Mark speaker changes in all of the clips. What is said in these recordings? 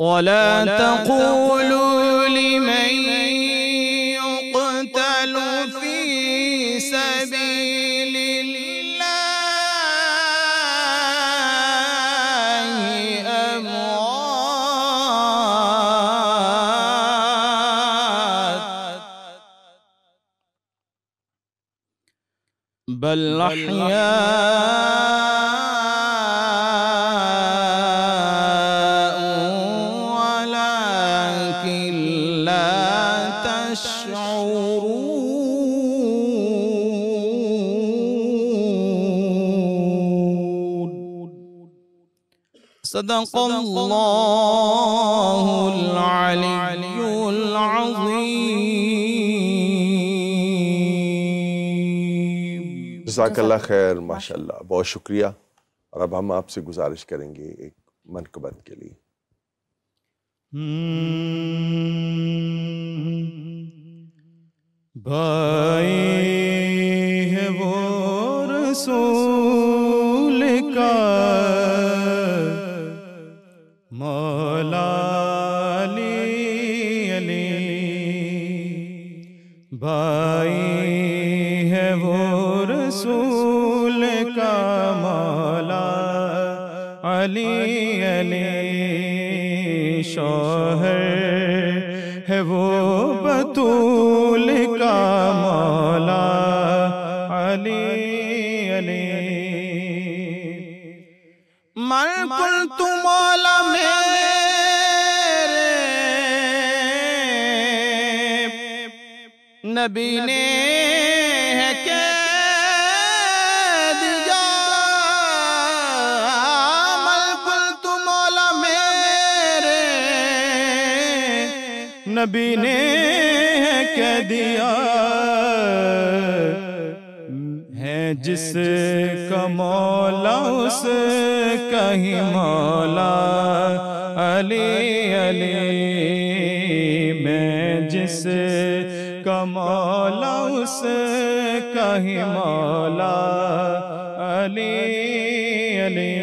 Speaker 1: ولا تقولوا لمن يقتل في سبيل الله أموات بل أحياء صدق اللہ العلی العظیم۔
Speaker 2: جزاک اللہ خیر، ماشاءاللہ، بہت شکریہ۔ اور اب ہم آپ سے گزارش کریں گے ایک منقبت کے لیے۔
Speaker 1: بھائی ہے وہ رسول کا مولا علی، بھائی ہے وہ رسول کا مولا علی، شوہر ہے وہ بطول کا مولا علی۔ من قلت مولا میرے نبی نے ہے کہہ دیا ملک مولا میرے، نبی نے ہے کہہ دیا ہے جس کا مولا اس کا ہی مولا علی علی، میں جس کا مولا اس کا ہی مولا علی علی۔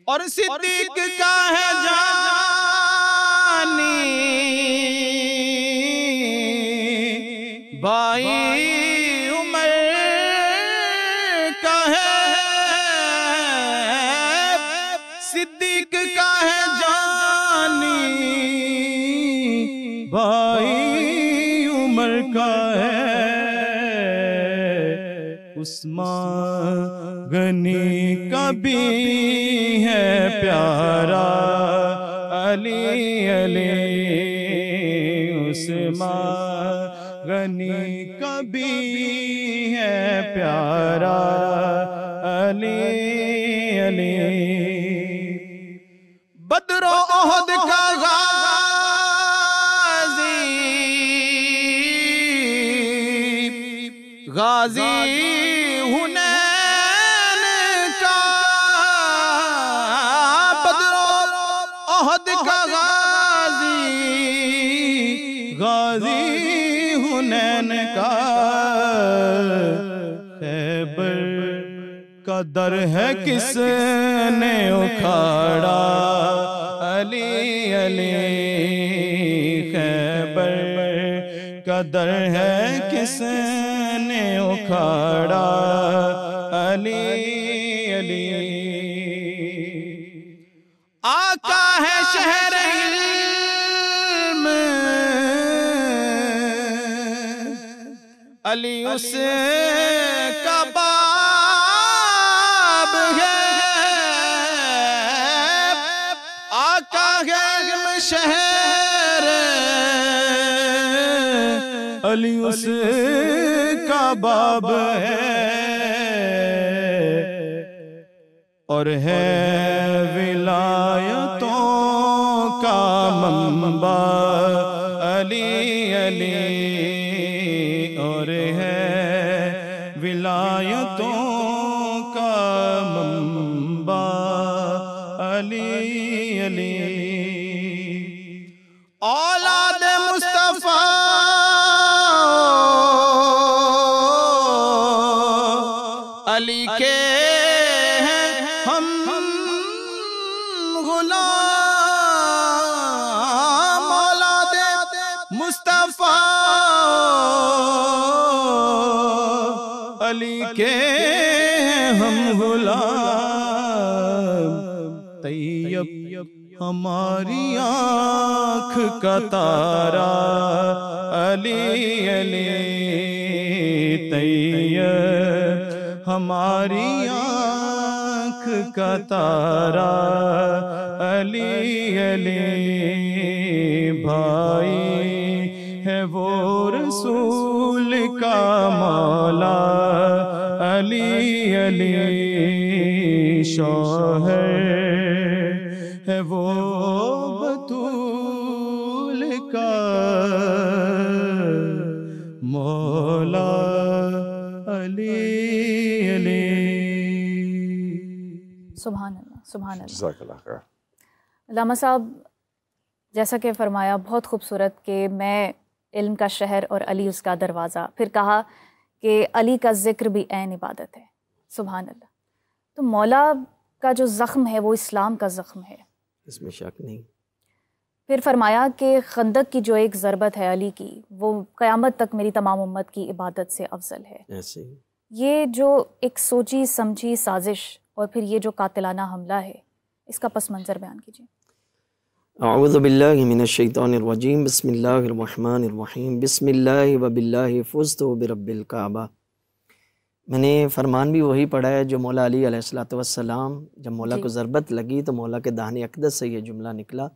Speaker 1: اور صدیق کا ہے جانی بھائی عمر کا ہے، صدیق کا ہے جانی بھائی عمر کا ہے، عثمان غنی کا بھی ہے پیارا علی علی، عثمان غنی کا بھی ہے پیارا علی علی۔ بدر و احد کا غازی حنین کا، بدر و احد کا غازی حنین کا، خیبر کا در ہے کس نے اکھاڑا علی علی، خیبر کا در ہے کس نے اکھاڑا علی علی۔ آقا ہے شہر علم علی اس کا باب ہے، آقا ہے علم شہر علی اس کا باب ہے، اور ہے ولایتوں کا منبع علی علی، اور ہے ولایتوں کا منبع علی علی۔ اولاد مصطفیٰ علی کے ہیں ہم غلام، اولاد مصطفیٰ علی کے ہیں ہم غلام، طیب ہماری آنکھ کا تارا علی علی، طیب ہماری آنکھ کا تارا علی علی، بھائی ہے وہ رسول کا مولا علی علی، شوہر ہے وہ بطول کا مولا علی علی۔
Speaker 3: سبحان اللہ سبحان اللہ۔
Speaker 2: جزاک اللہ خیر۔
Speaker 3: علامہ صاحب جیسا کہ فرمایا بہت خوبصورت کہ میں علم کا شہر اور علی اس کا دروازہ، پھر کہا کہ علی کا ذکر بھی عین عبادت ہے، سبحان اللہ۔ تو مولا کا جو زخم ہے وہ اسلام کا زخم ہے،
Speaker 4: اس میں شک نہیں۔
Speaker 3: پھر فرمایا کہ خندق کی جو ایک ضربت ہے علی کی، وہ قیامت تک میری تمام امت کی عبادت سے افضل ہے۔
Speaker 4: ایسے
Speaker 3: یہ جو ایک سوچی سمجھی سازش اور پھر یہ جو قاتلانہ حملہ ہے، اس کا پس منظر بیان کیجیے۔
Speaker 4: اعوذ باللہ من الشیطان الرجیم، بسم اللہ الرحمن الرحیم، بسم اللہ و باللہ فزت برب الکعبہ۔ میں نے فرمان بھی وہی پڑھا ہے جو مولا علی علیہ السلام، جب مولا کو ضربت لگی تو مولا کے داہنے اقدس سے یہ جملہ نکلا،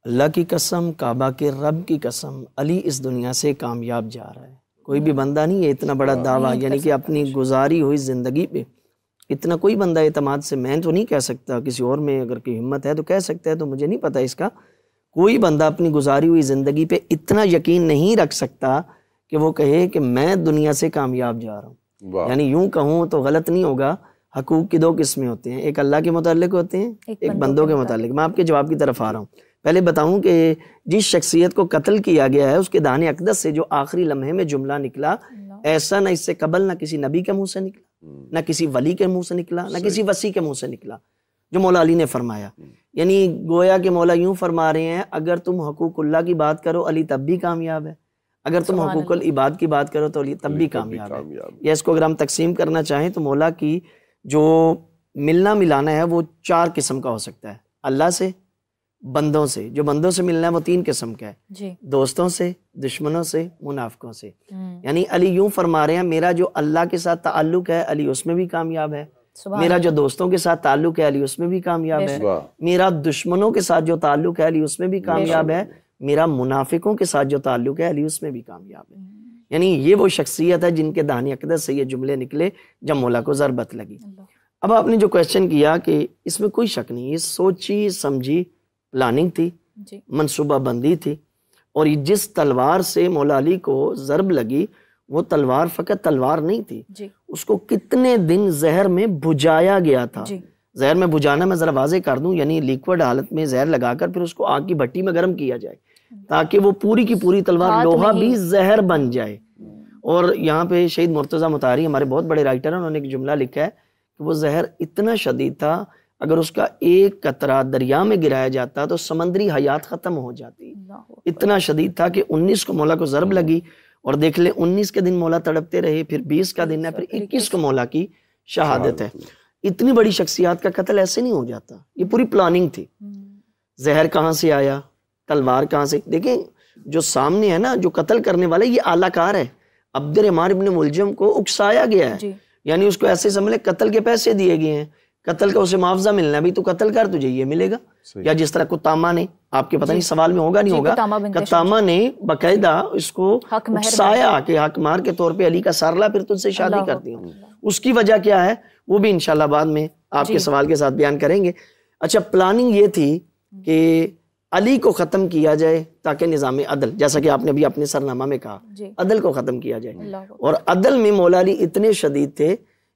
Speaker 4: اللہ کی قسم، کعبہ کے رب کی قسم، علی اس دنیا سے کامیاب جا رہا ہے. کوئی بھی بندہ نہیں ہے اتنا بڑا دعویٰ، یعنی کہ اپنی گزاری ہوئی زندگی پہ اتنا کوئی بندہ اعتماد سے، میں تو نہیں کہہ سکتا، کسی اور میں اگر کوئی ہمت ہے تو کہہ سکتا ہے، تو مجھے نہیں پتہ اس کا. کوئی بندہ اپنی گزاری ہوئی زندگی پہ اتنا یقین نہیں رکھ سکتا کہ وہ کہے کہ میں دنیا سے کامیاب جا رہا ہوں. یعنی یوں کہوں تو غلط نہیں ہوگا، حقوق کی دو قسمیں ہوتے ہیں، ایک اللہ کے متعلق ہوتے ہیں، ایک بندوں کے متعلق. میں آپ کے جواب کی طرف آ رہا ہوں. پہلے بتاؤں کہ جس شخصیت کو قتل کیا گیا ہے اس کے دانے اقدس سے جو آخری لمحے میں جملہ نکلا، ایسا نہ اس سے قبل نہ کسی نبی کے منہ سے نکلا، نہ کسی ولی کے منہ سے نکلا، نہ کسی وصی کے منہ سے نکلا، جو مولا علی نے فرمایا. یعنی گویا کہ مولا یوں فرما رہے ہیں اگر تم حقوق اللہ کی بات کرو علی تب بھی کامیاب ہے، اگر تم حقوق العباد کی بات کرو تو علی تب بھی کامیاب ہے. یا اس کو اگر ہم تقسیم کرنا چاہیں تو مولا کی جو ملنا ملانا ہے وہ 4 قسم کا ہو سکتا ہے. اللہ سے، بندوں سے، جو بندوں سے ملنا ہے وہ 3 قسم کا ہے، دوستوں سے، دشمنوں سے، منافقوں سے. یعنی علی یوں فرما رہے ہیں میرا جو اللہ کے ساتھ تعلق ہے علی اس میں بھی کامیاب ہے، میرا جو دوستوں کے ساتھ تعلق ہے علی اس میں بھی کامیاب ہے، میرا دشمنوں کے ساتھ جو تعلق ہے علی اس میں بھی کامیاب ہے، میرا منافقوں کے ساتھ جو تعلق ہے علی اس میں بھی کامیاب ہے. یعنی یہ وہ شخصیت ہے جن کے دانے اقدس سے یہ جملے نکلے جب مولا کو ضربت لگی. اب آپ نے جو کویسچن کیا کہ اس میں کوئی شک نہیں، یہ سوچی سمجھی پلاننگ تھی، منصوبہ بندی تھی. اور جس تلوار سے مولا علی کو ضرب لگی وہ تلوار فقط تلوار نہیں تھی، اس کو کتنے دن زہر میں بھجایا گیا تھا. زہر میں بھجانا میں ذرا واضح کر دوں، یعنی لیکوڈ حالت میں زہر لگا کر پھر اس کو آگ کی بھٹی میں گرم کیا جائے تاکہ وہ پوری کی پوری تلوار لوہا بھی زہر بن جائے. اور یہاں پہ شہید مرتضیٰ مطہری ہمارے بہت بڑے رائٹر ہیں، انہوں نے ایک جملہ لکھا ہے کہ وہ زہر اتنا شدید تھا اگر اس کا ایک قطرہ دریا میں گرایا جاتا تو سمندری حیات ختم ہو جاتی. اتنا شدید تھا کہ 19 کو مولا کو ضرب لگی اور دیکھ لیں 19 کے دن مولا تڑپتے رہے، پھر 20 کا دن ہے، پھر 21 کو مولا کی شہادت ہے. اتنی بڑی شخصیات کا قتل ایسے نہیں ہو جاتا، یہ پوری پلاننگ تھی. زہر کہاں سے آیا، تلوار کہاں سے؟ دیکھیں جو سامنے ہے نا، جو قتل کرنے والا یہ اعلی کار ہے. عبد الرحمن ابن ملجم کو اکسایا گیا ہے، یعنی اس کو ایسے سمجھ لیں قتل کے پیسے دیے گئے ہیں، قتل کا اسے معاوضہ ملنا ہے، بھی تو قتل کر تجھے یہ ملے گا. یا جس طرح قطامہ نے، آپ کے پتہ نہیں سوال میں ہوگا نہیں ہوگا، قطامہ نے باقاعدہ اس کو اکسایا کہ حق مار کے طور پہ علی کا سارلا پھر تجھ سے شادی کرتی ہوں. اس کی وجہ کیا ہے وہ بھی انشاءاللہ بعد میں آپ کے سوال کے ساتھ بیان کریں گے. اچھا، پلاننگ یہ تھی کہ علی کو ختم کیا جائے تاکہ نظام عدل، جیسا کہ آپ نے بھی اپنے سرنامہ میں کہا، عدل کو ختم کیا جائے. اور عدل میں مولا علی اتنے شدید تھے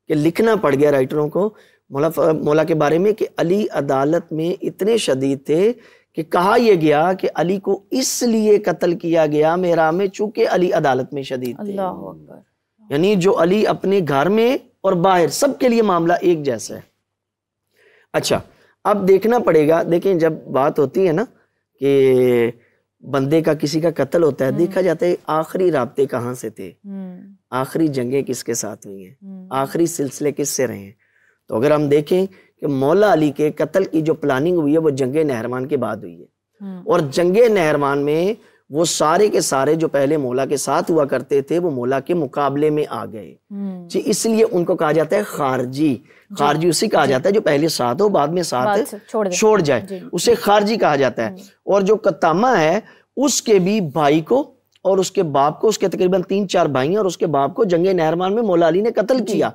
Speaker 4: کہ لکھنا پڑ گیا رائٹروں کو مولا کے بارے میں کہ علی عدالت میں اتنے شدید تھے کہ کہا یہ گیا کہ علی کو اس لیے قتل کیا گیا میرا میں چونکہ علی عدالت میں شدید تھے. یعنی جو علی اپنے گھر میں اور باہر سب کے لیے معاملہ ایک جیسا ہے. اچھا، اب دیکھنا پڑے گا، دیکھیں جب بات ہوتی ہے نا کہ بندے کا کسی کا قتل ہوتا ہے، دیکھا جاتا ہے آخری رابطے کہاں سے تھے، آخری جنگیں کس کے ساتھ ہوئی ہیں، آخری سلسلے کس سے رہے ہیں. تو اگر ہم دیکھیں کہ مولا علی کے قتل کی جو پلاننگ ہوئی ہے وہ جنگ نہروان کے بعد ہوئی ہے. اور جنگ نہروان میں وہ سارے کے سارے جو پہلے مولا کے ساتھ ہوا کرتے تھے وہ مولا کے مقابلے میں آ گئے. اس لیے ان کو کہا جاتا ہے خارجی. خارجی اسی کہا جاتا ہے جو پہلے ساتھ ہو بعد میں ساتھ چھوڑ جائے، اسے خارجی کہا جاتا ہے. اور جو قطامہ ہے اس کے بھی بھائی کو اور اس کے باپ کو، اس کے تقریباً 3-4 بھائی ہیں، اور اس کے باپ کو جنگ نہروان میں مولا علی نے قتل کیا.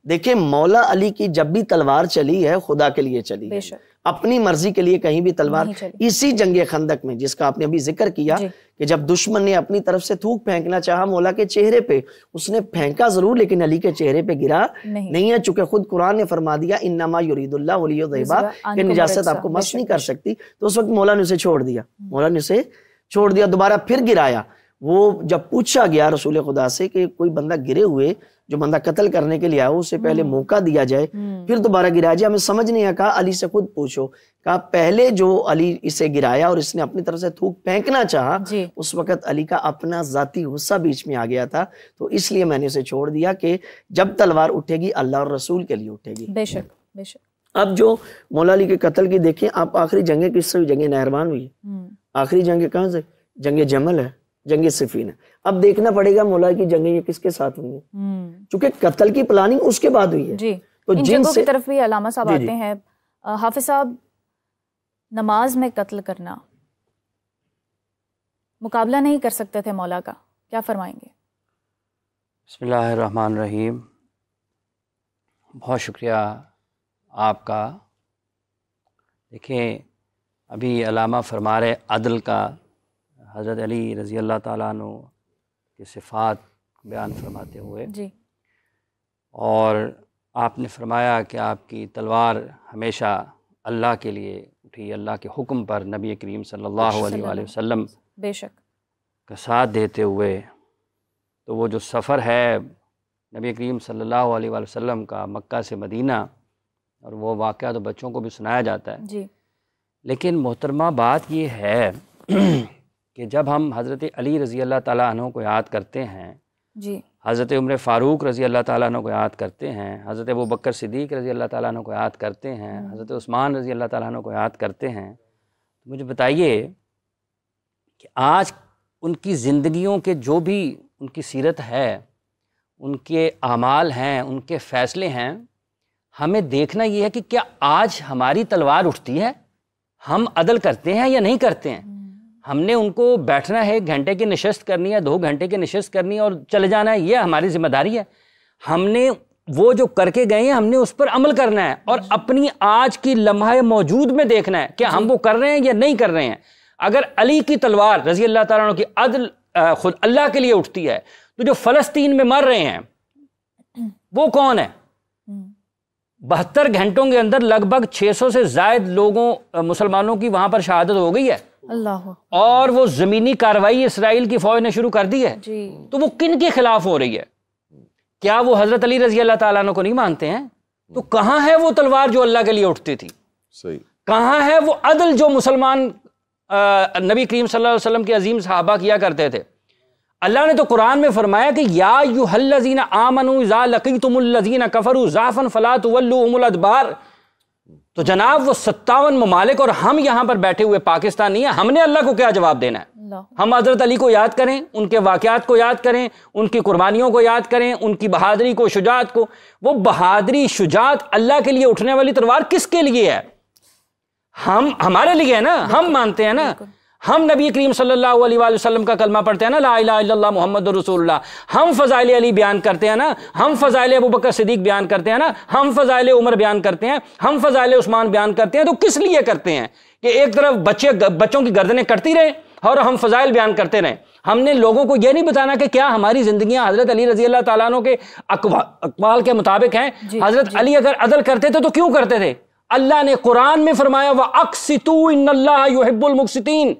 Speaker 4: دیکھیں مولا علی کی جب بھی تلوار چلی ہے خدا کے لیے چلی ہے، اپنی مرضی کے لیے کہیں بھی تلوار. اسی جنگ خندق میں جس کا آپ نے ابھی ذکر کیا کہ جب دشمن نے اپنی طرف سے تھوک پھینکنا چاہا مولا کے چہرے پہ، اس نے پھینکا ضرور لیکن علی کے چہرے پہ گرا نہیں ہے، چونکہ خود قرآن نے فرما دیا انما یرید اللہ لیذھب کہ نجاست آپ کو مس نہیں کر سکتی. تو اس وقت مولا نے اسے چھوڑ دیا، مولا نے اسے چھوڑ دیا. دوبارہ پھر گرایا. وہ جب پوچھا گیا رسول خدا سے کہ کوئی بندہ گرے ہوئے جو بندہ قتل کرنے کے لیے آیا اسے پہلے موقع دیا جائے پھر دوبارہ گرایا جائے، ہمیں سمجھ نہیں آیا. کہا علی سے خود پوچھو. کہا پہلے جو علی اسے گرایا اور اس نے اپنی طرف سے تھوک پھینکنا چاہا اس وقت علی کا اپنا ذاتی غصہ بیچ میں آ گیا تھا، تو اس لیے میں نے اسے چھوڑ دیا کہ جب تلوار اٹھے گی اللہ اور رسول کے لیے اٹھے گی.
Speaker 3: بے شک بے شک.
Speaker 4: اب جو مولا علی کے قتل کی دیکھیں آپ، آخری جنگیں کس سے ہوئی؟ جنگ نہروان ہوئی. آخری جنگ کہاں سے؟ جنگ جمل ہے، جنگ صفین ہے. اب دیکھنا پڑے گا مولا کی جنگیں یہ کس کے ساتھ ہوئی ہیں، چونکہ قتل کی پلاننگ اس کے بعد ہوئی ہے.
Speaker 3: جی،
Speaker 4: تو
Speaker 3: ان جنگوں کی طرف بھی علامہ صاحب آتے ہیں. حافظ صاحب، نماز میں قتل کرنا مقابلہ نہیں کر سکتے تھے مولا کا، کیا فرمائیں گے؟
Speaker 5: بسم اللہ الرحمن الرحیم. بہت شکریہ آپ کا. دیکھیں ابھی علامہ فرما رہے عدل کا، حضرت علی رضی اللہ تعالیٰ عنہ کی صفات بیان فرماتے ہوئے
Speaker 3: جی، اور
Speaker 5: آپ نے فرمایا کہ آپ کی تلوار ہمیشہ اللہ کے لیے اٹھی، اللہ کے حکم پر نبی کریم صلی اللہ علیہ وآلہ وسلم
Speaker 3: بے شک
Speaker 5: کا ساتھ دیتے ہوئے. تو وہ جو سفر ہے نبی کریم صلی اللہ علیہ وآلہ وسلم کا مکہ سے مدینہ، اور وہ واقعہ تو بچوں کو بھی سنایا جاتا ہے،
Speaker 3: جی،
Speaker 5: لیکن محترمہ بات یہ ہے کہ جب ہم حضرت علی رضی اللہ تعالیٰ عنہ کو یاد کرتے ہیں،
Speaker 3: جی،
Speaker 5: حضرت عمر فاروق رضی اللہ تعالیٰ عنہ کو یاد کرتے ہیں، حضرت ابوبکر صدیق رضی اللہ تعالیٰ عنہ کو یاد کرتے ہیں، حضرت عثمان رضی اللہ تعالیٰ عنہ کو یاد کرتے ہیں، تو مجھے بتائیے کہ آج ان کی زندگیوں کے جو بھی ان کی سیرت ہے، ان کے اعمال ہیں، ان کے فیصلے ہیں، ہمیں دیکھنا یہ ہے کہ کیا آج ہماری تلوار اٹھتی ہے؟ ہم عدل کرتے ہیں یا نہیں کرتے ہیں؟ ہم نے ان کو بیٹھنا ہے، 1 گھنٹے کی نشست کرنی ہے، 2 گھنٹے کی نشست کرنی ہے اور چلے جانا ہے، یہ ہماری ذمہ داری ہے. ہم نے وہ جو کر کے گئے ہیں ہم نے اس پر عمل کرنا ہے، اور اپنی آج کی لمحہ موجود میں دیکھنا ہے کہ ہم وہ کر رہے ہیں یا نہیں کر رہے ہیں. اگر علی کی تلوار رضی اللہ تعالیٰ عنہ کی عدل خود اللہ کے لیے اٹھتی ہے، تو جو فلسطین میں مر رہے ہیں وہ کون ہے؟ 72 گھنٹوں کے اندر لگ بھگ 600 سے زائد لوگوں مسلمانوں کی وہاں پر شہادت ہو گئی ہے،
Speaker 3: اللہ،
Speaker 5: اور وہ زمینی کارروائی اسرائیل کی فوج نے شروع کر دی ہے.
Speaker 3: جی،
Speaker 5: تو وہ کن کے خلاف ہو رہی ہے؟ کیا وہ حضرت علی رضی اللہ تعالیٰ عنہ کو نہیں مانتے ہیں؟ تو کہاں ہے وہ تلوار جو اللہ کے لیے اٹھتی تھی؟
Speaker 2: صحیح.
Speaker 5: کہاں ہے وہ عدل جو مسلمان نبی کریم صلی اللہ علیہ وسلم کے عظیم صحابہ کیا کرتے تھے؟ اللہ نے تو قرآن میں فرمایا کہ یا ایھا الذین آمنوا اذا لقیتم الذین کفروا زحفا فلا تولوهم الادبار. تو جناب وہ 57 ممالک اور ہم یہاں پر بیٹھے ہوئے پاکستان نہیں ہیں، ہم نے اللہ کو کیا جواب دینا ہے؟
Speaker 3: اللہ،
Speaker 5: ہم حضرت علی کو یاد کریں، ان کے واقعات کو یاد کریں، ان کی قربانیوں کو یاد کریں، ان کی بہادری کو، شجاعت کو. وہ بہادری، شجاعت اللہ کے لیے اٹھنے والی تلوار کس کے لیے ہے؟ ہمارے لیے ہے نا، ہم مانتے ہیں نا. ہم نبی کریم صلی اللہ علیہ وآلہ وسلم کا کلمہ پڑھتے ہیں نا، لا الہ الا اللہ محمد رسول اللہ. ہم فضائل علی بیان کرتے ہیں نا، ہم فضائل ابوبکر صدیق بیان کرتے ہیں نا، ہم فضائل عمر بیان کرتے ہیں، ہم فضائل عثمان بیان کرتے ہیں. تو کس لیے کرتے ہیں؟ کہ ایک طرف بچوں کی گردنیں کٹتی رہیں اور ہم فضائل بیان کرتے رہیں. ہم نے لوگوں کو یہ نہیں بتانا کہ کیا ہماری زندگیاں حضرت علی رضی اللہ تعالیٰ عنہ کے اقوال کے مطابق ہیں. حضرت علی اگر عدل کرتے تھے تو کیوں کرتے تھے؟ اللہ نے قرآن میں فرمایا وَأَقْسِطُوا إِنَّ اللَّهَ يُحِبُّ الْمُقْسِطِينَ.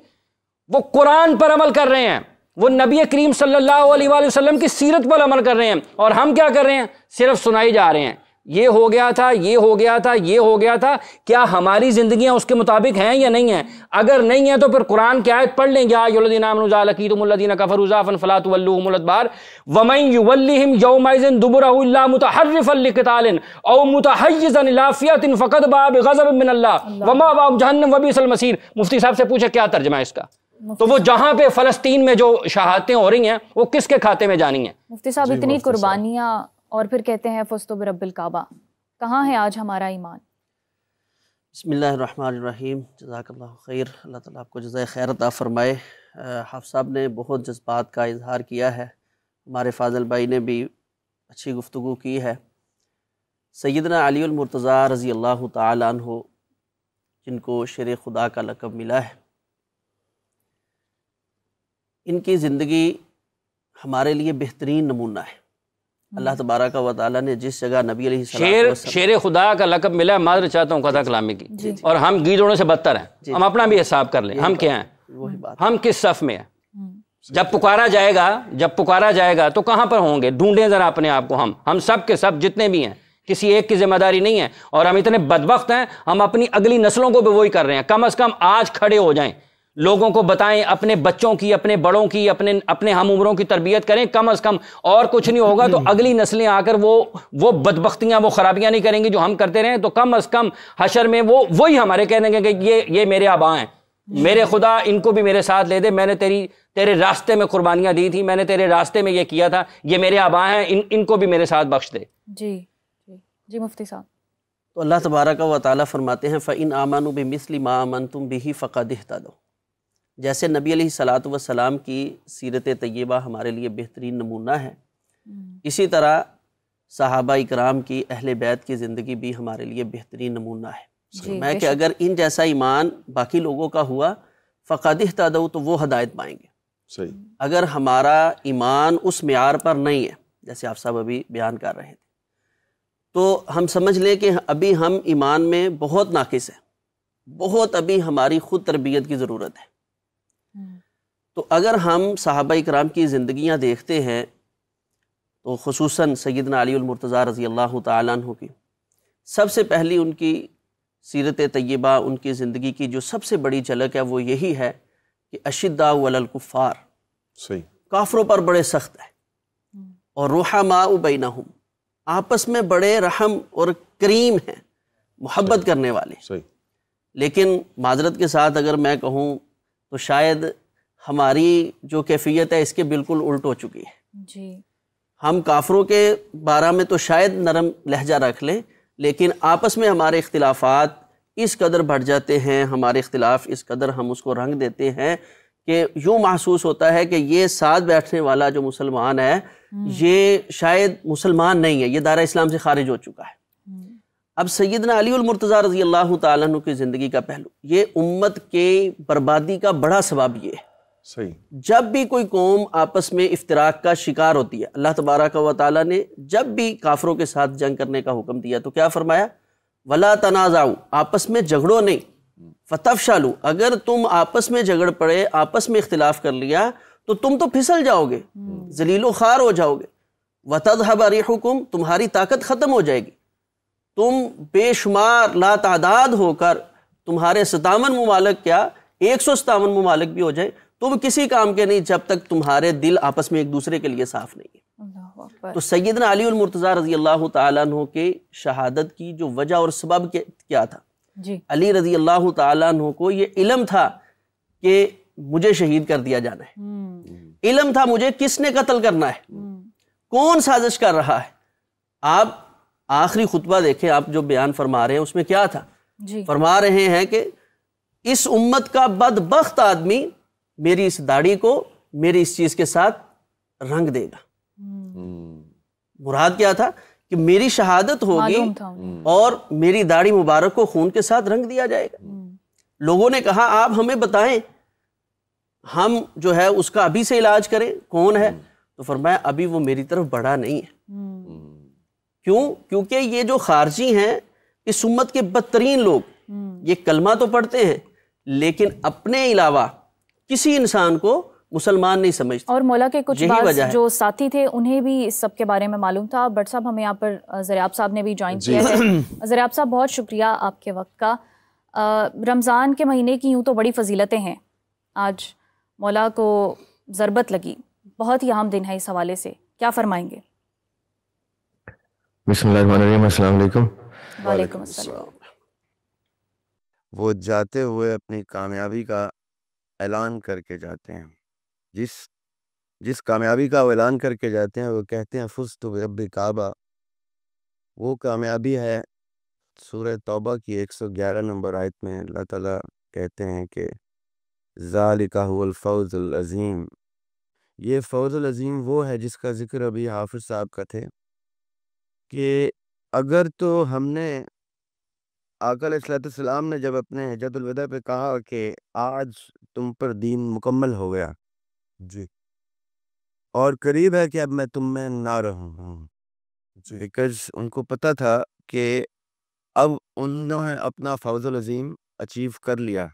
Speaker 5: وہ قرآن پر عمل کر رہے ہیں، وہ نبی کریم صلی اللہ علیہ وآلہ وسلم کی سیرت پر عمل کر رہے ہیں، اور ہم کیا کر رہے ہیں؟ صرف سنائی جا رہے ہیں، یہ ہو گیا تھا، یہ ہو گیا تھا، یہ ہو گیا تھا. کیا ہماری زندگیاں اس کے مطابق ہیں یا نہیں ہیں؟ اگر نہیں ہیں تو پھر قرآن کی آیت پڑھ لیں، یا ایھا الذین آمنوا اذا لقیتم الذین کفروا زحفا فلا تولوهم الادبار ومن یولہم یومئذ دبرہ الا متحرفا لقتال او متحیزا الی فئۃ فقد باء بغضب من اللہ ومأواہ جہنم وبئس المصیر. مفتی صاحب سے پوچھے کیا ترجمہ ہے اس کا؟ تو وہ جہاں پہ فلسطین میں جو شہادتیں ہو رہی ہیں وہ کس کے کھاتے میں جانی ہیں؟
Speaker 3: مفتی صاحب اتنی قربانیاں، اور پھر کہتے ہیں فزت برب الکعبہ. کہاں ہے آج ہمارا ایمان؟
Speaker 4: بسم اللہ الرحمن الرحیم. جزاک اللہ خیر. اللہ تعالیٰ آپ کو جزائے خیر عطا فرمائے. حافظ صاحب نے بہت جذبات کا اظہار کیا ہے، ہمارے فاضل بھائی نے بھی اچھی گفتگو کی ہے. سیدنا علی المرتضیٰ رضی اللہ تعالیٰ عنہ، جن کو شیر خدا کا لقب ملا ہے، ان کی زندگی ہمارے لیے بہترین نمونہ ہے. اللہ تبارک و تعالیٰ نے جس جگہ نبی علیہ السلام
Speaker 5: شیر خدا کا لقب ملا ہے، معذرت چاہتا ہوں قطع کلامی کی، اور ہم گیدڑوں سے بدتر ہیں. ہم اپنا بھی حساب کر لیں، ہم کیا ہیں،
Speaker 4: وہی بات،
Speaker 5: ہم کس صف میں ہیں. جب پکارا جائے گا تو کہاں پر ہوں گے؟ ڈھونڈیں ذرا اپنے آپ کو. ہم سب کے سب جتنے بھی ہیں، کسی ایک کی ذمہ داری نہیں ہے. اور ہم اتنے بدبخت ہیں، ہم اپنی اگلی نسلوں کو بھی وہی کر رہے ہیں. کم از کم آج کھڑے ہو جائیں، لوگوں کو بتائیں، اپنے بچوں کی، اپنے بڑوں کی، اپنے ہم عمروں کی تربیت کریں کم از کم. اور کچھ نہیں ہوگا تو اگلی نسلیں آ کر وہ بدبختیاں، وہ خرابیاں نہیں کریں گی جو ہم کرتے رہے. تو کم از کم حشر میں وہی ہمارے کہہ دیں گے کہ یہ میرے آبا ہیں، میرے خدا ان کو بھی میرے ساتھ لے دے، میں نے تیرے راستے میں قربانیاں دی تھی، میں نے تیرے راستے میں یہ کیا تھا، یہ میرے آبا ہیں، ان کو بھی میرے ساتھ بخش دے.
Speaker 3: جی مفتی صاحب.
Speaker 4: تو اللہ تبارک و تعالیٰ فرماتے ہیں فَإِنْ آمَنُوا بِمِثْلِ مَا آمَنْتُمْ بِهِ فَقَدِ اهْتَدَوْا.
Speaker 6: جیسے نبی علیہ الصلاۃ والسلام کی سیرت طیبہ ہمارے لیے بہترین نمونہ ہے، اسی طرح صحابہ اکرام کی اہل بیت کی زندگی بھی ہمارے لیے بہترین نمونہ ہے۔ میں کہ اگر ان جیسا ایمان باقی لوگوں کا ہوا فقد اہتدوا، تو وہ ہدایت پائیں گے۔
Speaker 2: صحیح۔
Speaker 6: اگر ہمارا ایمان اس معیار پر نہیں ہے جیسے آپ صاحب ابھی بیان کر رہے تھے، تو ہم سمجھ لیں کہ ابھی ہم ایمان میں بہت ناقص ہیں، بہت ابھی ہماری خود تربیت کی ضرورت ہے۔ تو اگر ہم صحابہ اکرام کی زندگیاں دیکھتے ہیں تو خصوصاً سیدنا علی المرتضیٰ رضی اللہ تعالیٰ عنہ کی سب سے پہلی ان کی سیرت طیبہ، ان کی زندگی کی جو سب سے بڑی جھلک ہے وہ یہی ہے کہ اشداء علی الکفار،
Speaker 2: صحیح،
Speaker 6: کافروں پر بڑے سخت ہیں، اور رحماء بینہم، آپس میں بڑے رحم اور کریم ہیں، محبت کرنے والے۔
Speaker 2: صحیح۔
Speaker 6: لیکن معذرت کے ساتھ اگر میں کہوں تو شاید ہماری جو کیفیت ہے اس کے بالکل الٹ ہو چکی ہے۔
Speaker 3: جی،
Speaker 6: ہم کافروں کے بارے میں تو شاید نرم لہجہ رکھ لیں، لیکن آپس میں ہمارے اختلافات اس قدر بڑھ جاتے ہیں، ہمارے اختلاف اس قدر ہم اس کو رنگ دیتے ہیں کہ یوں محسوس ہوتا ہے کہ یہ ساتھ بیٹھنے والا جو مسلمان ہے یہ شاید مسلمان نہیں ہے، یہ دائرہ اسلام سے خارج ہو چکا ہے۔ اب سیدنا علی المرتضیٰ رضی اللہ تعالیٰ عنہ کی زندگی کا پہلو، یہ امت کے بربادی کا بڑا سبب یہ ہے۔
Speaker 2: صحیح۔
Speaker 6: جب بھی کوئی قوم آپس میں افتراق کا شکار ہوتی ہے، اللہ تبارک و تعالیٰ نے جب بھی کافروں کے ساتھ جنگ کرنے کا حکم دیا تو کیا فرمایا؟ وَلَا تَنَازَعُوا، آپس میں جھگڑو نہیں، فَتَفْشَلُوا، اگر تم آپس میں جھگڑ پڑے، آپس میں اختلاف کر لیا تو تم تو پھسل جاؤ گے، ذلیل و خوار ہو جاؤ گے، وَتَذْهَبَ رِيحُكُمْ، تمہاری طاقت ختم ہو جائے گی، تم بے شمار لا تعداد ہو کر تمہارے 57 ممالک کیا 157 ممالک بھی ہو جائے، تم کسی کام کے نہیں جب تک تمہارے دل آپس میں ایک دوسرے کے لیے صاف نہیں ہے۔
Speaker 3: اللہ اکبر۔
Speaker 6: تو سیدنا علی المرتضیٰ رضی اللہ تعالیٰ عنہ کے شہادت کی جو وجہ اور سبب کیا تھا؟
Speaker 3: جی،
Speaker 6: علی رضی اللہ تعالیٰ عنہ کو یہ علم تھا کہ مجھے شہید کر دیا جانا ہے، علم تھا مجھے کس نے قتل کرنا ہے، کون سازش کر رہا ہے۔ آپ آخری خطبہ دیکھیں، آپ جو بیان فرما رہے ہیں اس میں کیا تھا؟
Speaker 3: جی،
Speaker 6: فرما رہے ہیں کہ اس امت کا بدبخت آدمی میری اس داڑھی کو میری اس چیز کے ساتھ رنگ دے گا۔ مراد کیا تھا کہ میری شہادت ہوگی
Speaker 3: معلوم تھا انہیں۔
Speaker 6: اور میری داڑھی مبارک کو خون کے ساتھ رنگ دیا جائے گا۔ لوگوں نے کہا آپ ہمیں بتائیں، ہم جو ہے اس کا ابھی سے علاج کریں، کون ہے؟ تو فرمایا ابھی وہ میری طرف بڑھا نہیں ہے۔ کیوں؟ کیونکہ یہ جو خارجی ہیں اس امت کے بدترین لوگ، یہ کلمہ تو پڑھتے ہیں لیکن اپنے علاوہ کسی انسان کو مسلمان نہیں سمجھتے۔
Speaker 3: اور مولا کے کچھ
Speaker 6: یہی وجہ
Speaker 3: بعض
Speaker 6: ہے۔
Speaker 3: جو ساتھی تھے انہیں بھی اس سب کے بارے میں معلوم تھا۔ بٹ صاحب ہمیں یہاں پر زریاب صاحب نے بھی جوائن کیا ہے۔ زریاب صاحب بہت شکریہ آپ کے وقت کا۔ رمضان کے مہینے کی یوں تو بڑی فضیلتیں ہیں، آج مولا کو ضربت لگی، بہت ہی اہم دن ہے، اس حوالے سے کیا فرمائیں گے؟
Speaker 7: بسم اللہ الرحمن الرحیم، السلام علیکم۔
Speaker 3: وعلیکم السلام۔
Speaker 7: وہ جاتے ہوئے اپنی کامیابی کا اعلان کر کے جاتے ہیں، جس کامیابی کا وہ اعلان کر کے جاتے ہیں وہ کہتے ہیں فزت برب کعبہ۔ وہ کامیابی ہے سورہ توبہ کی 111 نمبر آیت میں اللہ تعالیٰ کہتے ہیں کہ ذالک هو الفوز العظیم۔ یہ فوز العظیم وہ ہے جس کا ذکر ابھی حافظ صاحب کا تھے کہ اگر تو ہم نے آقا علیہ السلام نے جب اپنے حجۃ الوداع پہ کہا کہ آج تم پر دین مکمل ہو گیا
Speaker 2: جی،
Speaker 7: اور قریب ہے کہ اب میں تم میں نہ رہوں، بیکاز ان کو پتہ تھا کہ اب انہوں نے اپنا فوز العظیم اچیو کر لیا،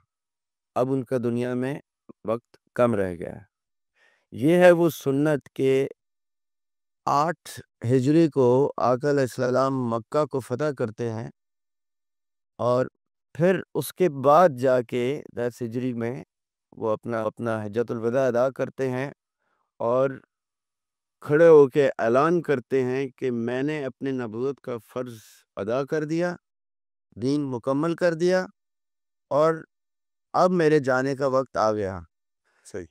Speaker 7: اب ان کا دنیا میں وقت کم رہ گیا۔ یہ ہے وہ سنت کہ 8 ہجری کو آقا علیہ السلام مکہ کو فتح کرتے ہیں اور پھر اس کے بعد جا کے 10 ہجری میں وہ اپنا حجۃ الوداع ادا کرتے ہیں اور کھڑے ہو کے اعلان کرتے ہیں کہ میں نے اپنے نبوت کا فرض ادا کر دیا، دین مکمل کر دیا اور اب میرے جانے کا وقت آ گیا۔
Speaker 2: صحیح۔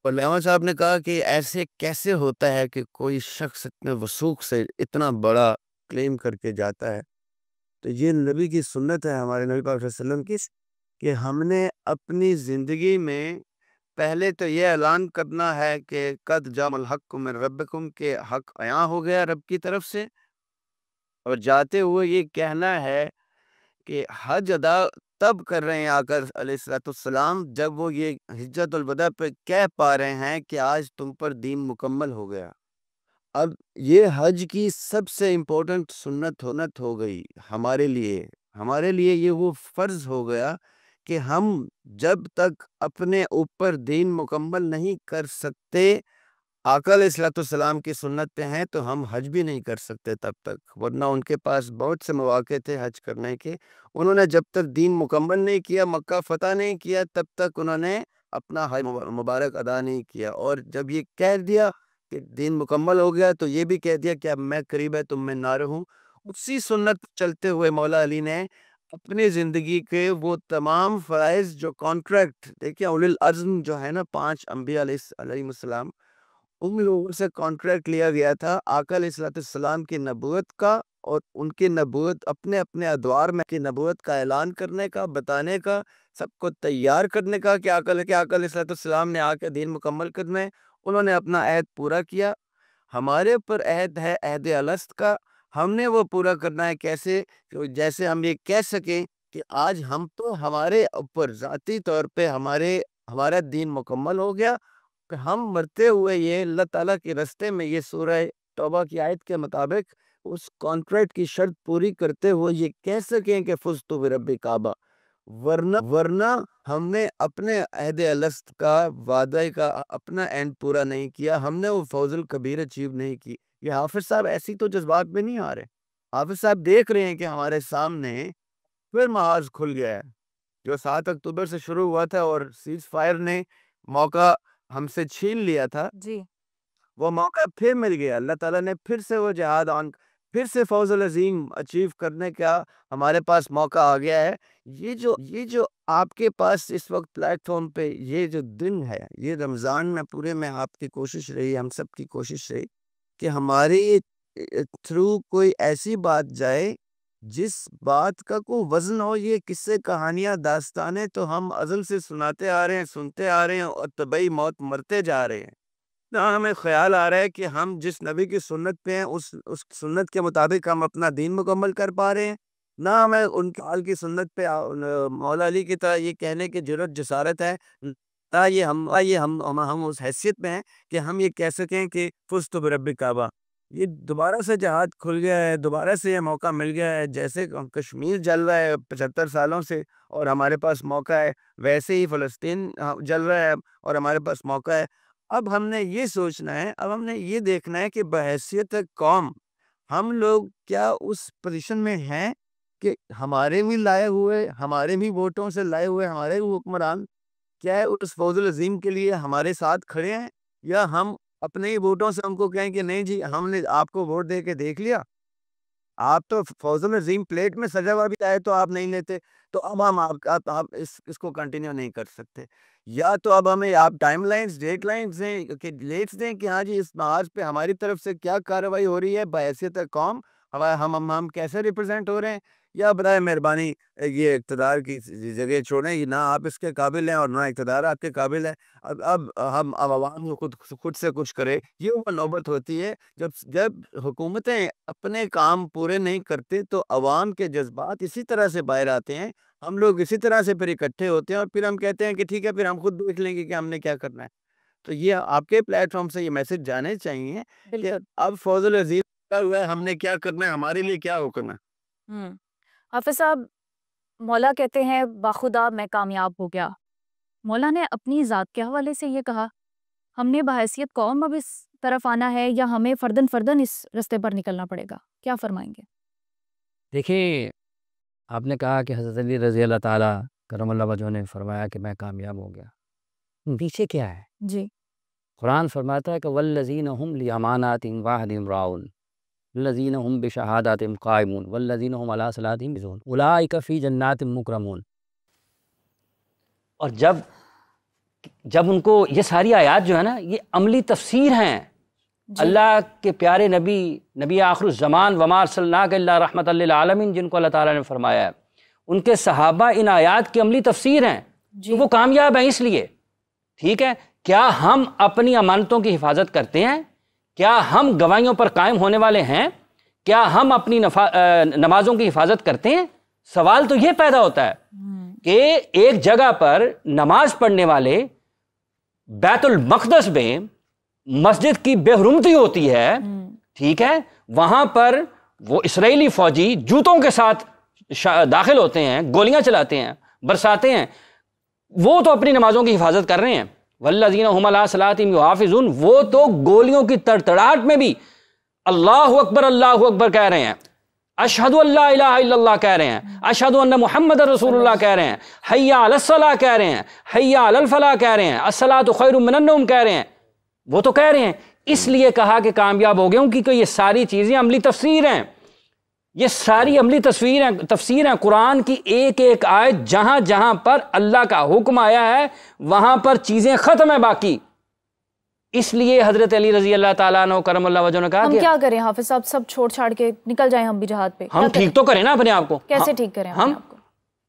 Speaker 7: علامہ صاحب نے کہا کہ ایسے کیسے ہوتا ہے کہ کوئی شخص اتنے وثوق سے اتنا بڑا کلیم کر کے جاتا ہے؟ تو یہ نبی کی سنت ہے، ہمارے نبی پاک صلی اللہ علیہ وسلم کی، کہ ہم نے اپنی زندگی میں پہلے تو یہ اعلان کرنا ہے کہ قد جاء الحق من ربکم، کہ حق عیاں ہو گیا رب کی طرف سے، اور جاتے ہوئے یہ کہنا ہے کہ حج ادا تب کر رہے ہیں آقا علیہ السلام جب وہ یہ حجۃ الوداع پہ کہہ پا رہے ہیں کہ آج تم پر دین مکمل ہو گیا۔ اب یہ حج کی سب سے امپورٹنٹ سنت ہو گئی ہمارے لیے یہ وہ فرض ہو گیا کہ ہم جب تک اپنے اوپر دین مکمل نہیں کر سکتے، آقا علیہ السلام کی سنت پہ ہیں، تو ہم حج بھی نہیں کر سکتے تب تک، ورنہ ان کے پاس بہت سے مواقع تھے حج کرنے کے۔ انہوں نے جب تک دین مکمل نہیں کیا، مکہ فتح نہیں کیا، تب تک انہوں نے اپنا حج مبارک ادا نہیں کیا، اور جب یہ کہہ دیا کہ دین مکمل ہو گیا تو یہ بھی کہہ دیا کہ اب میں قریب ہے تم میں نہ رہوں۔ اسی سنت چلتے ہوئے مولا علی نے اپنی زندگی کے وہ تمام فرائض جو کانٹریکٹ، دیکھیں اولی العزم جو ہے نا 5 انبیاء علیہ السلام، ان لوگوں سے کانٹریکٹ لیا گیا تھا آقا علیہ السلام کی نبوت کا، اور ان کی نبوت اپنے اپنے ادوار میں کی نبوت کا اعلان کرنے کا، بتانے کا، سب کو تیار کرنے کا کہ آقا علیہ السلام نے آ کے دین مکمل کرنا ہے۔ انہوں نے اپنا عہد پورا کیا۔ ہمارے اوپر عہد ہے عہد الست کا، ہم نے وہ پورا کرنا ہے۔ کیسے؟ جیسے ہم یہ کہہ سکیں کہ آج ہم تو ہمارے اوپر ذاتی طور پہ ہمارا دین مکمل ہو گیا، کہ ہم مرتے ہوئے یہ اللہ تعالیٰ کے رستے میں یہ سورہ توبہ کی آیت کے مطابق اس کانٹریکٹ کی شرط پوری کرتے ہوئے یہ کہہ سکیں کہ فزت برب کعبہ، ورنہ ہم نے اپنے عہد الست کا وعدہ کا اپنا اینڈ پورا نہیں کیا، ہم نے وہ فوز الکبیر اچیو نہیں کی۔ یہ حافظ صاحب ایسی تو جذبات میں نہیں آ رہے، حافظ صاحب دیکھ رہے ہیں کہ ہمارے سامنے پھر محاذ کھل گیا ہے، جو 7 اکتوبر سے شروع ہوا تھا اور سیز فائر نے موقع ہم سے چھین لیا تھا،
Speaker 3: جی
Speaker 7: وہ موقع پھر مل گیا۔ اللہ تعالیٰ نے پھر سے وہ جہاد پھر سے فوز العظیم اچیو کرنے کا ہمارے پاس موقع آ گیا ہے۔ یہ جو آپ کے پاس اس وقت پلیٹ فارم پہ یہ جو دن ہے، یہ رمضان میں پورے میں آپ کی کوشش رہی، ہم سب کی کوشش رہی کہ ہماری تھرو کوئی ایسی بات جائے جس بات کا کوئی وزن ہو۔ یہ قصے کہانیاں داستانیں تو ہم ازل سے سناتے آ رہے ہیں، سنتے آ رہے ہیں، اور طبعی موت مرتے جا رہے ہیں۔ نہ ہمیں خیال آ رہا ہے کہ ہم جس نبی کی سنت پہ ہیں اس سنت کے مطابق ہم اپنا دین مکمل کر پا رہے ہیں، نہ ہمیں ان حال کی سنت پہ مولا علی کی طرح یہ کہنے کی جرات جسارت ہے، نہ یہ ہم اس حیثیت میں ہیں کہ ہم یہ کہہ سکیں کہ فزت برب کعبہ۔ یہ دوبارہ سے جہاد کھل گیا ہے، دوبارہ سے یہ موقع مل گیا ہے۔ جیسے کشمیر جل رہا ہے 75 سالوں سے اور ہمارے پاس موقع ہے، ویسے ہی فلسطین جل رہا ہے اور ہمارے پاس موقع ہے۔ اب ہم نے یہ سوچنا ہے، اب ہم نے یہ دیکھنا ہے کہ بحیثیت قوم ہم لوگ کیا اس پوزیشن میں ہیں کہ ہمارے بھی لائے ہوئے، ہمارے بھی ووٹوں سے لائے ہوئے ہمارے بھی حکمران کیا ہے اس فوز العظیم کے لیے ہمارے ساتھ کھڑے ہیں، یا ہم اپنے ہی ووٹوں سے ہم کو کہیں کہ نہیں جی ہم نے آپ کو ووٹ دے کے دیکھ لیا، آپ تو فوز العظیم پلیٹ میں سجا ہوا بھی آئے تو آپ نہیں لیتے، تو اب ہم آپ اس کو کنٹینیو نہیں کر سکتے۔ یا تو اب ہمیں آپ ٹائم لائنز، ڈیٹ لائنز دیں، کہ ڈیٹس دیں کہ ہاں جی اس محاذ پہ ہماری طرف سے کیا کارروائی ہو رہی ہے بحیثیت قوم، ہم کیسے ریپرزینٹ ہو رہے ہیں، یا برائے مہربانی یہ اقتدار کی جگہ چھوڑیں، نہ آپ اس کے قابل ہیں اور نہ اقتدار آپ کے قابل ہے۔ اب ہم عوام کو خود سے کچھ کرے۔ یہ وہ نوبت ہوتی ہے جب حکومتیں اپنے کام پورے نہیں کرتے تو عوام کے جذبات اسی طرح سے باہر آتے ہیں، ہم لوگ اسی طرح سے پھر اکٹھے ہوتے ہیں اور پھر ہم کہتے ہیں کہ ٹھیک ہے پھر ہم خود دیکھ لیں گے کہ ہم نے کیا کرنا ہے۔ تو یہ آپ کے پلیٹ فارم سے یہ میسج جانے چاہیے کہ اب فوز العظیم کا ہوا ہے، ہم نے کیا کرنا ہے، ہمارے لیے کیا حکم ہے۔
Speaker 3: حافظ صاحب، مولا کہتے ہیں باخدا میں کامیاب ہو گیا، مولا نے اپنی ذات کے حوالے سے یہ کہا، ہم نے بحیثیت قوم اب اس طرف آنا ہے یا ہمیں فردن اس رستے پر نکلنا پڑے گا؟ کیا فرمائیں گے؟
Speaker 5: دیکھیں، آپ نے کہا کہ حضرت علی رضی اللہ تعالیٰ کرم اللہ وجہہ نے فرمایا کہ میں کامیاب ہو گیا، پیچھے کیا ہے؟
Speaker 3: جی
Speaker 5: قرآن فرماتا ہے کہ والذین هم لاماناتهم وعہدہم راعون والذین هم بشہاداتہم قائمون والذین هم علی صلاتہم یحافظون اولئک فی جنات مکرمون۔ اور جب ان کو یہ ساری آیات جو ہے نا یہ عملی تفسیر ہیں اللہ کے پیارے نبی آخر الزمان وما ارسلناک الا رحمۃ للعالمین، جن کو اللہ تعالیٰ نے فرمایا ہے، ان کے صحابہ ان آیات کی عملی تفسیر ہیں، تو وہ کامیاب ہیں اس لیے، ٹھیک ہے، کیا ہم اپنی امانتوں کی حفاظت کرتے ہیں؟ کیا ہم گواہیوں پر قائم ہونے والے ہیں؟ کیا ہم اپنی نمازوں کی حفاظت کرتے ہیں؟ سوال تو یہ پیدا ہوتا ہے کہ ایک جگہ پر نماز پڑھنے والے بیت المقدس میں مسجد کی بے حرمتی ہوتی ہے، ٹھیک ہے، وہاں پر وہ اسرائیلی فوجی جوتوں کے ساتھ داخل ہوتے ہیں، گولیاں چلاتے ہیں، برساتے ہیں، وہ تو اپنی نمازوں کی حفاظت کر رہے ہیں، والذین هم علی صلاتہم یحافظون، وہ تو گولیوں کی تڑتڑاہٹ میں بھی اللہ اکبر کہہ رہے ہیں، اشہد ان لا الہ الا اللہ کہہ رہے ہیں، اشہد ان محمد رسول اللہ کہہ رہے ہیں، حی علی الصلاۃ کہہ رہے ہیں، حی علی الفلاح کہہ رہے ہیں، الصلاۃ خیر من النوم کہہ رہے ہیں، وہ تو کہہ رہے ہیں۔ اس لیے کہا کہ کامیاب ہو گئے ہوں، کیونکہ یہ ساری چیزیں عملی تفسیر ہیں، یہ ساری عملی تفسیر ہیں قرآن کی ایک ایک آیت، جہاں جہاں پر اللہ کا حکم آیا ہے وہاں پر چیزیں ختم ہیں باقی۔ اس لیے حضرت علی رضی اللہ تعالیٰ عنہ کرم اللہ وجہ نے کہا
Speaker 3: ہم
Speaker 5: کہ
Speaker 3: کیا کریں حافظ صاحب، سب چھوڑ چھاڑ کے نکل جائیں ہم بھی جہاد پہ؟
Speaker 5: ہم ٹھیک تو کریں نا اپنے آپ کو،
Speaker 3: کیسے ٹھیک کریں
Speaker 5: ہم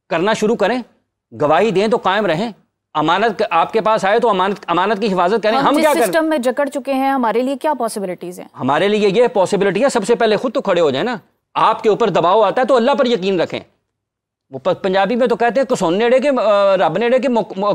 Speaker 5: کرنا شروع کریں، گواہی دیں تو قائم رہیں، امانت آپ کے پاس آئے تو امانت کی حفاظت کریں۔ ہم کیا کریں؟
Speaker 3: سسٹم میں جکڑ چکے ہیں، ہمارے لیے کیا پاسبلٹیز ہیں؟
Speaker 5: ہمارے لیے یہ پاسبلٹی ہے، سب سے پہلے خود تو کھڑے ہو جائیں نا، آپ کے اوپر دباؤ آتا ہے تو اللہ پر یقین رکھیں۔ وہ پنجابی میں تو کہتے ہیں کسون نیڑے کے رب نیڑے کے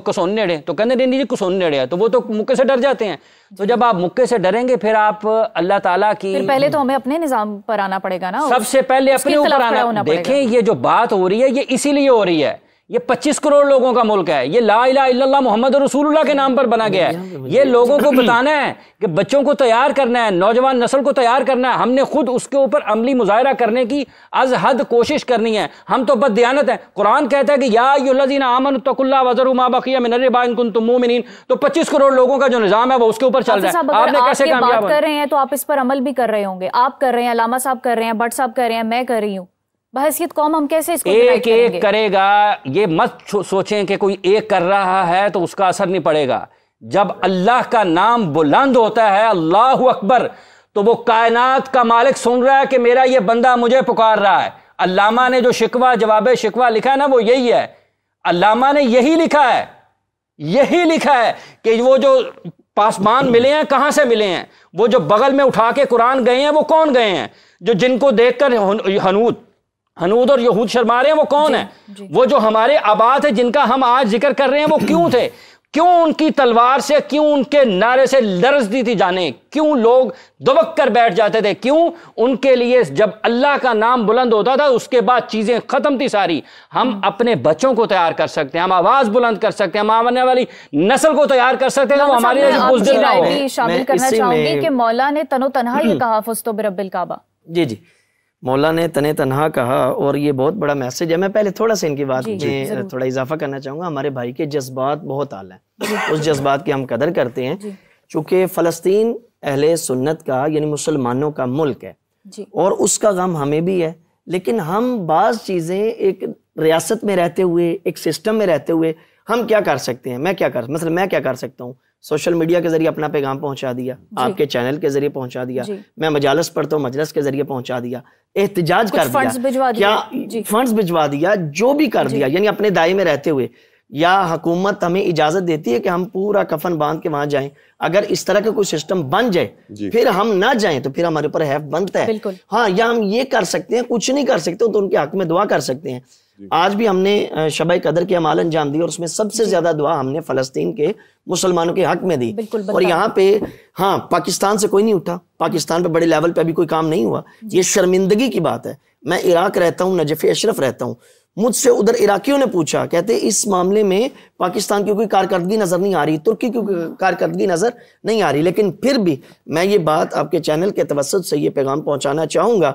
Speaker 5: کسون نیڑے، تو کہتے ہیں نہیں جی کسون نیڑے ہے، تو وہ تو مکے سے ڈر جاتے ہیں۔ تو جب آپ مکے سے ڈریں گے پھر آپ اللہ تعالیٰ کی،
Speaker 3: پھر پہلے تو ہمیں اپنے نظام پر آنا پڑے گا نا،
Speaker 5: سب سے پہلے اپنے اوپر آنا۔ دیکھیں یہ جو بات ہو رہی ہے یہ اسی لیے ہو رہی ہے، یہ 25 کروڑ لوگوں کا ملک ہے، یہ لا الہ الا اللہ محمد رسول اللہ کے نام پر بنا گیا ہے۔ یہ لوگوں کو بتانا ہے کہ بچوں کو تیار کرنا ہے، نوجوان نسل کو تیار کرنا ہے، ہم نے خود اس کے اوپر عملی مظاہرہ کرنے کی از حد کوشش کرنی ہے۔ ہم تو بد دیانت ہیں، قرآن کہتا ہے کہ یا ایھا الذین آمنوا اتقوا اللہ وذروا ما بقی من الربا ان کنتم مؤمنین، تو 25 کروڑ لوگوں کا جو نظام ہے وہ اس کے اوپر چل رہا ہے۔ آپ نے کیسے کامیاب
Speaker 3: بات کر رہے ہیں تو آپ اس پر عمل بھی کر رہے ہوں گے، آپ کر رہے ہیں، علامہ صاحب کر رہے ہیں، بٹ صاحب کر رہے ہیں، میں کر رہی ہوں، بحیثیت قوم ہم کیسے اس کو
Speaker 5: ایک ایک کرے گا؟ یہ مت سوچیں کہ کوئی ایک کر رہا ہے تو اس کا اثر نہیں پڑے گا۔ جب اللہ کا نام بلند ہوتا ہے اللہ اکبر، تو وہ کائنات کا مالک سن رہا ہے کہ میرا یہ بندہ مجھے پکار رہا ہے۔ علامہ نے جو شکوہ جواب شکوہ لکھا ہے نا وہ یہی ہے، علامہ نے یہی لکھا ہے کہ وہ جو پاسمان ملے ہیں کہاں سے ملے ہیں، وہ جو بغل میں اٹھا کے قرآن گئے ہیں وہ کون گئے ہیں، جو جن کو دیکھ کر حنود اور یہود شرما رہے ہیں وہ کون ہیں، وہ جو ہمارے آباد ہیں جن کا ہم آج ذکر کر رہے ہیں وہ کیوں تھے، کیوں ان کی تلوار سے، کیوں ان کے نعرے سے لرزتی تھی جانیں، کیوں لوگ دبک کر بیٹھ جاتے تھے، کیوں ان کے لیے جب اللہ کا نام بلند ہوتا تھا اس کے بعد چیزیں ختم تھی ساری۔ ہم اپنے بچوں کو تیار کر سکتے ہیں، ہم آواز بلند کر سکتے ہیں، ہم آنے والی نسل کو تیار کر سکتے ہیں، وہ ہمارے لیے بزدل نہ ہو۔
Speaker 3: شامل کرنا چاہوں گی کہ مولا نے تن و تنہا یہ کہا فزت برب الکعبہ۔
Speaker 4: جی مولا نے تن تنہا کہا، اور یہ بہت بڑا میسج ہے۔ میں پہلے تھوڑا سا ان کی بات میں تھوڑا اضافہ کرنا چاہوں گا۔ ہمارے بھائی کے جذبات بہت اعلیٰ ہیں، اس جذبات کی ہم قدر کرتے ہیں، چونکہ فلسطین اہل سنت کا یعنی مسلمانوں کا ملک ہے، اور اس کا غم ہمیں بھی ہے، لیکن ہم بعض چیزیں ایک ریاست میں رہتے ہوئے، ایک سسٹم میں رہتے ہوئے ہم کیا کر سکتے ہیں؟ میں کیا کر سکتا ہوں؟ سوشل میڈیا کے ذریعے اپنا پیغام پہنچا دیا، آپ کے چینل کے ذریعے پہنچا دیا، میں مجالس پڑھتا ہوں مجلس کے ذریعے پہنچا دیا، احتجاج کر دیا، فنڈز بھجوا دیا، جو بھی کر دیا، یعنی اپنے دائرے میں رہتے ہوئے۔ یا حکومت ہمیں اجازت دیتی ہے کہ ہم پورا کفن باندھ کے وہاں جائیں؟ اگر اس طرح کا کوئی سسٹم بن جائے پھر ہم نہ جائیں تو پھر ہمارے اوپر ہیف بنتا ہے۔ ہاں، یا ہم یہ کر سکتے ہیں، کچھ نہیں کر سکتے تو ان کے حق میں دعا کر سکتے ہیں۔ آج بھی ہم نے شب قدر کے اعمال انجام دی، اور اس میں سب سے زیادہ دعا ہم نے فلسطین کے مسلمانوں کے حق میں دی، اور یہاں پہ ہاں پاکستان سے کوئی نہیں اٹھا، پاکستان پہ بڑے لیول پہ ابھی کوئی کام نہیں ہوا۔ یہ شرمندگی کی بات ہے۔ میں عراق رہتا ہوں، نجف اشرف رہتا ہوں، مجھ سے ادھر عراقیوں نے پوچھا، کہتے اس معاملے میں پاکستان کی کوئی کارکردگی نظر نہیں آ رہی، ترکی کی کارکردگی نظر نہیں آ رہی، لیکن پھر بھی میں یہ بات آپ کے چینل کے توسط سے یہ پیغام پہنچانا چاہوں گا،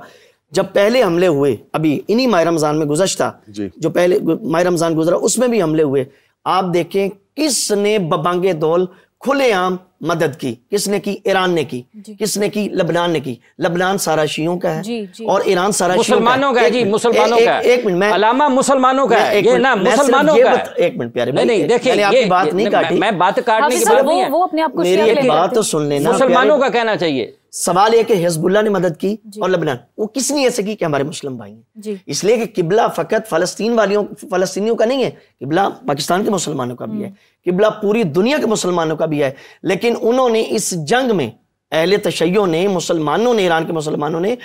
Speaker 4: جب پہلے حملے ہوئے ابھی انہی ماہ رمضان میں گزشتہ جو پہلے ماہ رمضان گزرا اس میں بھی حملے ہوئے، آپ دیکھیں کس نے ببانگ دول کھلے عام مدد کی، کس نے کی؟ ایران نے کی، کس نے کی؟ لبنان نے کی۔ لبنان سارا شیعوں کا ہے اور ایران سارا
Speaker 5: مسلمانوں کا ہے۔ جی مسلمانوں کا ہے، ایک منٹ، علامہ مسلمانوں کا ہے، یہ نا مسلمانوں کا ہے۔
Speaker 4: ایک منٹ پیارے بھائی،
Speaker 5: نہیں دیکھیں،
Speaker 4: میں نے آپ کی بات نہیں کاٹی،
Speaker 5: میں بات کاٹنے کی بات نہیں ہے،
Speaker 3: وہ اپنے آپ کو
Speaker 4: میری ایک بات تو سن لینا۔
Speaker 5: مسلمانوں کا کہنا چاہیے،
Speaker 4: سوال یہ کہ حزب اللہ نے مدد کی اور لبنان، وہ کس نے ایسے کی کہ ہمارے مسلم بھائی ہیں، اس لیے کہ قبلہ فقط فلسطینیوں کا نہیں ہے، قبلہ پاکستان کے مسلمانوں کا بھی ہے، قبلہ پوری دنیا کے مسلمانوں کا بھی ہے، لیکن انہوں نے اس جنگ میں، اہل تشیع نے، مسلمانوں نے، ایران کے مسلمانوں نے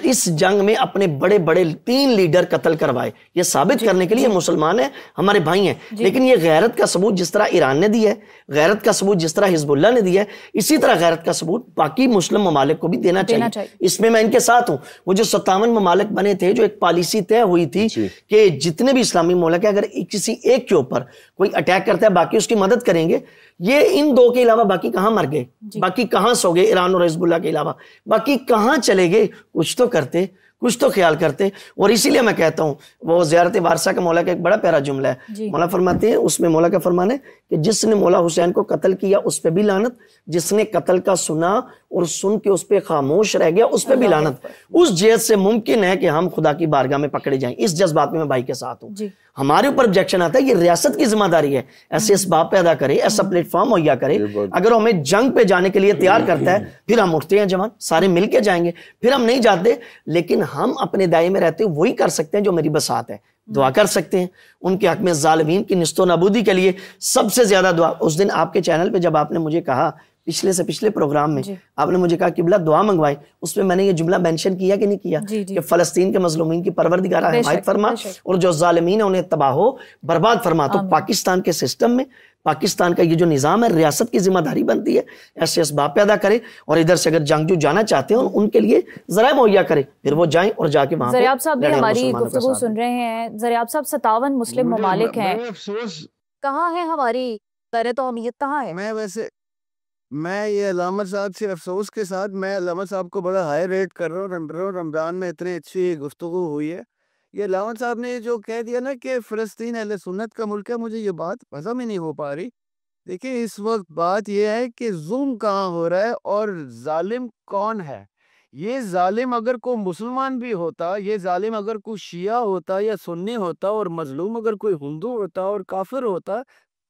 Speaker 4: اس جنگ میں اپنے بڑے بڑے 3 لیڈر قتل کروائے، یہ ثابت کرنے کے لیے مسلمان ہیں، ہمارے بھائی ہیں، لیکن یہ غیرت کا ثبوت جس طرح ایران نے دی ہے، غیرت کا ثبوت جس طرح حزب اللہ نے دی ہے، اسی طرح غیرت کا ثبوت باقی مسلم ممالک کو بھی دینا چاہیے۔ اس میں ان کے ساتھ ہوں، وہ جو 57 ممالک بنے تھے، جو ایک پالیسی طے ہوئی تھی کہ جتنے بھی اسلامی ممالک ہیں، اگر کسی ایک کے اوپر کوئی اٹیک کرتا ہے باقی اس کی مدد کریں گے، یہ ان 2 کے علاوہ باقی کہاں مر گئے، باقی کہاں سو گئے، ایران اور حزب اللہ کے علاوہ باقی کہاں چلے گئے؟ کچھ تو کرتے، کچھ تو خیال کرتے۔ اور اسی لیے میں کہتا ہوں، وہ زیارت وارثہ کا مولا کا ایک بڑا پیارا جملہ ہے، مولا فرماتے ہیں، اس میں مولا کا فرمان ہے کہ جس نے مولا حسین کو قتل کیا اس پہ بھی لعنت، جس نے قتل کا سنا اور سن کے اس پہ خاموش رہ گیا اس پہ بھی لعنت۔ اس جہت سے ممکن ہے کہ ہم خدا کی بارگاہ میں پکڑے جائیں، اس جذبات میں میں بھائی کے ساتھ ہوں۔ ہمارے اوپر آبجیکشن آتا ہے، یہ ریاست کی ذمہ داری ہے ایسے اسباب پیدا کرے، ایسا پلیٹ فارم مہیا کرے، اگر ہمیں جنگ پہ جانے کے لیے تیار کرتا ہے پھر ہم اٹھتے ہیں جوان، سارے مل کے جائیں گے، پھر ہم نہیں جاتے، لیکن ہم اپنے دائرے میں رہتے وہی کر سکتے ہیں جو میری بساط ہے، دعا کر سکتے ہیں ان کے حق میں، ظالمین کی نست و نابودی کے لیے سب سے زیادہ دعا۔ اس دن آپ کے چینل پہ جب آپ نے مجھے کہا، پچھلے سے پچھلے پروگرام میں آپ نے مجھے کہا قبلہ دعا منگوائے، اس میں نے یہ جملہ مینشن کیا کہ نہیں کیا کہ فلسطین کے مظلومین کی پروردگارہ حمایت فرما اور جو ظالمین ہیں انہیں تباہ و برباد فرما۔ تو پاکستان کے سسٹم میں، پاکستان کا یہ جو نظام ہے، ریاست کی ذمہ داری بنتی ہے ایسے اسباب پیدا کرے، اور ادھر سے اگر جنگجو جانا چاہتے ہیں ان کے لیے ذرائع مہیا کرے، پھر وہ جائیں اور جا کے وہاں
Speaker 3: زریاب صاحب بھی ہماری گفتگو سن رہے ہیں۔ زریاب صاحب 57 مسلم ممالک ہیں، کہاں ہے ہماری غیرت و اہمیت، کہاں ہے؟
Speaker 7: میں یہ علامہ صاحب سے افسوس کے ساتھ میں علامہ صاحب کو بڑا ہائی ریٹ کر رہا ہوں، رمضان میں اتنی اچھی گفتگو ہوئی ہے۔ یہ علامہ صاحب نے جو کہہ دیا نا کہ فلسطین اہل سنت کا ملک ہے، مجھے یہ بات ہضم ہی نہیں ہو پا رہی۔ دیکھیں اس وقت بات یہ ہے کہ ظلم کہاں ہو رہا ہے اور ظالم کون ہے۔ یہ ظالم اگر کوئی مسلمان بھی ہوتا، یہ ظالم اگر کوئی شیعہ ہوتا یا سنی ہوتا، اور مظلوم اگر کوئی ہندو ہوتا اور کافر ہوتا،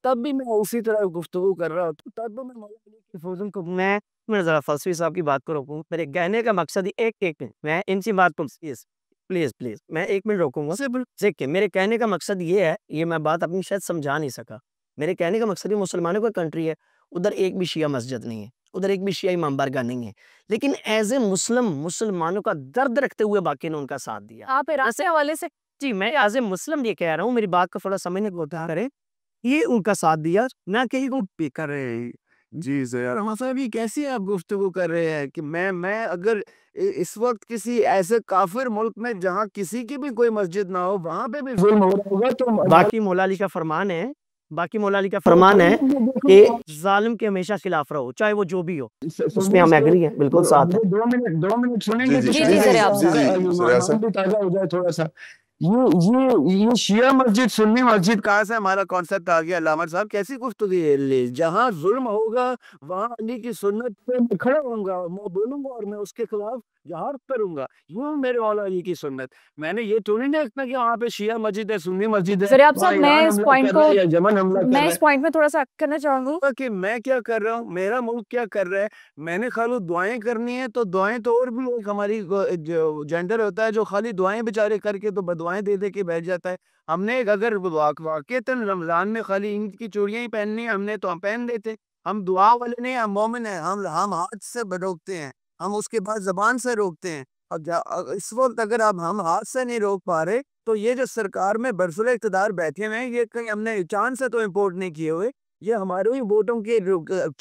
Speaker 7: تب بھی میں اسی طرح گفتگو کر رہا ہوتا۔ تب بھی میں مولا علی کی فوزن کو میں ذرا فلسفی صاحب کی بات کو روکوں۔ میرے کہنے کا مقصد ایک منٹ، میں ان سی بات کو پلیز میں 1 منٹ روکوں گا۔ دیکھیں میرے کہنے کا مقصد یہ ہے، یہ میں بات اپنی شاید سمجھا نہیں سکا۔ میرے کہنے کا مقصد یہ، مسلمانوں کا کنٹری ہے، ادھر ایک بھی شیعہ مسجد نہیں ہے، ادھر ایک بھی شیعہ امام بارگاہ نہیں ہے، لیکن ایز اے مسلمانوں کا درد رکھتے ہوئے باقی نے ان کا ساتھ دیا۔
Speaker 3: آپ ایران سے حوالے سے
Speaker 4: جی میں ایز اے مسلم یہ کہہ رہا ہوں، میری بات کو تھوڑا سمجھنے کو کریں، یہ ان کا ساتھ دیا، نہ کہیں کو پی کر رہے ہیں۔
Speaker 7: جی زیادہ صاحب یہ کیسی آپ گفتگو کر رہے ہیں کہ میں اگر اس وقت کسی ایسے کافر ملک میں جہاں کسی کی بھی کوئی مسجد نہ ہو وہاں پہ بھی ظلم ہو رہا ہوگا، تو
Speaker 4: باقی مولا علی کا فرمان ہے کہ ظالم کے ہمیشہ خلاف رہو، چاہے وہ جو بھی ہو، اس میں ہم ایگری ہیں، بالکل ساتھ ہیں۔
Speaker 7: 2 منٹ سنیں گے تازہ ہو جائے تھوڑا سا۔ یہ شیعہ مسجد سنی مسجد کہاں سے ہمارا کانسیپٹ آ گیا علامہ صاحب؟ کیسی گفتگو ہے؟ جہاں ظلم ہوگا وہاں علی کی سنت پہ میں کھڑا ہوں گا، میں بولوں گا اور میں اس کے خلاف جہاد کروں گا، یوں میرے مولا علی کی سنت۔ میں نے یہ تو نہیں دیکھنا کہ وہاں پہ شیعہ مسجد ہے، سنی مسجد ہے۔
Speaker 3: زریاب صاحب میں اس پوائنٹ میں تھوڑا سا کرنا چاہوں گا
Speaker 7: کہ میں کیا کر رہا ہوں، میرا ملک کیا کر رہا ہے۔ میں نے خالی دعائیں کرنی ہے تو دعائیں تو اور بھی ایک ہماری جینڈر ہوتا ہے جو خالی دعائیں بیچارے کر کے تو بدعائیں دے دے کے بیٹھ جاتا ہے۔ ہم نے اگر واقعتاً رمضان میں خالی اینٹ کی چوڑیاں ہی پہننی ہیں، ہم نے تو ہم پہن لیتے۔ ہم دعا والے نہیں، ہم مومن ہیں، ہم ہاتھ سے روکتے ہیں، ہم اس کے بعد زبان سے روکتے ہیں۔ اب اس وقت اگر اب ہم ہاتھ سے نہیں روک پا رہے تو یہ جو سرکار میں برسر اقتدار بیٹھے ہوئے ہیں، یہ کہیں ہم نے چاند سے تو امپورٹ نہیں کیے ہوئے، یہ ہمارے ہی ووٹوں کے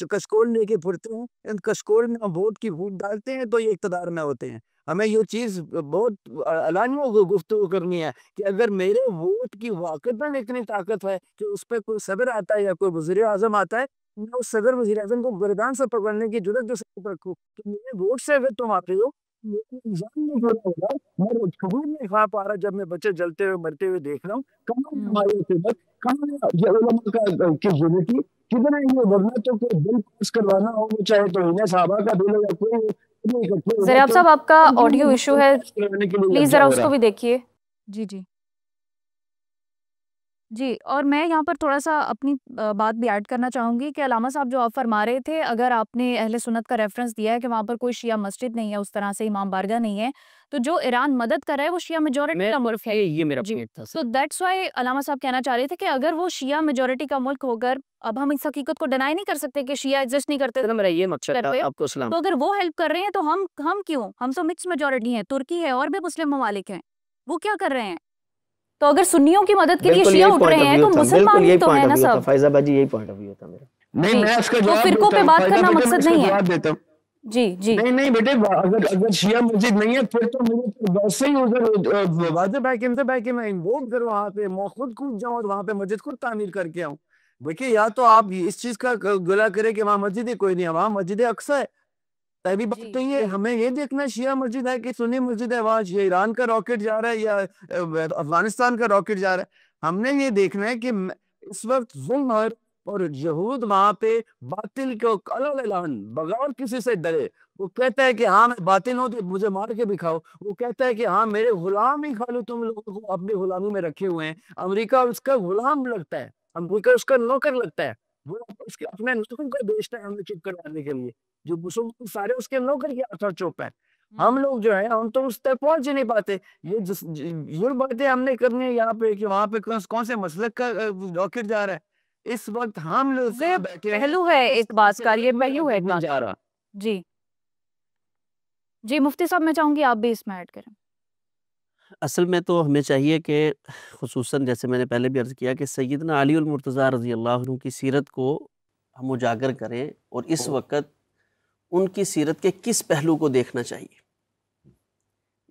Speaker 7: کشکول لے کے پھرتے ہیں، ان کشکول میں ہم ووٹ کی ووٹ ڈالتے ہیں تو یہ اقتدار میں ہوتے ہیں۔ ہمیں یہ چیز بہت علانیہ گفتگو کرنی ہے کہ اگر میرے ووٹ کی واقعتاً اتنی طاقت ہے کہ اس پہ کوئی صدر آتا ہے یا کوئی وزیر اعظم آتا ہے، میں اس صدر وزیر اعظم کو گردان سے پکڑنے کی جرات جو سب رکھوں کہ میرے ووٹ سے اگر تم آتے ہو، میں خبر نہیں کھا پا رہا جب میں بچے جلتے ہوئے مرتے ہوئے دیکھ رہا ہوں۔ کہاں ہماری حکومت، کہاں یہ علماء کی یونٹی، کدھر ہے یہ؟ ورنہ تو کوئی بل پاس کروانا ہو، چاہے تو انہیں صحابہ کا بل یا کوئی۔
Speaker 3: زریاب صاحب آپ کا آڈیو ایشو ہے، پلیز ذرا اس کو بھی دیکھیے۔ جی جی، اور میں یہاں پر تھوڑا سا اپنی بات بھی ایڈ کرنا چاہوں گی کہ علامہ صاحب جو آپ فرما رہے تھے، اگر آپ نے اہل سنت کا ریفرنس دیا ہے کہ وہاں پر کوئی شیعہ مسجد نہیں ہے، اس طرح سے امام بارگاہ نہیں ہے، تو جو ایران مدد کر رہا ہے وہ شیعہ میجورٹی کا ملک ہے.
Speaker 5: یہ میرا
Speaker 3: جی،
Speaker 5: پوائنٹ تھا.
Speaker 3: تو دیٹس وائی علامہ صاحب کہنا چاہ رہے تھے کہ اگر وہ شیعہ میجورٹی کا ملک ہو کر، اب ہم اس حقیقت کو ڈینائی نہیں کر سکتے کہ شیعہ ایگزسٹ نہیں کرتے،
Speaker 5: میرا یہ مقصد تھا. آپ کو سلام.
Speaker 3: تو اگر وہ ہیلپ کر رہے ہیں تو ہم کیوں؟ ہم تو مکس میجورٹی ہیں، ترکی ہے اور بھی مسلم ممالک ہیں، وہ کیا کر رہے ہیں؟ تو اگر سنیوں کی مدد کے لیے شیعہ اٹھ رہے ہیں تو مسلمان ہی تو ہیں نا سب.
Speaker 5: فائزہ باجی یہی پوائنٹ آف ویو تھا میرا.
Speaker 8: نہیں میں اس کا
Speaker 3: تو فرقوں پہ بات کرنا مقصد نہیں ہے.
Speaker 8: دیتا ہوں.
Speaker 3: جی جی
Speaker 8: نہیں بیٹے، اگر شیعہ مسجد نہیں ہے پھر تو مجھے ویسے ہی ادھر واضح ہے کہ میں انووٹ کروں وہاں پہ، میں خود کود جاؤں اور وہاں پہ مسجد خود تعمیر کر کے آؤں. دیکھیے، یا تو آپ اس چیز کا گلا کرے کہ وہاں مسجد ہی کوئی نہیں ہے، وہاں مسجد اقصیٰ ہے. تبھی بات تو یہ ہمیں یہ دیکھنا شیعہ مسجد ہے کہ سنی مسجد ہے، وہاں ایران کا راکٹ جا رہا ہے یا افغانستان کا راکٹ جا رہا ہے. ہم نے یہ دیکھنا ہے کہ اس وقت ظلم اور یہود وہاں پہ باطل کو اعلان بغیر کسی سے ڈرے، وہ کہتا ہے کہ ہاں میں باطل ہوں تو مجھے مار کے بھی کھاؤ. وہ کہتا ہے کہ ہاں میرے غلام ہی کھا لو، تم لوگوں کو اپنی غلامی میں رکھے ہوئے ہیں. امریکہ اس کا غلام لگتا ہے، امریکہ اس کا نوکر لگتا ہے، وہ اس کے اپنے نوکر کو بیچتا ہے ہمیں چپ کروانے کے لیے. جو مسلمان سارے اس کے نوکر کے اثر چوپ ہے. ہم لوگ جو ہے ہم تو اس تک پہنچ ہی نہیں پاتے. یہ باتیں ہم نے کرنی ہے یہاں پہ کہ وہاں پہ کون سے مسلک کا راکٹ جا رہا ہے. اس وقت ہم لوگ
Speaker 3: پہلو ہے ایک بات کا، یہ پہلو ہے
Speaker 8: جا رہا.
Speaker 3: جی جی مفتی صاحب میں چاہوں گی آپ بھی اس میں ایڈ کریں.
Speaker 6: اصل میں تو ہمیں چاہیے کہ خصوصاً جیسے میں نے پہلے بھی عرض کیا کہ سیدنا علی المرتضیٰ رضی اللہ عنہ کی سیرت کو ہم اجاگر کریں اور اس وقت ان کی سیرت کے کس پہلو کو دیکھنا چاہیے.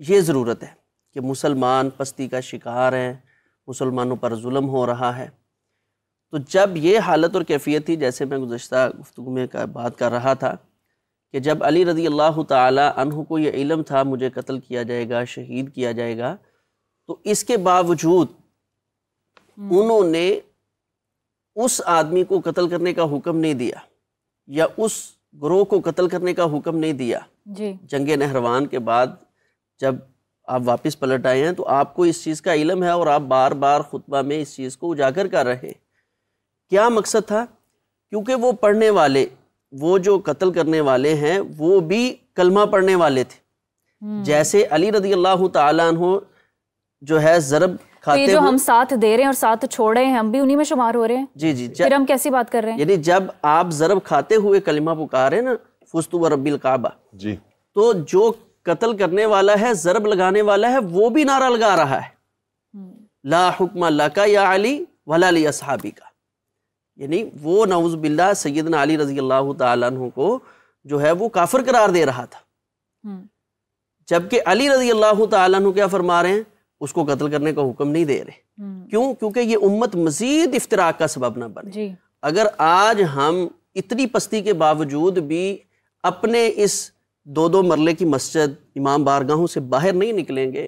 Speaker 6: یہ ضرورت ہے کہ مسلمان پستی کا شکار ہیں، مسلمانوں پر ظلم ہو رہا ہے. تو جب یہ حالت اور کیفیت تھی، جیسے میں گزشتہ گفتگو میں بات کر رہا تھا کہ جب علی رضی اللہ تعالی عنہ کو یہ علم تھا مجھے قتل کیا جائے گا، شہید کیا جائے گا، تو اس کے باوجود انہوں نے اس آدمی کو قتل کرنے کا حکم نہیں دیا یا اس گروہ کو قتل کرنے کا حکم نہیں دیا.
Speaker 3: جی
Speaker 6: جنگ نہروان کے بعد جب آپ واپس پلٹ آئے ہیں تو آپ کو اس چیز کا علم ہے اور آپ بار بار خطبہ میں اس چیز کو اجاگر کر رہے ہیں. کیا مقصد تھا؟ کیونکہ وہ پڑھنے والے، وہ جو قتل کرنے والے ہیں وہ بھی کلمہ پڑھنے والے تھے. جیسے علی رضی اللہ تعالیٰ عنہ جو ہے ضرب کھاتے
Speaker 3: جو ہم ساتھ دے رہے ہیں اور ساتھ چھوڑ رہے ہیں، ہم بھی انہی میں شمار ہو رہے ہیں.
Speaker 6: جی
Speaker 3: پھر ہم کیسی بات کر رہے ہیں؟
Speaker 6: یعنی جب آپ ضرب کھاتے ہوئے کلمہ پکارے نا فزت ورب الکعبہ،
Speaker 2: جی،
Speaker 6: تو جو قتل کرنے والا ہے، ضرب لگانے والا ہے، وہ بھی نعرہ لگا رہا ہے لا حکم لک یا علی ولا لی اصحابی کا. یعنی وہ نعوذ باللہ سیدنا علی رضی اللہ تعالیٰ عنہ کو جو ہے وہ کافر قرار دے رہا تھا. جبکہ علی رضی اللہ تعالیٰ عنہ کیا فرما رہے ہیں؟ اس کو قتل کرنے کا حکم نہیں دے رہے. کیوں؟ کیونکہ یہ امت مزید افتراق کا سبب نہ بنے. اگر آج ہم اتنی پستی کے باوجود بھی اپنے اس 2 مرلے کی مسجد امام بارگاہوں سے باہر نہیں نکلیں گے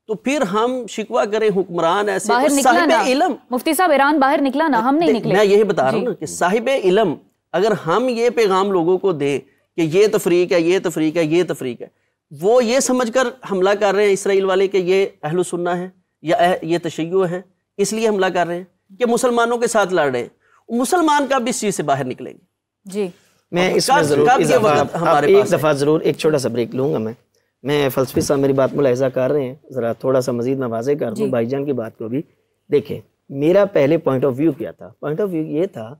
Speaker 6: تو پھر ہم شکوہ کریں حکمران ایسے صاحب علم.
Speaker 3: مفتی صاحب ایران باہر نکلا نا، ہم نہیں نکلے.
Speaker 6: میں یہی بتا رہا ہوں نا کہ صاحب علم اگر ہم یہ پیغام لوگوں کو دیں کہ یہ تفریق ہے، یہ تفریق ہے، یہ تفریق ہے، وہ یہ سمجھ کر حملہ کر رہے ہیں اسرائیل والے کہ یہ اہل سنہ ہے یا یہ تشیع ہے، اس لیے حملہ کر رہے ہیں کہ مسلمانوں کے ساتھ لڑ رہے ہیں. مسلمان کب اس چیز سے باہر نکلیں گے؟
Speaker 3: جی
Speaker 4: میں اس میں ضرور ایک دفعہ ضرور ایک چھوٹا سا بریک لوں گا. میں فلسفی صاحب میری بات ملاحظہ کر رہے ہیں، ذرا تھوڑا سا مزید میں واضح کر دوں بھائی جان کی بات کو بھی. دیکھیں میرا پہلے پوائنٹ آف ویو کیا تھا؟ پوائنٹ آف ویو یہ تھا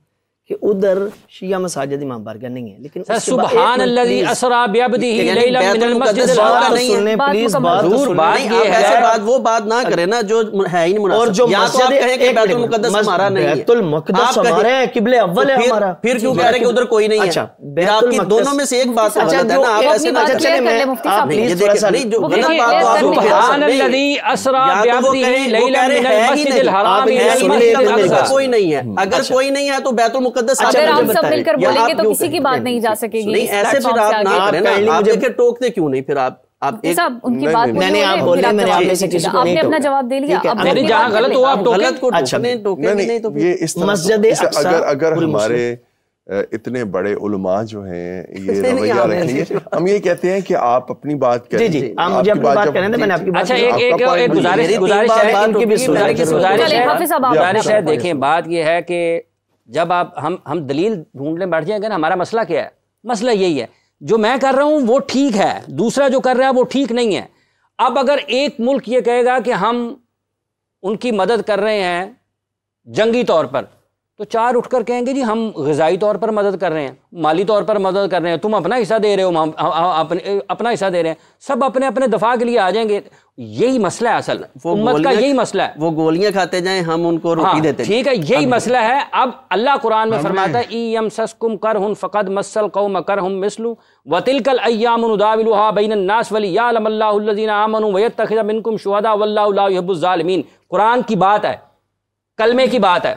Speaker 4: کہ ادھر شیعہ مساجد امام بارگاہ نہیں ہے، لیکن
Speaker 5: سبحان الذی اسریٰ بعبدہ لیلا من المسجد الحرام.
Speaker 6: پلیز بات وہ بات نہ کرے نا جو ہے ہی نہیں مناسب. اور جو مسجد بیت المقدس ہمارا نہیں ہے،
Speaker 4: بیت المقدس ہمارا ہے، قبلہ اول ہے ہمارا،
Speaker 6: پھر کیوں کہہ رہے کہ ادھر کوئی نہیں ہے؟ آپ کی دونوں میں سے ایک بات غلط ہے نا. آپ ایسے نہ چلیں، جو غلط بات تو
Speaker 5: سبحان الذی اسریٰ بعبدہ لیلا من المسجد الحرام الى المسجد الاقصى.
Speaker 6: کوئی نہیں ہے، اگر کوئی نہیں ہے تو بیت المقدس
Speaker 3: اگر ہم سب مل کر بولیں گے تو کسی کی بات نہیں جا سکے گی.
Speaker 6: نہیں ایسے پھر آپ نہ کریں نا. آپ دیکھیں ٹوکتے کیوں نہیں پھر آپ
Speaker 3: صاحب ان کی بات
Speaker 4: میں نے آپ بولے میں نے آپ میں سے کسی کو نہیں
Speaker 3: اپنا جواب دے لیا.
Speaker 5: جہاں غلط ہو آپ ٹوکیں.
Speaker 6: غلط کو ٹوکنے نہیں تو
Speaker 2: یہ اس مسجد اگر ہمارے اتنے بڑے علماء جو ہیں یہ رویہ رکھیں گے. ہم یہ کہتے ہیں کہ آپ اپنی بات کریں.
Speaker 4: جی آپ مجھے اپنی بات کریں. میں نے آپ کی بات.
Speaker 5: اچھا ایک گزارش ہے. دیکھیں بات یہ ہے کہ جب آپ ہم دلیل ڈھونڈنے بیٹھ جائیں گے نا, ہمارا مسئلہ کیا ہے؟ مسئلہ یہی ہے جو میں کر رہا ہوں وہ ٹھیک ہے, دوسرا جو کر رہا ہے وہ ٹھیک نہیں ہے. اب اگر ایک ملک یہ کہے گا کہ ہم ان کی مدد کر رہے ہیں جنگی طور پر, تو 4 اٹھ کر کہیں گے جی ہم غذائی طور پر مدد کر رہے ہیں, مالی طور پر مدد کر رہے ہیں, تم اپنا حصہ دے رہے ہو, ہم اپنا حصہ دے رہے ہیں, سب اپنے اپنے دفاع کے لیے آ جائیں گے. یہی مسئلہ ہے اصل امت کا, یہی مسئلہ ہے.
Speaker 6: وہ گولیاں کھاتے جائیں, ہم ان کو روٹی دیتے ہیں.
Speaker 5: ٹھیک ہے, یہی مسئلہ ہے. اب اللہ قرآن میں فرماتا ہے یمسسکم کرہن فقد مس القوم کرہم مثل وتلک الایام نداولها بین الناس ولیعلم اللہ الذین آمنوا ویتخذ منکم شہداء واللہ لا یحب الظالمین. قرآن کی بات ہے, کلمے کی بات ہے.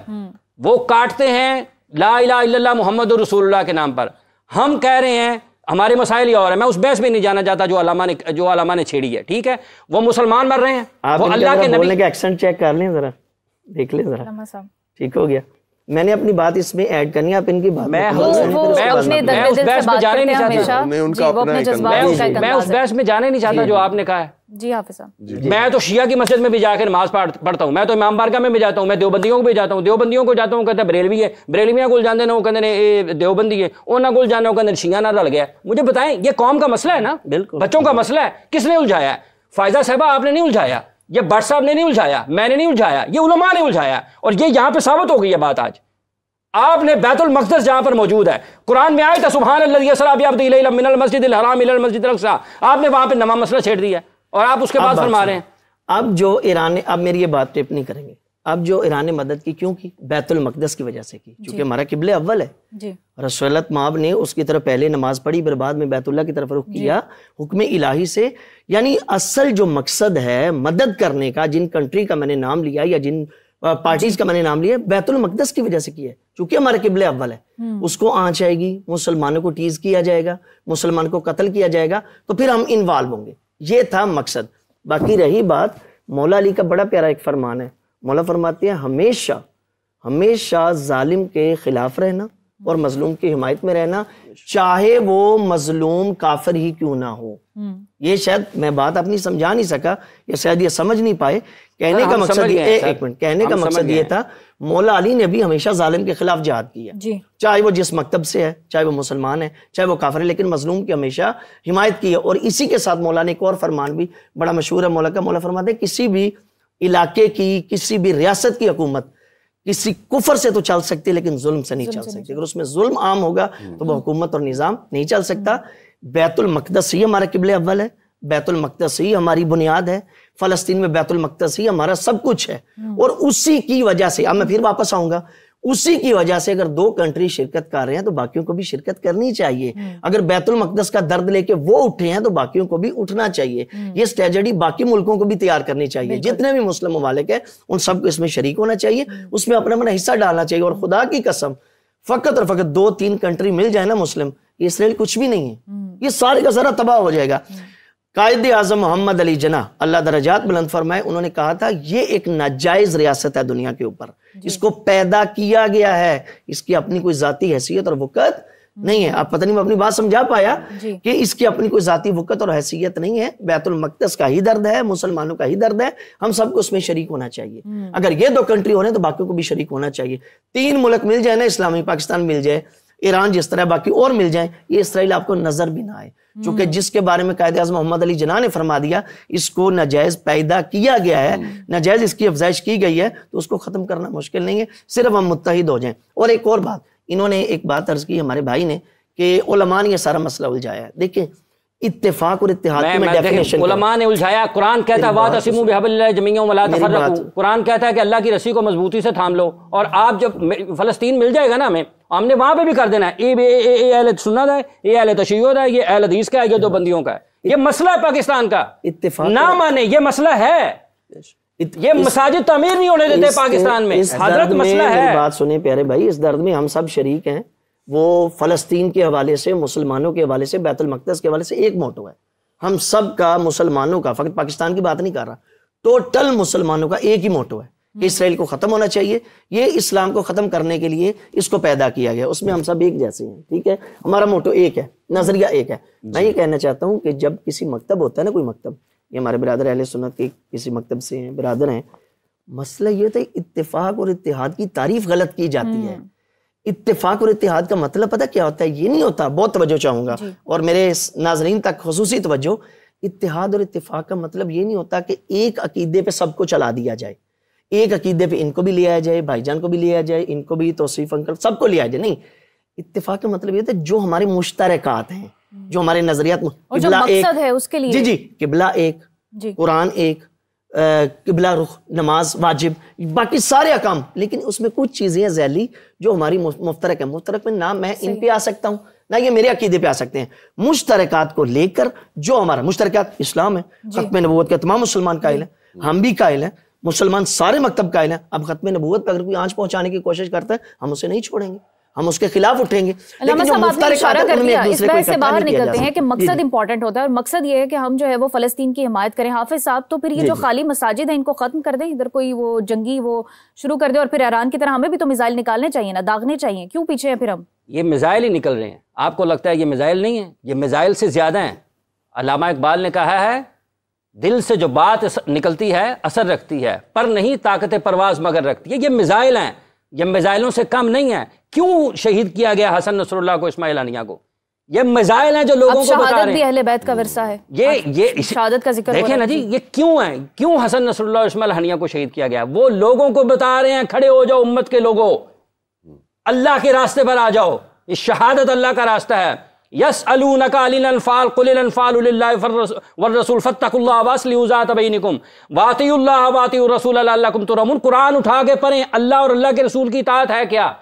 Speaker 5: وہ کاٹتے ہیں لا الہ الا اللہ محمد رسول اللہ کے نام پر. ہم کہہ رہے ہیں ہمارے مسائل یہ اور ہیں. میں اس بحث میں نہیں جانا چاہتا جو علماء نے چھیڑی ہے. ٹھیک ہے, وہ مسلمان مر رہے ہیں, وہ اللہ کے نبی.
Speaker 4: بولنے کے ایکسنٹ چیک کر لیں ذرا, دیکھ لیں ذرا, ٹھیک ہو گیا. میں نے اپنی بات اس میں ایڈ کرنی ہے, آپ ان کی بات.
Speaker 5: میں اس بحث میں جانے نہیں چاہتا, میں اس بحث میں جانے نہیں چاہتا جو آپ نے کہا ہے.
Speaker 3: جی حافظ صاحب,
Speaker 5: میں تو شیعہ کی مسجد میں بھی جا کے نماز پڑھتا ہوں, میں تو امام بارگاہ میں بھی جاتا ہوں, میں دیوبندیوں کو بھی جاتا ہوں, دیوبندیوں کو جاتا ہوں کہتے ہیں بریلوی ہے, بریلویاں گل جاندے نا وہ کہتے ہیں دیوبندی ہے, وہ نہ گل جانا وہ کہتے ہیں شیعہ نہ رل گیا. مجھے بتائیں یہ قوم کا مسئلہ ہے نا, بچوں کا مسئلہ ہے. کس نے الجھایا ہے؟ فائزہ صاحبہ آپ نے نہیں الجھایا, یہ بٹ صاحب نے نہیں الجھایا, میں نے نہیں الجھایا, یہ علماء نے الجھایا. اور یہ یہاں پہ ثابت ہو گئی ہے بات. آج آپ نے بیت المقدس جہاں پر موجود ہے, قرآن میں آیا تھا سبحان الذی اسری بعبدہ لیلا من المسجد الحرام الی المسجد الاقصی, آپ نے وہاں پہ نواں مسئلہ چھیڑ دیا ہے اور آپ اس کے بعد فرما رہے ہیں.
Speaker 4: اب جو ایران نے, اب میری یہ بات ٹپ نہیں کریں گے, اب جو ایران نے مدد کی کیوں کی؟ بیت المقدس کی وجہ سے کی, چونکہ ہمارا قبلہ اول ہے. رسول اللہ مآب نے اس کی طرف پہلے نماز پڑھی, پھر بعد میں بیت اللہ کی طرف رخ کیا حکم الہی سے. یعنی اصل جو مقصد ہے مدد کرنے کا, جن کنٹری کا میں نے نام لیا یا جن پارٹیز کا میں نے نام لیا, بیت المقدس کی وجہ سے کی ہے, چونکہ ہمارا قبلہ اول ہے. اس کو آنچ آئے گی, مسلمانوں کو ٹیز کیا جائے گا, مسلمان کو قتل کیا جائے گا, تو پھر ہم انوالو ہوں گے. یہ تھا مقصد. باقی رہی بات, مولا علی کا بڑا پیارا ایک فرمان ہے. مولا فرماتے ہیں ہمیشہ ظالم کے خلاف رہنا اور مظلوم کی حمایت میں رہنا, چاہے وہ مظلوم کافر ہی کیوں نہ ہو. یہ شاید میں بات اپنی سمجھا نہیں سکا, یا شاید یہ سمجھ نہیں پائے. کہنے کا مقصد ایک منٹ, کہنے کا مقصد یہ تھا مولا علی نے بھی ہمیشہ ظالم کے خلاف جہاد کیا, چاہے وہ جس مکتب سے ہے, چاہے وہ مسلمان ہے, چاہے وہ کافر ہے, لیکن مظلوم کی ہمیشہ حمایت کی ہے. اور اسی کے ساتھ مولا نے ایک اور فرمان بھی بڑا مشہور ہے مولا کا. مولا فرماتے ہیں کسی بھی علاقے کی, کسی بھی ریاست کی حکومت کسی کفر سے تو چل سکتی لیکن ظلم سے نہیں چل سکتی. اگر اس میں ظلم عام ہوگا تو وہ حکومت اور نظام نہیں چل سکتا. بیت المقدس ہی ہمارا قبلہ اول ہے, بیت المقدس ہی ہماری بنیاد ہے, فلسطین میں بیت المقدس ہی ہمارا سب کچھ ہے. اور اسی کی وجہ سے, اب میں پھر واپس آؤں گا, اسی کی وجہ سے اگر 2 کنٹری شرکت کر رہے ہیں تو باقیوں کو بھی شرکت کرنی چاہیے. اگر بیت المقدس کا درد لے کے وہ اٹھے ہیں تو باقیوں کو بھی اٹھنا چاہیے. یہ اسٹریٹجی باقی ملکوں کو بھی تیار کرنی چاہیے. جتنے بھی مسلم ممالک ہیں ان سب کو اس میں شریک ہونا چاہیے, اس میں اپنا حصہ ڈالنا چاہیے. اور خدا کی قسم فقط اور فقط 2-3 کنٹری مل جائے نا مسلم, یہ اسرائیل کچھ بھی نہیں ہے, یہ سارے کا سارا تباہ ہو جائے گا. قائد اعظم محمد علی جناح اللہ درجات بلند فرمائے, انہوں نے کہا تھا یہ ایک ناجائز ریاست ہے دنیا کے اوپر, اس کو پیدا کیا گیا ہے, اس کی اپنی کوئی ذاتی حیثیت اور وقت نہیں ہے. آپ پتہ نہیں میں اپنی بات سمجھا پایا کہ اس کی اپنی کوئی ذاتی وقت اور حیثیت نہیں ہے. بیت المقدس کا ہی درد ہے, مسلمانوں کا ہی درد ہے, ہم سب کو اس میں شریک ہونا چاہیے. اگر یہ 2 کنٹری ہو رہے ہیں تو باقیوں کو بھی شریک ہونا چاہیے. 3 ملک مل جائے نا, اسلامی پاکستان مل جائے, ایران جس طرح, باقی اور مل جائیں, یہ اسرائیل آپ کو نظر بھی نہ آئے. چونکہ جس کے بارے میں قائد اعظم محمد علی جناح نے فرما دیا اس کو ناجائز پیدا کیا گیا ہے, ناجائز اس کی افزائش کی گئی ہے, تو اس کو ختم کرنا مشکل نہیں ہے, صرف ہم متحد ہو جائیں. اور ایک اور بات, انہوں نے ایک بات عرض کی ہمارے بھائی نے کہ علماء نے یہ سارا مسئلہ الجھایا ہے. دیکھیں اتفاق اور اتحاد میں ڈیفینیشن
Speaker 5: علماء نے الجھایا. قرآن کہتا ہے واعتصموا بحبل اللہ جمیعا ولا تفرقوا, قرآن کہتا ہے کہ اللہ کی رسی کو مضبوطی سے تھام لو. اور آپ جب فلسطین مل جائے گا نا, ہم نے وہاں پہ بھی کر دینا ہے, یہ اہل سنت ہے, یہ اہل تشیع ہے, یہ اہل حدیث کا ہے, یہ 2 بندیوں کا ہے. یہ مسئلہ ہے پاکستان کا,
Speaker 4: اتفاق
Speaker 5: نہ مانے, یہ مسئلہ ہے. یہ مساجد تعمیر نہیں ہونے دیتے پاکستان میں, حضرت مسئلہ ہے.
Speaker 4: بات سنیں پیارے بھائی, اس درد میں ہم سب شریک ہیں. وہ فلسطین کے حوالے سے, مسلمانوں کے حوالے سے, بیت المقدس کے حوالے سے ایک موٹو ہے ہم سب کا, مسلمانوں کا, فقط پاکستان کی بات نہیں کر رہا, ٹوٹل مسلمانوں کا ایک ہی موٹو ہے کہ اسرائیل کو ختم ہونا چاہیے، یہ اسلام کو ختم کرنے کے لیے اس کو پیدا کیا گیا، اس میں ہم سب ایک جیسے ہیں، ٹھیک ہے، ہمارا موٹو ایک ہے، نظریہ ایک ہے۔ میں یہ کہنا چاہتا ہوں کہ جب کسی مکتب ہوتا ہے نا، کوئی مکتب، یہ ہمارے برادر اہل سنت کے کسی مکتب سے ہیں، برادر ہیں، مسئلہ یہ ہوتا ہے اتفاق اور اتحاد کی تعریف غلط کی جاتی ہے۔ اتفاق اور اتحاد کا مطلب پتہ کیا ہوتا ہے؟ یہ نہیں ہوتا، بہت توجہ چاہوں گا اور میرے ناظرین تک خصوصی توجہ، اتحاد اور اتفاق کا مطلب یہ نہیں ہوتا کہ ایک عقیدے پہ سب کو چلا دیا جائے، ایک عقیدے پہ ان کو بھی لے آیا جائے، بھائی جان کو بھی لے آیا جائے، ان کو بھی، توصیف انکل، سب کو لے آیا جائے، نہیں۔ اتفاق کا مطلب یہ ہوتا ہے جو ہمارے مشترکات ہیں، جو ہمارے نظریات، قبلہ ایک ہے اس کے لیے، جی قبلہ ایک، قرآن ایک، قبلہ رخ، نماز واجب، باقی سارے احکام، لیکن اس میں کچھ چیزیں ہیں ذیلی جو ہماری مفترق ہیں۔ مفترق میں نہ میں ان پہ آ سکتا ہوں نہ یہ میرے عقیدے پہ آ سکتے ہیں۔ مشترکات کو لے کر جو ہمارا مشترکات اسلام ہے، ختم نبوت کے تمام مسلمان قائل ہیں، ہم بھی قائل ہیں، مسلمان سارے مکتب قائل ہیں۔ اب ختم نبوت پہ اگر کوئی آنچ پہنچانے کی کوشش کرتا ہے، ہم اسے نہیں چھوڑیں گے، ہم اس کے خلاف اٹھیں گے۔
Speaker 3: علامہ صاحب آپ نے اشارہ کر دیا، اس بحث سے باہر نکلتے ہیں کہ مقصد امپورٹنٹ ہوتا ہے، اور مقصد یہ ہے کہ ہم جو ہے وہ فلسطین کی حمایت کریں۔ حافظ صاحب، تو پھر یہ جو خالی مساجد ہیں ان کو ختم کر دیں، ادھر کوئی وہ جنگی وہ شروع کر دے، اور پھر ایران کی طرح ہمیں بھی تو میزائل نکالنے چاہیے نا، داغنے چاہیے، کیوں پیچھے ہیں پھر ہم؟
Speaker 5: یہ میزائل ہی نکل رہے ہیں، آپ کو لگتا ہے یہ میزائل نہیں ہیں؟ یہ میزائل سے زیادہ ہیں۔ علامہ اقبال نے کہا ہے، دل سے جو بات نکلتی ہے اثر رکھتی ہے، پر نہیں طاقت پرواز مگر رکھتی ہے۔ یہ میزائل ہیں، یہ میزائلوں سے کم نہیں ہیں۔ کیوں شہید کیا گیا حسن نصر اللہ کو، اسماعیل ہنیہ کو؟ یہ میزائل ہیں جو لوگوں کو بتا رہے ہیں۔
Speaker 3: شہادت بھی اہل بیت کا ورثہ ہے،
Speaker 5: یہ
Speaker 3: شہادت کا ذکر
Speaker 5: دیکھیں نا جی، یہ کیوں ہیں؟ کیوں حسن نصر اللہ اور اسماعیل ہنیہ کو شہید کیا گیا؟ وہ لوگوں کو بتا رہے ہیں، کھڑے ہو جاؤ امت کے لوگوں، اللہ کے راستے پر آ جاؤ، یہ شہادت اللہ کا راستہ ہے۔ یسألونک عن الانفال قل الانفال للہ والرسول فاتقوا اللہ واصلحوا ذات بینکم واطیعوا اللہ واطیعوا الرسول لعلکم ترحمون۔ قرآن اٹھا کے پڑھیں، اللہ اور اللہ کے رسول کی اطاعت ہے کیا؟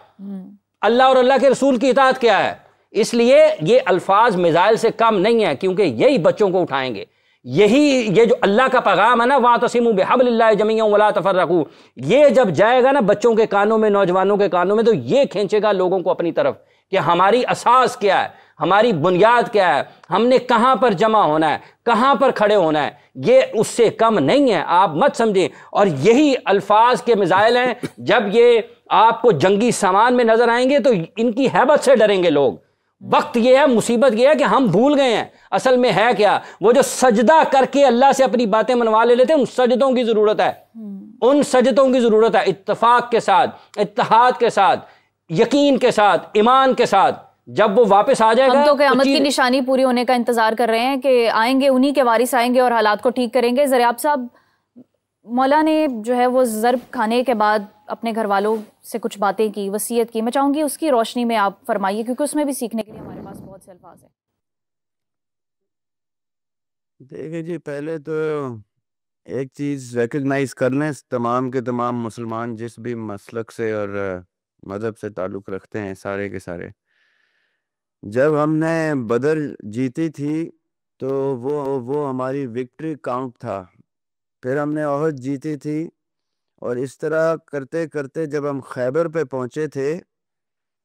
Speaker 5: اللہ اور اللہ کے رسول کی اطاعت کیا ہے؟ اس لیے یہ الفاظ میزائل سے کم نہیں ہیں، کیونکہ یہی بچوں کو اٹھائیں گے، یہی یہ جو اللہ کا پیغام ہے نا، وَاعْتَصِمُوا بِحَبْلِ اللَّهِ جَمِيعًا وَلَا تَفَرَّقُوا، یہ جب جائے گا نا بچوں کے کانوں میں، نوجوانوں کے کانوں میں، تو یہ کھینچے گا لوگوں کو اپنی طرف کہ ہماری اساس کیا ہے، ہماری بنیاد کیا ہے، ہم نے کہاں پر جمع ہونا ہے، کہاں پر کھڑے ہونا ہے۔ یہ اس سے کم نہیں ہے، آپ مت سمجھیں۔ اور یہی الفاظ کے میزائل ہیں، جب یہ آپ کو جنگی سامان میں نظر آئیں گے تو ان کی ہیبت سے ڈریں گے لوگ۔ وقت یہ ہے، مصیبت یہ ہے کہ ہم بھول گئے ہیں اصل میں ہے کیا۔ وہ جو سجدہ کر کے اللہ سے اپنی باتیں منوا لیتے ہیں، ان سجدوں کی ضرورت ہے، ان سجدوں کی ضرورت ہے، اتفاق کے ساتھ، اتحاد کے ساتھ، یقین کے ساتھ، ایمان کے ساتھ۔ جب وہ واپس آ جائے گا،
Speaker 3: ہم تو قیامت کی نشانی پوری ہونے کا انتظار کر رہے ہیں کہ آئیں گے، انہی کے وارث آئیں گے اور حالات کو ٹھیک کریں گے۔ زریاب صاحب، مولا نے جو ہے وہ ضرب کھانے کے بعد اپنے گھر والوں سے کچھ باتیں کی، وصیت کی، میں چاہوں گی اس کی روشنی میں آپ فرمائیے، کیونکہ اس میں بھی سیکھنے کے لیے ہمارے پاس بہت سے الفاظ ہیں۔
Speaker 7: دیکھیں جی، پہلے تو ایک چیز ریکگنائز کر لیں، تمام کے تمام مسلمان جس بھی مسلک سے اور مذہب سے تعلق رکھتے ہیں، سارے کے سارے، جب ہم نے بدر جیتی تھی تو وہ ہماری وکٹری کاؤنٹ تھا۔ پھر ہم نے احد جیتی تھی، اور اس طرح کرتے کرتے جب ہم خیبر پہ پہنچے تھے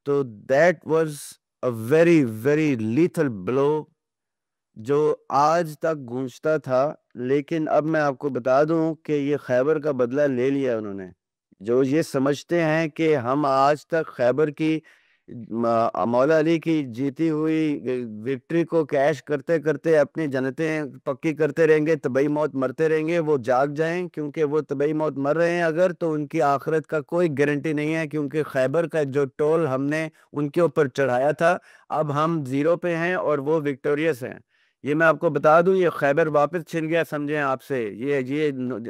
Speaker 7: تو that was a very very lethal blow جو آج تک گونجتا تھا۔ لیکن اب میں آپ کو بتا دوں کہ یہ خیبر کا بدلہ لے لیا انہوں نے۔ جو یہ سمجھتے ہیں کہ ہم آج تک خیبر کی مولا علی کی جیتی ہوئی وکٹری کو کیش کرتے کرتے اپنی جنتیں پکی کرتے رہیں گے، طبعی موت مرتے رہیں گے، وہ جاگ جائیں، کیونکہ وہ طبعی موت مر رہے ہیں اگر، تو ان کی آخرت کا کوئی گارنٹی نہیں ہے، کیونکہ خیبر کا جو ٹول ہم نے ان کے اوپر چڑھایا تھا، اب ہم زیرو پہ ہیں اور وہ وکٹوریس ہیں۔ یہ میں آپ کو بتا دوں، یہ خیبر واپس چھن گیا سمجھیں آپ سے۔ یہ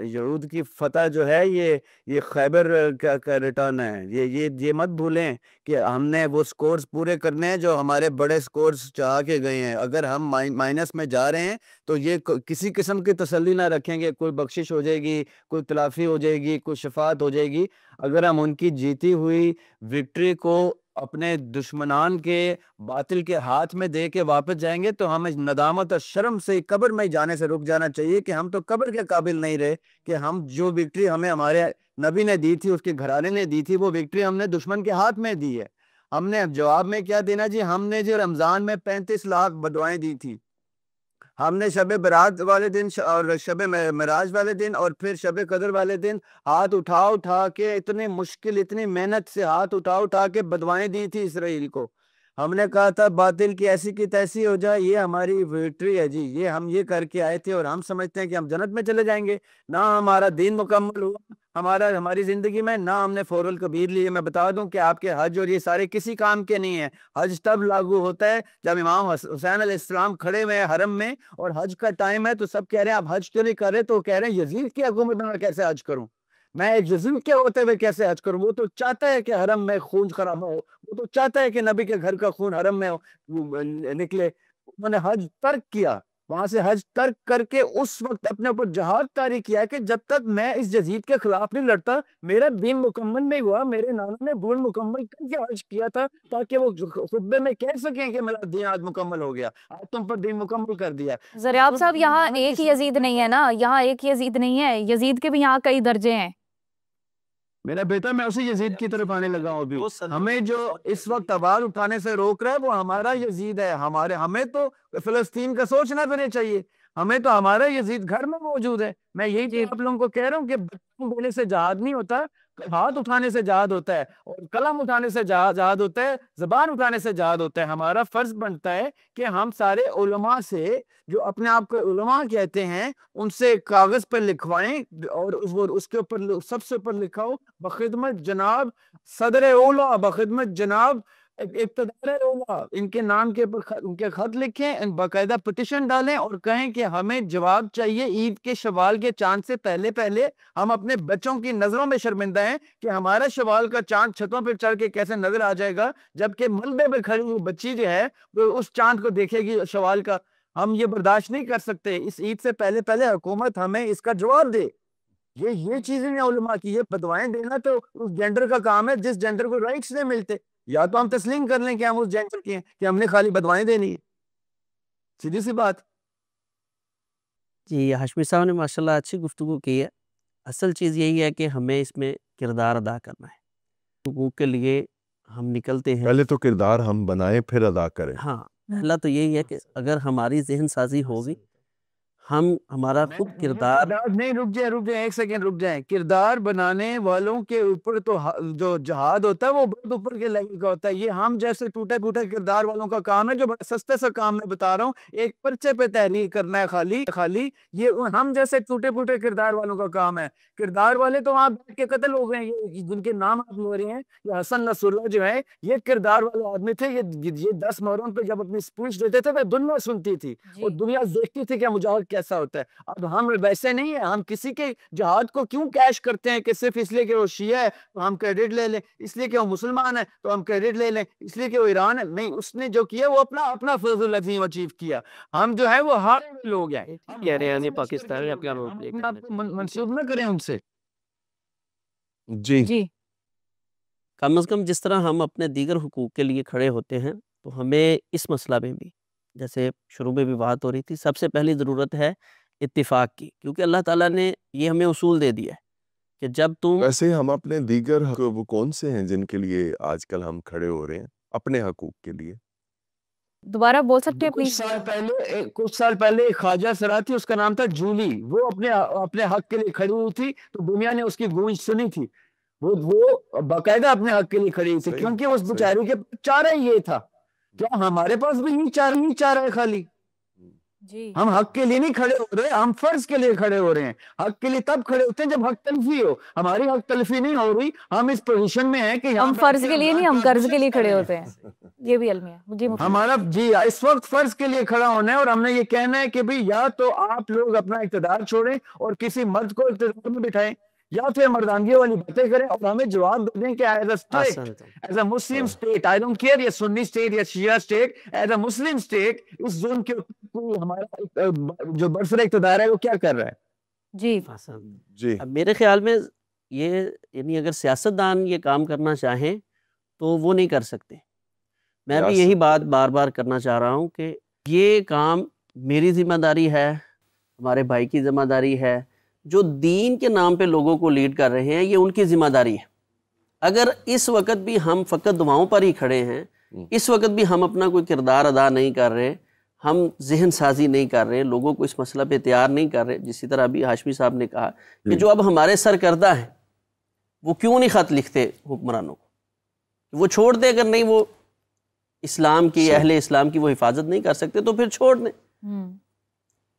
Speaker 7: یہود کی فتح جو ہے، یہ خیبر کا ریٹرن ہے۔ یہ مت بھولیں کہ ہم نے وہ سکورز پورے کرنے ہیں جو ہمارے بڑے سکورز چاہ کے گئے ہیں۔ اگر ہم مائنس میں جا رہے ہیں تو یہ کسی قسم کی تسلی نہ رکھیں گے، کوئی بخشش ہو جائے گی، کوئی تلافی ہو جائے گی، کوئی شفاعت ہو جائے گی۔ اگر ہم ان کی جیتی ہوئی وکٹری کو اپنے دشمنان کے باطل کے ہاتھ میں دے کے واپس جائیں گے تو ہمیں ندامت اور شرم سے قبر میں جانے سے رک جانا چاہیے کہ ہم تو قبر کے قابل نہیں رہے، کہ ہم جو وکٹری ہمیں ہمارے نبی نے دی تھی، اس کے گھرانے نے دی تھی، وہ وکٹری ہم نے دشمن کے ہاتھ میں دی ہے۔ ہم نے جواب میں کیا دینا جی؟ ہم نے جو رمضان میں 35 لاکھ بدوائیں دی تھی،
Speaker 8: ہم نے شب برات والے دن اور شب معراج والے دن اور پھر شب قدر والے دن ہاتھ اٹھا کے اتنے مشکل اتنی محنت سے ہاتھ اٹھا کے بدوائیں دی تھی اسرائیل کو. ہم نے کہا تھا باطل کی ایسی کی تیسی ہو جائے, یہ ہماری وکٹری ہے جی, یہ ہم یہ کر کے آئے تھے اور ہم سمجھتے ہیں کہ ہم جنت میں چلے جائیں گے. نہ ہمارا دین مکمل ہوا ہماری زندگی میں, نہ ہم نے فور الکبیر لیے. میں بتا دوں کہ آپ کے حج اور یہ سارے کسی کام کے نہیں ہیں. حج تب لاگو ہوتا ہے جب امام حسین علیہ السلام کھڑے ہوئے ہیں حرم میں اور حج کا ٹائم ہے, تو سب کہہ رہے ہیں آپ حج کیوں نہیں کر رہے, تو کہہ رہے ہیں یزید کی حکومت میں کیسے حج کروں, میں ایک یزید کے ہوتے ہوئے کیسے حج کروں. وہ تو چاہتا ہے کہ حرم میں خون خراب ہو, وہ تو چاہتا ہے کہ نبی کے گھر کا خون حرم میں نکلے. انہوں نے حج ترک کیا, وہاں سے حج ترک کر کے اس وقت اپنے اوپر جہاد طاری کیا کہ جب تک میں اس یزید کے خلاف نہیں لڑتا میرا دین مکمل نہیں ہوا. میرے نانا نے دین مکمل کر کے حج کیا تھا تاکہ وہ خطبے میں کہہ سکیں کہ میرا دین آج مکمل ہو گیا, آج تم پر دین مکمل کر دیا.
Speaker 3: زریاب صاحب یہاں ایک یزید نہیں ہے نا, یہاں ایک یزید نہیں ہے, یزید کے بھی یہاں کئی درجے ہیں.
Speaker 8: میرا بیٹا میں اسی یزید کی طرف آنے لگا ہوں ابھی. ہمیں جو اس وقت آواز اٹھانے سے روک رہا ہے وہ ہمارا یزید ہے. ہمیں تو فلسطین کا سوچنا بھی نہیں چاہیے, ہمیں تو ہمارا یزید گھر میں موجود ہے. میں یہی آپ لوگوں کو کہہ رہا ہوں کہ بچوں بولنے سے جہاد نہیں ہوتا, ہاتھ اٹھانے سے جہاد ہوتا ہے, اور قلم اٹھانے سے جہاد ہوتا ہے, زبان اٹھانے سے جہاد ہوتا ہے. ہمارا فرض بنتا ہے کہ ہم سارے علماء سے جو اپنے آپ کو علماء کہتے ہیں ان سے کاغذ پر لکھوائیں, اور اس کے اوپر سب سے اوپر لکھا ہو بخدمت جناب صدر اولا, بخدمت جناب اقتدار اولا, ان کے نام کے ان کے خط لکھیں, باقاعدہ پٹیشن ڈالیں اور کہیں کہ ہمیں جواب چاہیے عید کے شوال کے چاند سے پہلے. ہم اپنے بچوں کی نظروں میں شرمندہ ہیں کہ ہمارا شوال کا چاند چھتوں پہ چڑھ کے کیسے نظر آ جائے گا, جبکہ ملبے پہ کھڑی ہوئی بچی جو ہے وہ اس چاند کو دیکھے گی شوال کا. ہم یہ برداشت نہیں کر سکتے. اس عید سے پہلے حکومت ہمیں اس کا جواب دے. یہ چیزیں ہیں علماء کی. یہ بدوائیں دینا تو اس جینڈر کا کام ہے جس جینڈر کو رائٹس نہیں ملتے. یا تو ہم تسلیم کر لیں کہ ہم اس جینڈر کے ہیں کہ ہم نے خالی بدوائیں دینی ہے, سیدھی سی بات.
Speaker 6: جی ہاشمی صاحب نے ماشاءاللہ اچھی گفتگو کی ہے. اصل چیز یہی ہے کہ ہمیں اس میں کردار ادا کرنا ہے. حقوق کے لیے ہم نکلتے ہیں,
Speaker 2: پہلے تو کردار ہم بنائیں پھر ادا کریں.
Speaker 6: ہاں پہلا تو یہی ہے کہ اگر ہماری ذہن سازی ہوگی, ہمارا خود کردار
Speaker 8: نہیں. رک جائیں ایک سیکنڈ رک جائیں. کردار بنانے والوں کے اوپر تو جو جہاد ہوتا ہے وہ بہت اوپر کے لیول کا ہوتا ہے. یہ ہم جیسے ٹوٹے پھوٹے کردار والوں کا کام ہے, جو بڑا سستے سا کام میں بتا رہا ہوں, ایک پرچے پہ تحریر کرنا ہے خالی. یہ ہم جیسے ٹوٹے پھوٹے کردار والوں کا کام ہے. کردار والے تو وہاں بیٹھ کے قتل ہو گئے ہیں, جن کے نام آپ لے رہے ہیں. یہ حسن نصر اللہ جو ہے یہ کردار والے آدمی تھے. یہ 10 محرم پہ جب اپنی اسپیچ دیتے تھے تو دنیا سنتی تھی اور دنیا دیکھتی تھی کہ مجاہد کیسا ہوتا ہے. اب ہم ویسے نہیں ہیں. ہم کسی کے جہاد کو کیوں کیش کرتے ہیں کہ صرف اس لیے کہ وہ شیعہ ہے تو ہم کریڈٹ لے لیں, اس لیے کہ وہ مسلمان ہے تو ہم کریڈٹ لے لیں, اس لیے کہ وہ ایران ہے. نہیں, اس نے جو کیا وہ اپنا فضل العظیم اچیو کیا. ہم جو ہے وہ ہار لوگ ہیں.
Speaker 6: کہہ رہے ہیں پاکستان
Speaker 8: منسوب نہ کریں ان سے.
Speaker 2: جی
Speaker 6: کم از کم جس طرح ہم اپنے دیگر حقوق کے لیے کھڑے ہوتے ہیں تو ہمیں اس مسئلہ میں بھی, جیسے شروع میں بھی بات ہو رہی تھی, سب سے پہلی ضرورت ہے اتفاق کی, کیونکہ اللہ تعالیٰ نے یہ ہمیں اصول دے دیا ہے کہ جب تم
Speaker 2: ویسے ہم اپنے دیگر وہ کون سے ہیں جن کے لیے آج کل ہم کھڑے ہو رہے ہیں اپنے حقوق کے لیے؟
Speaker 3: دوبارہ بول سکتے ہیں
Speaker 8: کچھ سال پہلے ایک خواجہ سرا تھی, اس کا نام تھا جولی. وہ اپنے حق کے لیے کھڑی ہوئی تھی تو دنیا نے اس کی گونج سنی تھی. وہ باقاعدہ اپنے حق کے لیے کھڑی ہوئی تھی کیونکہ اس بیچاری کے چارہ یہ تھا. کیا ہمارے پاس بھی یہی چارہ ہے خالی؟ ہم حق کے لیے نہیں کھڑے ہو رہے, ہم فرض کے لیے کھڑے ہو رہے ہیں. حق کے لیے تب کھڑے ہوتے ہیں جب حق تلفی ہو. ہماری حق تلفی نہیں ہو رہی. ہم اس پوزیشن میں ہیں کہ
Speaker 3: ہم فرض کے لیے نہیں, ہم قرض کے لیے کھڑے ہوتے ہیں. یہ بھی علم ہے
Speaker 8: ہمارا. جی اس وقت فرض کے لیے کھڑا ہونا ہے, اور ہم نے یہ کہنا ہے کہ بھئی یا تو آپ لوگ اپنا اقتدار چھوڑیں اور کسی مرد کو اقتدار میں بٹھائیں, یا پھر مردانگی والی باتیں کریں اور ہمیں جواب دیں کہ as a Muslim state, I don't care یہ سنی اسٹیٹ یا Shia state, as a Muslim state اس زون کے ہمارا جو برسر اقتدار ہے وہ کیا کر رہا ہے.
Speaker 2: جی
Speaker 6: میرے خیال میں یہ یعنی اگر سیاستدان یہ کام کرنا چاہیں تو وہ نہیں کر سکتے. میں بھی یہی بات بار بار کرنا چاہ رہا ہوں کہ یہ کام میری ذمہ داری ہے, ہمارے بھائی کی ذمہ داری ہے. جو دین کے نام پہ لوگوں کو لیڈ کر رہے ہیں یہ ان کی ذمہ داری ہے. اگر اس وقت بھی ہم فقط دعاؤں پر ہی کھڑے ہیں, اس وقت بھی ہم اپنا کوئی کردار ادا نہیں کر رہے, ہم ذہن سازی نہیں کر رہے، لوگوں کو اس مسئلہ پہ تیار نہیں کر رہے. جسی طرح ابھی ہاشمی صاحب نے کہا کہ جو اب ہمارے سرکردہ ہیں وہ کیوں نہیں خط لکھتے حکمرانوں کو؟ وہ چھوڑ دے، اگر نہیں وہ اسلام کی، اہل اسلام کی وہ حفاظت نہیں کر سکتے تو پھر چھوڑ دیں.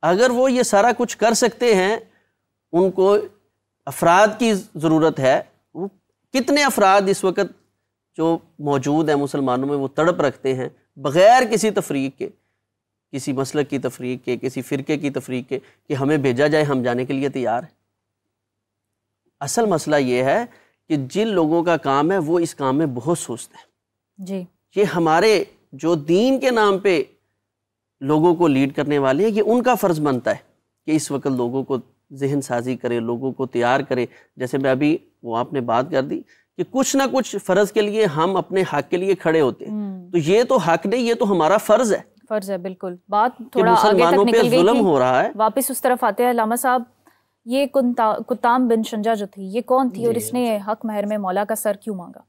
Speaker 6: اگر وہ یہ سارا کچھ کر سکتے ہیں، ان کو افراد کی ضرورت ہے. وہ کتنے افراد اس وقت جو موجود ہیں مسلمانوں میں وہ تڑپ رکھتے ہیں بغیر کسی تفریق کے، کسی مسلک کی تفریق کے، کسی فرقے کی تفریق کے، کہ ہمیں بھیجا جائے ہم جانے کے لیے تیار ہیں. اصل مسئلہ یہ ہے کہ جن لوگوں کا کام ہے وہ اس کام میں بہت سست ہیں.
Speaker 3: جی
Speaker 6: یہ ہمارے جو دین کے نام پہ لوگوں کو لیڈ کرنے والے ہیں، یہ ان کا فرض بنتا ہے کہ اس وقت لوگوں کو ذہن سازی کرے، لوگوں کو تیار کرے. جیسے میں ابھی وہ آپ نے بات کر دی کہ کچھ نہ کچھ فرض کے لیے ہم اپنے حق کے لیے کھڑے ہوتے ہیں، تو یہ تو حق نہیں، یہ تو ہمارا فرض ہے.
Speaker 3: فرض ہے، بالکل. بات
Speaker 6: کہ
Speaker 3: تھوڑا آگے
Speaker 6: مسلمانوں
Speaker 3: تک
Speaker 6: پہ
Speaker 3: نکل گئی
Speaker 6: ظلم
Speaker 3: تھی،
Speaker 6: ہو رہا ہے.
Speaker 3: واپس اس طرف آتے ہیں. علامہ صاحب، یہ کتام بن شنجا جو تھی، یہ کون تھی اور اس نے حق مہر میں مولا کا سر کیوں مانگا؟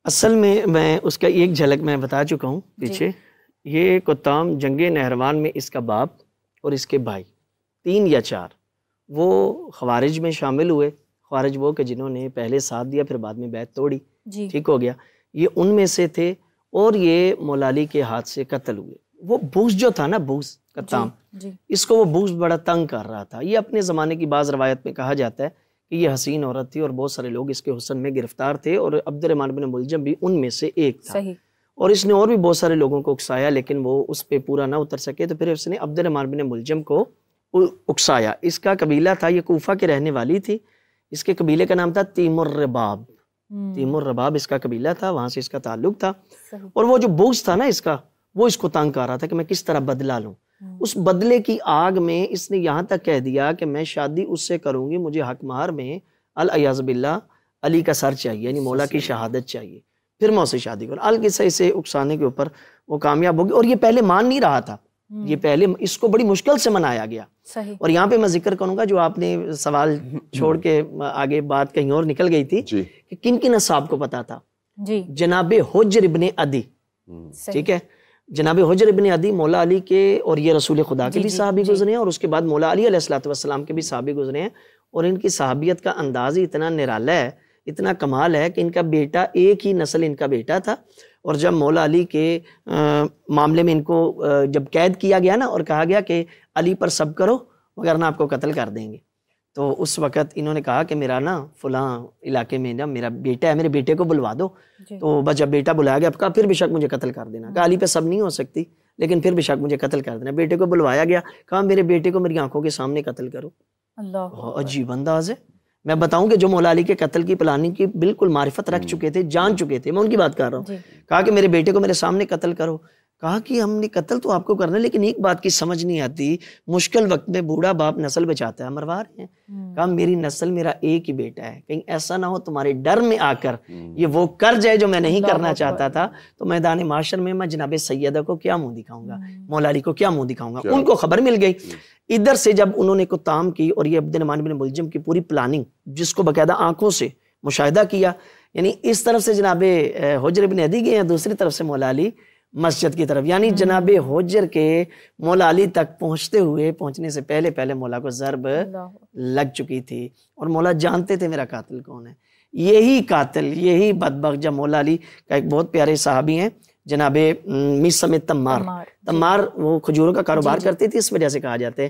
Speaker 4: اصل میں اس کا ایک جھلک میں بتا چکا ہوں پیچھے. یہ کتام جنگ نہروان میں اس کا باپ اور اس کے بھائی 3 یا 4 وہ خوارج میں شامل ہوئے. خوارج وہ کہ جنہوں نے پہلے ساتھ دیا پھر بعد میں بیعت توڑی، ٹھیک ہو گیا. یہ ان میں سے تھے اور یہ مولا علی کے ہاتھ سے قتل ہوئے. وہ بوس جو تھا نا، بوس کتام، اس کو وہ بوس بڑا تنگ کر رہا تھا. یہ اپنے زمانے کی بعض روایت میں کہا جاتا ہے کہ یہ حسین عورت تھی اور بہت سارے لوگ اس کے حسن میں گرفتار تھے، اور عبد الرحمن بن ملجم بھی ان میں سے ایک تھا. اور اس نے اور بھی بہت سارے لوگوں کو اکسایا، لیکن وہ اس پہ پورا نہ اتر سکے، تو پھر اس نے عبد الرحمن بن ملجم کو اکسایا. اس کا قبیلہ تھا، یہ کوفہ کے رہنے والی تھی. اس کے قبیلے کا نام تھا تیم الرباب. تیم الرباب اس کا قبیلہ تھا، وہاں سے اس کا تعلق تھا. اور وہ جو بوس تھا نا اس کا، وہ اس کو تنگ کر رہا تھا کہ میں کس طرح بدلہ لوں. اس بدلے کی آگ میں اس نے یہاں تک کہہ دیا کہ میں شادی اس سے کروں گی، مجھے حق مہر میں العیاذ باللہ علی کا سر چاہیے، یعنی مولا کی شہادت چاہیے، پھر میں اسے شادی کروں. القصہ سے اکسانے کے اوپر وہ کامیاب ہوگی. اور یہ پہلے مان نہیں رہا تھا، یہ پہلے اس کو بڑی مشکل سے منایا گیا. اور یہاں پہ میں ذکر کروں گا جو آپ نے سوال چھوڑ کے آگے بات کہیں اور نکل گئی تھی کہ کن کن اصحاب کو پتا تھا. جناب حجر ابن عدی، ٹھیک ہے، جناب حجر ابن عدی مولا علی کے اور یہ رسول خدا کے بھی صحابی گزرے ہیں، اور اس کے بعد مولا علی علیہ الصلوۃ والسلام کے بھی صحابی گزرے ہیں. اور ان کی صحابیت کا انداز ہی اتنا نرالا ہے، اتنا کمال ہے کہ ان کا بیٹا ایک ہی نسل ان کا بیٹا تھا. اور جب مولا علی کے معاملے میں ان کو جب قید کیا گیا نا اور کہا گیا کہ علی پر صبر کرو وگرنہ آپ کو قتل کر دیں گے، تو اس وقت انہوں نے کہا کہ میرا نا فلاں علاقے میں نا میرا بیٹا ہے، میرے بیٹے کو بلوا دو. تو بس جب بیٹا بلایا گیا، اب کہا پھر بے شک مجھے قتل کر دینا. کہا علی پہ صبر نہیں ہو سکتی لیکن پھر بے شک مجھے قتل کر دینا. بیٹے کو بلوایا گیا، کہا میرے بیٹے کو میری آنکھوں کے سامنے قتل کرو. عجیب انداز ہے. میں بتاؤں کہ جو مولا علی کے قتل کی پلاننگ کی بالکل معرفت رکھ چکے تھے، جان چکے تھے، میں ان کی بات کر رہا ہوں. کہا کہ میرے بیٹے کو میرے سامنے قتل کرو. کہا کہ ہم نے قتل تو آپ کو کرنا ہے، لیکن ایک بات کی سمجھ نہیں آتی، مشکل وقت میں بوڑھا باپ نسل بچاتا ہے، مروا رہے ہیں. کہا میری نسل میرا ایک ہی بیٹا ہے، کہیں ایسا نہ ہو تمہارے ڈر میں آ کر یہ وہ کر جائے جو میں نہیں کرنا چاہتا تھا، تو میدان معاشر میں جناب سیدہ کو کیا منہ دکھاؤں گا، مولا علی کو کیا منہ دکھاؤں گا. ان کو خبر مل گئی. ادھر سے جب انہوں نے کتام کی اور یہ عبد الرحمن بن ملجم کی پوری پلاننگ، جس کو باقاعدہ آنکھوں سے مشاہدہ کیا، یعنی اس طرف سے جناب حجر بن عدی گئے ہیں، دوسری طرف سے مولا علی مسجد کی طرف، یعنی جناب حجر کے مولا علی تک پہنچنے سے پہلے مولا کو ضرب لگ چکی تھی، اور مولا جانتے تھے میرا قاتل کون ہے. یہی قاتل، یہی بدبخت، جب مولا علی کا ایک بہت پیارے صحابی ہیں جناب میثم تمار، وہ کھجوروں کا کاروبار کرتی تھی، اس وجہ سے کہا جاتے ہیں.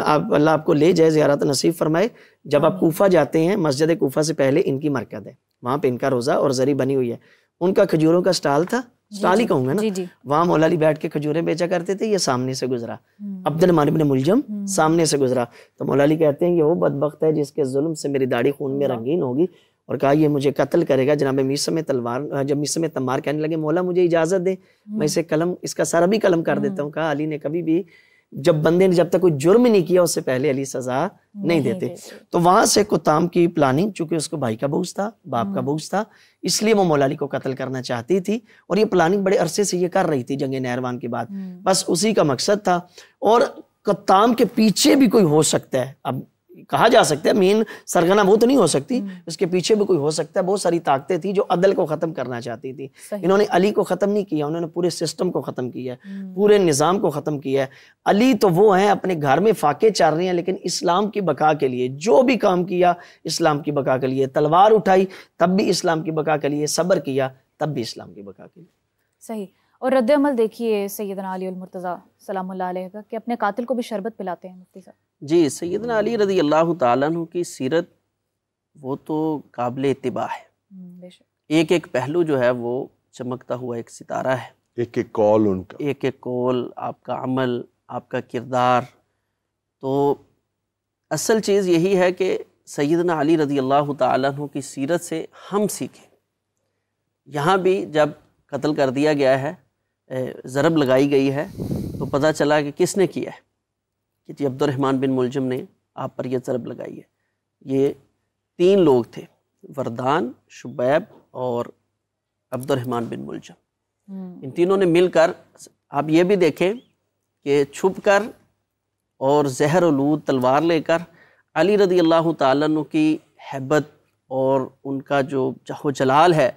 Speaker 4: اللہ آپ کو لے جائے، زیارت نصیب فرمائے. جب آپ کوفہ جاتے ہیں، مسجد کوفہ سے پہلے ان کی مرکز ہے، وہاں پہ ان کا روزہ اور زری بنی ہوئی ہے. ان کا کھجوروں کا سٹال تھا، سٹال ہی کہوں گا نا، وہاں مولا علی بیٹھ کے کھجوریں بیچا کرتے تھے. یہ سامنے سے گزرا، عبد الرحمن بن ملجم سامنے سے گزرا، تو مولا علی کہتے ہیں یہ وہ بدبخت ہے جس کے ظلم سے میری داڑھی خون میں رنگین ہوگی، اور کہا یہ مجھے قتل کرے گا. جناب میثم تمار کہنے لگے مولا مجھے اجازت دے، میں اسے قلم، اس کا سارا بھی قلم کر دیتا ہوں. کہا علی نے کبھی بھی، جب بندے نے جب تک کوئی جرم نہیں کیا اس سے پہلے علی سزا نہیں دیتے. تو وہاں سے کتام کی پلاننگ، چونکہ اس کو بھائی کا بغض تھا، باپ کا بغض تھا، اس لیے وہ مولا علی کو قتل کرنا چاہتی تھی. اور یہ پلاننگ بڑے عرصے سے یہ کر رہی تھی جنگ نہروان کے بعد، بس اسی کا مقصد تھا. اور کتام کے پیچھے بھی کوئی ہو سکتا ہے، اب کہا جا سکتا ہے مین سرگنا وہ تو نہیں ہو سکتی، اس کے پیچھے بھی کوئی ہو سکتا ہے. بہت ساری طاقتیں تھیں جو عدل کو ختم کرنا چاہتی تھی. انہوں نے علی کو ختم نہیں کیا، انہوں نے پورے سسٹم کو ختم کیا ہے، پورے نظام کو ختم کیا ہے. علی تو وہ ہیں اپنے گھر میں فاقے چار رہے ہیں، لیکن اسلام کی بقا کے لیے جو بھی کام کیا اسلام کی بقا کے لیے. تلوار اٹھائی تب بھی اسلام کی بقا کے لیے، صبر کیا تب بھی اسلام کی بقا کے لیے.
Speaker 3: صحیح. اور رد عمل دیکھیے سیدنا علی المرتضیٰ سلام اللہ علیہ کا کہ اپنے قاتل کو بھی شربت پلاتے ہیں مفتی صاحب.
Speaker 6: جی سیدنا علی رضی اللہ تعالیٰ عنہ کی سیرت وہ تو قابل اتباع ہے.
Speaker 3: بے شک.
Speaker 6: ایک ایک پہلو جو ہے وہ چمکتا ہوا ایک ستارہ ہے.
Speaker 2: ایک ایک کال ان کا،
Speaker 6: ایک ایک کول، آپ کا عمل، آپ کا کردار. تو اصل چیز یہی ہے کہ سیدنا علی رضی اللہ تعالیٰ عنہ کی سیرت سے ہم سیکھیں. یہاں بھی جب قتل کر دیا گیا ہے، ضرب لگائی گئی ہے، تو پتہ چلا کہ کس نے کیا ہے، کہ جی عبد الرحمن بن ملجم نے آپ پر یہ ضرب لگائی ہے. یہ 3 لوگ تھے، وردان، شبیب اور عبد الرحمن بن ملجم. ان تینوں نے مل کر، آپ یہ بھی دیکھیں کہ چھپ کر اور زہر آلود تلوار لے کر علی رضی اللہ تعالیٰ عنہ کی ہیبت اور ان کا جو جاہ و جلال ہے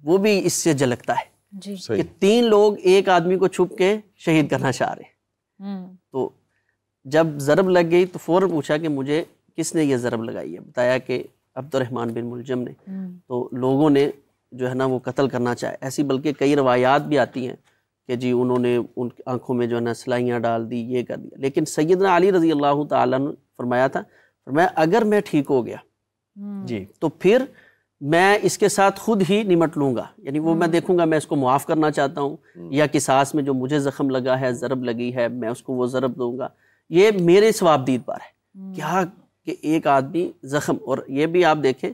Speaker 6: وہ بھی اس سے جھلکتا ہے.
Speaker 3: جی.
Speaker 6: کہ 3 لوگ ایک آدمی کو چھپ کے شہید کرنا چاہ رہے ہیں. تو جب ضرب لگ گئی تو فوراً پوچھا کہ مجھے کس نے یہ ضرب لگائی ہے. بتایا کہ عبد الرحمن بن ملجم نے. تو لوگوں نے جو ہے نا وہ قتل کرنا چاہے. ایسی بلکہ کئی روایات بھی آتی ہیں کہ جی انہوں نے ان کی آنکھوں میں جو ہے نا سلائیاں ڈال دی، یہ کر دیا. لیکن سیدنا علی رضی اللہ تعالیٰ نے فرمایا تھا، فرمایا اگر میں ٹھیک ہو گیا جی تو پھر میں اس کے ساتھ خود ہی نمٹ لوں گا. یعنی وہ میں دیکھوں گا، میں اس کو معاف کرنا چاہتا ہوں یا قصاص میں جو مجھے زخم لگا ہے، ضرب لگی ہے، میں اس کو وہ ضرب دوں گا. یہ میرے ثواب دید پر ہے. کیا کہ ایک آدمی زخم، اور یہ بھی آپ دیکھیں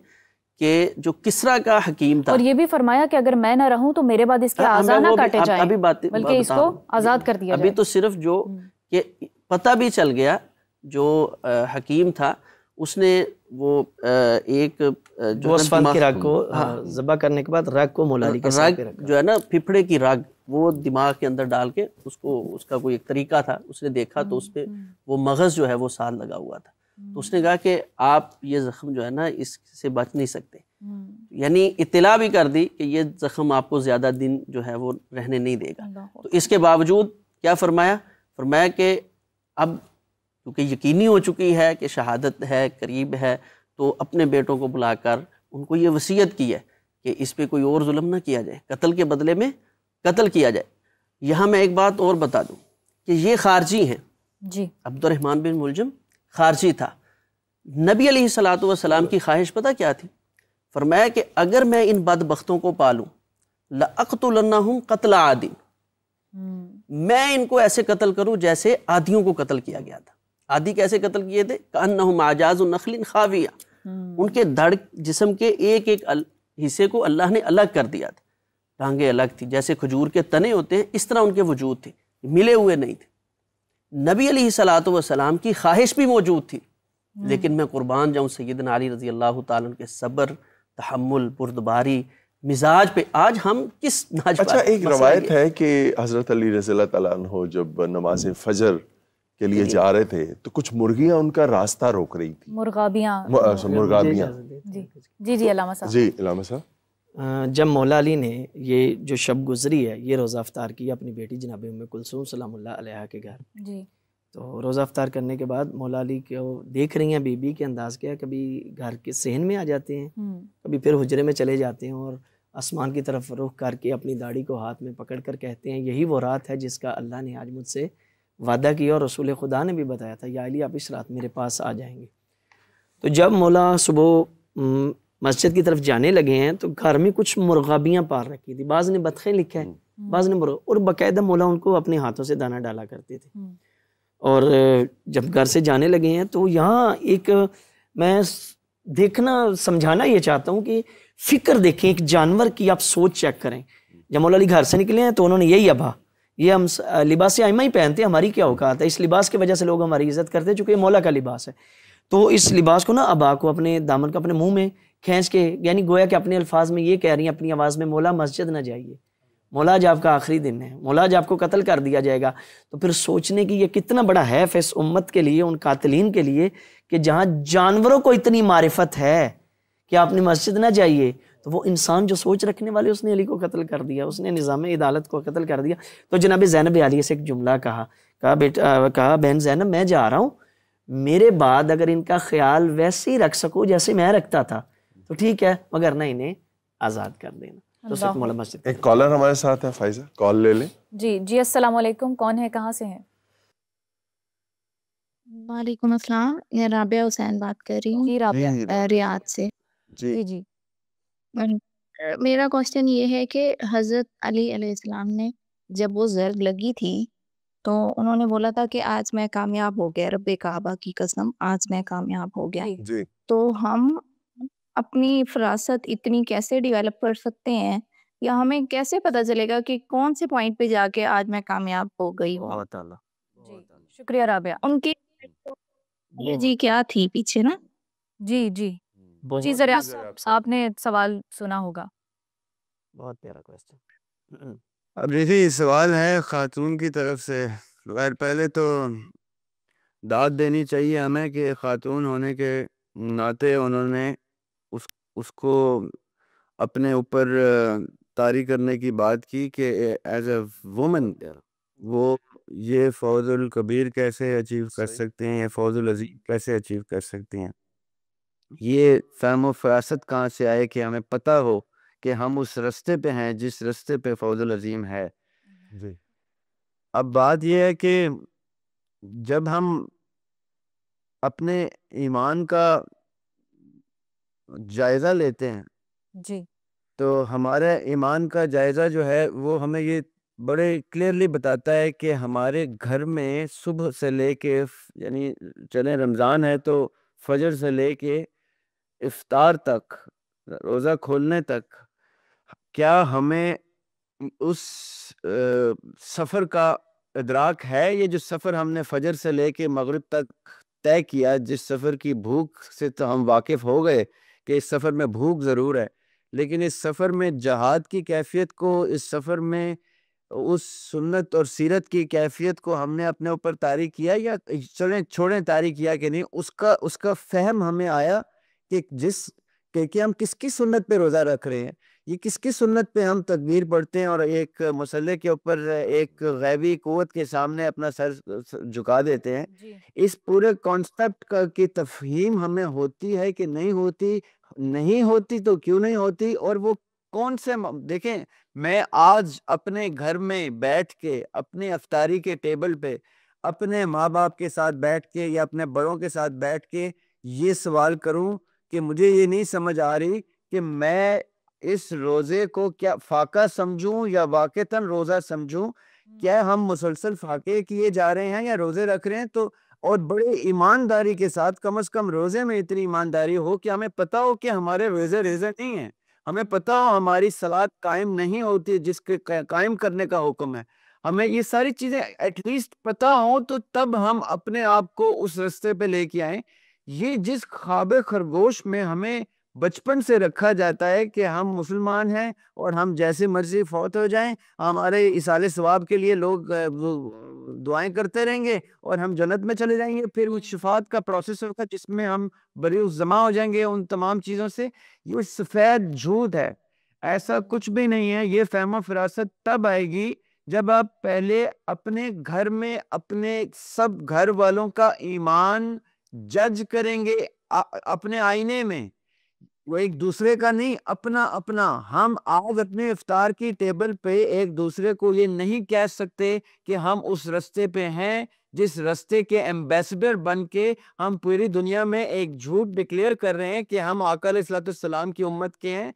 Speaker 6: کہ جو کسرا کا حکیم تھا،
Speaker 3: اور یہ بھی فرمایا کہ اگر میں نہ رہوں تو میرے بعد اس کے اعضاء نہ کاٹے جائیں، بلکہ اس کو آزاد کر دیا جائے.
Speaker 6: ابھی تو صرف جو کہ پتہ بھی چل گیا، جو حکیم تھا اس نے وہ ایک
Speaker 4: جو اسفند کی رگ کو ذبح کرنے کے بعد رگ کو مولا علی کے ساتھ رکھا،
Speaker 6: جو ہے نا پھپھڑے کی رگ، وہ دماغ کے اندر ڈال کے اس کو، اس کا کوئی ایک طریقہ تھا، اس نے دیکھا تو اس پہ وہ مغز جو ہے وہ ساتھ لگا ہوا تھا. تو اس نے کہا کہ آپ یہ زخم جو ہے نا اس سے بچ نہیں سکتے. یعنی اطلاع بھی کر دی کہ یہ زخم آپ کو زیادہ دن جو ہے وہ رہنے نہیں دے گا. تو اس کے باوجود کیا فرمایا؟ فرمایا کہ اب کیونکہ یقینی ہو چکی ہے کہ شہادت ہے، قریب ہے، تو اپنے بیٹوں کو بلا کر ان کو یہ وصیت کی ہے کہ اس پہ کوئی اور ظلم نہ کیا جائے، قتل کے بدلے میں قتل کیا جائے. یہاں میں ایک بات اور بتا دوں کہ یہ خارجی ہیں.
Speaker 3: جی.
Speaker 6: عبد الرحمن بن ملجم خارجی تھا. نبی علیہ الصلوۃ والسلام کی خواہش پتہ کیا تھی؟ فرمایا کہ اگر میں ان بدبختوں کو پالوں لَأَقْتُلَنَّهُمْ قَتْلَ عَادٍ، میں ان کو ایسے قتل کروں جیسے عادیوں کو قتل کیا گیا تھا. عادی کیسے قتل کیے تھے؟ کأنہم اعجاز نخل خاویہ، ان کے دھڑ جسم کے ایک ایک حصے کو اللہ نے الگ کر دیا تھا. ٹانگیں الگ تھی، جیسے کھجور کے تنے ہوتے ہیں اس طرح ان کے وجود تھے، ملے ہوئے نہیں تھے. نبی علیہ الصلوۃ والسلام کی خواہش بھی موجود تھی، لیکن میں قربان جاؤں سیدنا علی رضی اللہ تعالیٰ کے صبر، تحمل، بردباری، مزاج پہ. آج ہم کس ناج پر.
Speaker 2: اچھا، ایک روایت ہے کہ حضرت علی رضی اللہ تعالیٰ عنہ جب نماز فجر کے لیے جا رہے تھے تو کچھ مرغیاں ان کا راستہ روک رہی تھی.
Speaker 3: مرغابیاں. جی علامہ صاحب.
Speaker 2: جی علامہ صاحب.
Speaker 4: جب مولا علی نے یہ جو شب گزری ہے، یہ روزہ افطار کیا اپنی بیٹی جناب ام کلثوم سلام اللہ علیہا کے گھر.
Speaker 3: جی.
Speaker 4: تو روزہ افطار کرنے کے بعد مولا علی کو دیکھ رہی ہیں بی بی کے انداز کیا، کبھی گھر کے صحن میں آ جاتے ہیں، کبھی پھر حجرے میں چلے جاتے ہیں اور آسمان کی طرف رخ کر کے اپنی داڑھی کو ہاتھ میں پکڑ کر کہتے ہیں یہی وہ رات ہے جس کا اللہ نے آج مجھ سے وعدہ کیا اور رسول خدا نے بھی بتایا تھا، یا علی آپ اس رات میرے پاس آ جائیں گے. تو جب مولا صبح مسجد کی طرف جانے لگے ہیں تو گھر میں کچھ مرغابیاں پال رکھی تھی. بعض نے بطخیں لکھا ہے، بعض نے اور باقاعدہ مولا ان کو اپنے ہاتھوں سے دانہ ڈالا کرتے تھے. اور جب گھر سے جانے لگے ہیں تو یہاں ایک میں دیکھنا سمجھانا یہ چاہتا ہوں کہ فکر دیکھیں ایک جانور کی، آپ سوچ چیک کریں. جب مولا علی گھر سے نکلے ہیں تو انہوں نے یہی ابا، یہ ہم لباس ائمہ ہی پہنتے ہیں، ہماری کیا اوقات ہے، اس لباس کی وجہ سے لوگ ہماری عزت کرتے ہیں چونکہ یہ مولا کا لباس ہے. تو اس لباس کو نا ابا کو اپنے دامن کو اپنے منہ میں کھینچ کے، یعنی گویا کہ اپنے الفاظ میں یہ کہہ رہی ہیں اپنی آواز میں، مولا مسجد نہ جائیے، مولا آج آپ کا آخری دن ہے، مولا آج آپ کو قتل کر دیا جائے گا، تو پھر سوچنے کی یہ کتنا بڑا حیف ہے اس امت کے لیے، ان قاتلین کے لیے، کہ جہاں جانوروں کو اتنی معرفت ہے کہ آپ نے مسجد نہ جائیے، تو وہ انسان جو سوچ رکھنے والے اس نے علی کو قتل کر دیا، اس نے نظام عدالت کو قتل کر دیا۔ تو جناب زینب عالیہ سے ایک جملہ کہا بہن زینب میں جا رہا ہوں، میرے بعد اگر ان کا خیال ویسے ہی رکھ سکو جیسے میں رکھتا تھا تو ٹھیک ہے، مگر نہ انہیں آزاد کر دینا۔ تو سکھ مولا مسجد
Speaker 2: ایک کالر ہمارے ساتھ ہے، فائزہ کال لے لیں۔
Speaker 3: جی السلام علیکم، کون ہے، کہاں سے ہیں؟
Speaker 9: وعلیکم السلام، میں رابعہ حسین بات کر رہی ہوں
Speaker 3: جی رابعہ،
Speaker 9: ریاض سے۔
Speaker 3: جی
Speaker 9: میرا کوشچن یہ ہے کہ حضرت علی علیہ السلام نے جب وہ ضرب لگی تھی تو انہوں نے بولا تھا کہ آج میں کامیاب ہو گیا، رب کعبہ کی قسم آج میں کامیاب ہو گیا۔
Speaker 2: جی
Speaker 9: تو ہم اپنی فراست اتنی کیسے ڈیولپ کر سکتے ہیں، یا ہمیں کیسے پتہ چلے گا کہ کون سے پوائنٹ پہ جا کے آج میں کامیاب ہو گئی ہوں؟
Speaker 3: جی شکریہ رابعہ۔
Speaker 9: ان کی جی کیا تھی پیچھے نا؟
Speaker 3: جی ذرا آپ نے سوال سنا ہوگا۔
Speaker 4: بہت پیارا کوسچن۔
Speaker 7: اب دیکھیے سوال ہے خاتون کی طرف سے، غیر پہلے تو داد دینی چاہیے ہمیں کہ خاتون ہونے کے ناطے انہوں نے اس کو اپنے اوپر طاری کرنے کی بات کی کہ ایز اے وومن وہ یہ فوز الکبیر کیسے اچیو کر سکتے ہیں، یہ فوز العظیم کیسے اچیو کر سکتے ہیں۔ یہ فہم و فراست کہاں سے آئے کہ ہمیں پتہ ہو کہ ہم اس رستے پہ ہیں جس رستے پہ فوز العظیم ہے۔
Speaker 2: جی
Speaker 7: اب بات یہ ہے کہ جب ہم اپنے ایمان کا جائزہ لیتے ہیں
Speaker 3: جی
Speaker 7: تو ہمارے ایمان کا جائزہ جو ہے وہ ہمیں یہ بڑے کلیئرلی بتاتا ہے کہ ہمارے گھر میں صبح سے لے کے یعنی چلیں رمضان ہے تو فجر سے لے کے افطار تک، روزہ کھولنے تک، کیا ہمیں اس سفر کا ادراک ہے؟ یہ جو سفر ہم نے فجر سے لے کے مغرب تک طے کیا، جس سفر کی بھوک سے تو ہم واقف ہو گئے کہ اس سفر میں بھوک ضرور ہے، لیکن اس سفر میں جہاد کی کیفیت کو، اس سفر میں اس سنت اور سیرت کی کیفیت کو ہم نے اپنے اوپر طاری کیا، یا چھوڑیں طاری کیا کہ نہیں، اس کا فہم ہمیں آیا کہ ہم کس کی سنت پہ روزہ رکھ رہے ہیں، یہ کس کی سنت پہ ہم تکبیر پڑھتے ہیں اور ایک مسئلے کے اوپر ایک غیبی قوت کے سامنے اپنا سر جھکا دیتے ہیں۔ اس پورے کانسیپٹ کی تفہیم ہمیں ہوتی ہے کہ نہیں ہوتی تو کیوں نہیں ہوتی، اور وہ کون سے دیکھیں، میں آج اپنے گھر میں بیٹھ کے اپنے افطاری کے ٹیبل پہ اپنے ماں باپ کے ساتھ بیٹھ کے یا اپنے بڑوں کے ساتھ بیٹھ کے یہ سوال کروں کہ مجھے یہ نہیں سمجھ آ رہی کہ میں اس روزے کو کیا فاقہ سمجھوں یا واقعتاً روزہ سمجھوں، کیا ہم مسلسل فاقے کیے جا رہے ہیں یا روزے رکھ رہے ہیں؟ تو اور بڑے ایمانداری کے ساتھ، کم از کم روزے میں اتنی ایمانداری ہو کہ ہمیں پتہ ہو کہ ہمارے روزے نہیں ہیں، ہمیں پتہ ہو ہماری صلاۃ قائم نہیں ہوتی جس کے قائم کرنے کا حکم ہے، ہمیں یہ ساری چیزیں ایٹ لیسٹ پتہ ہوں تو تب ہم اپنے آپ کو اس رستے پہ لے کے آئیں۔ یہ جس خواب خرگوش میں ہمیں بچپن سے رکھا جاتا ہے کہ ہم مسلمان ہیں اور ہم جیسے مرضی فوت ہو جائیں، ہمارے ایصال ثواب کے لیے لوگ دعائیں کرتے رہیں گے اور ہم جنت میں چلے جائیں گے، پھر وہ شفاعت کا پروسیس ہوگا جس میں ہم بری جمع ہو جائیں گے ان تمام چیزوں سے۔ یہ سفید جھوٹ ہے، ایسا کچھ بھی نہیں ہے۔ یہ فہم و فراست تب آئے گی جب آپ پہلے اپنے گھر میں اپنے سب گھر والوں کا ایمان جج کریں گے اپنے آئینے میں، وہ ایک دوسرے کا نہیں، اپنا۔ ہم آج اپنے افطار کی ٹیبل پہ ایک دوسرے کو یہ نہیں کہہ سکتے کہ ہم اس رستے پہ ہیں جس رستے کے ایمبیسڈر بن کے ہم پوری دنیا میں ایک جھوٹ ڈکلیئر کر رہے ہیں کہ ہم آقا علیہ السلام کی امت کے ہیں۔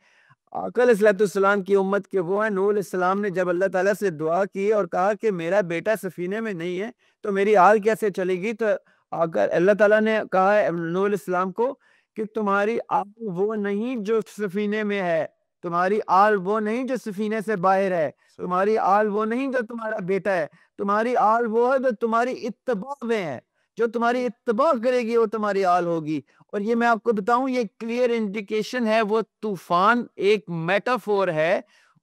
Speaker 7: آقا علیہ السلام کی امت کے وہ ہیں۔ نوح علیہ السلام نے جب اللہ تعالیٰ سے دعا کی اور کہا کہ میرا بیٹا سفینے میں نہیں ہے تو میری آل کیسے چلے گی، تو اللہ تعالیٰ نے کہا نوح علیہ السلام کو کہ تمہاری آل وہ نہیں جو سفینے میں ہے، تمہاری آل وہ نہیں جو سفینے سے باہر ہے، تمہاری آل وہ نہیں جو تمہارا بیٹا ہے، تمہاری آل وہ ہے جو تمہاری اتباع میں ہے، جو تمہاری اتباع کرے گی وہ تمہاری آل ہوگی۔ اور یہ میں آپ کو بتاؤں، یہ کلیئر انڈیکیشن ہے، وہ طوفان ایک میٹافور ہے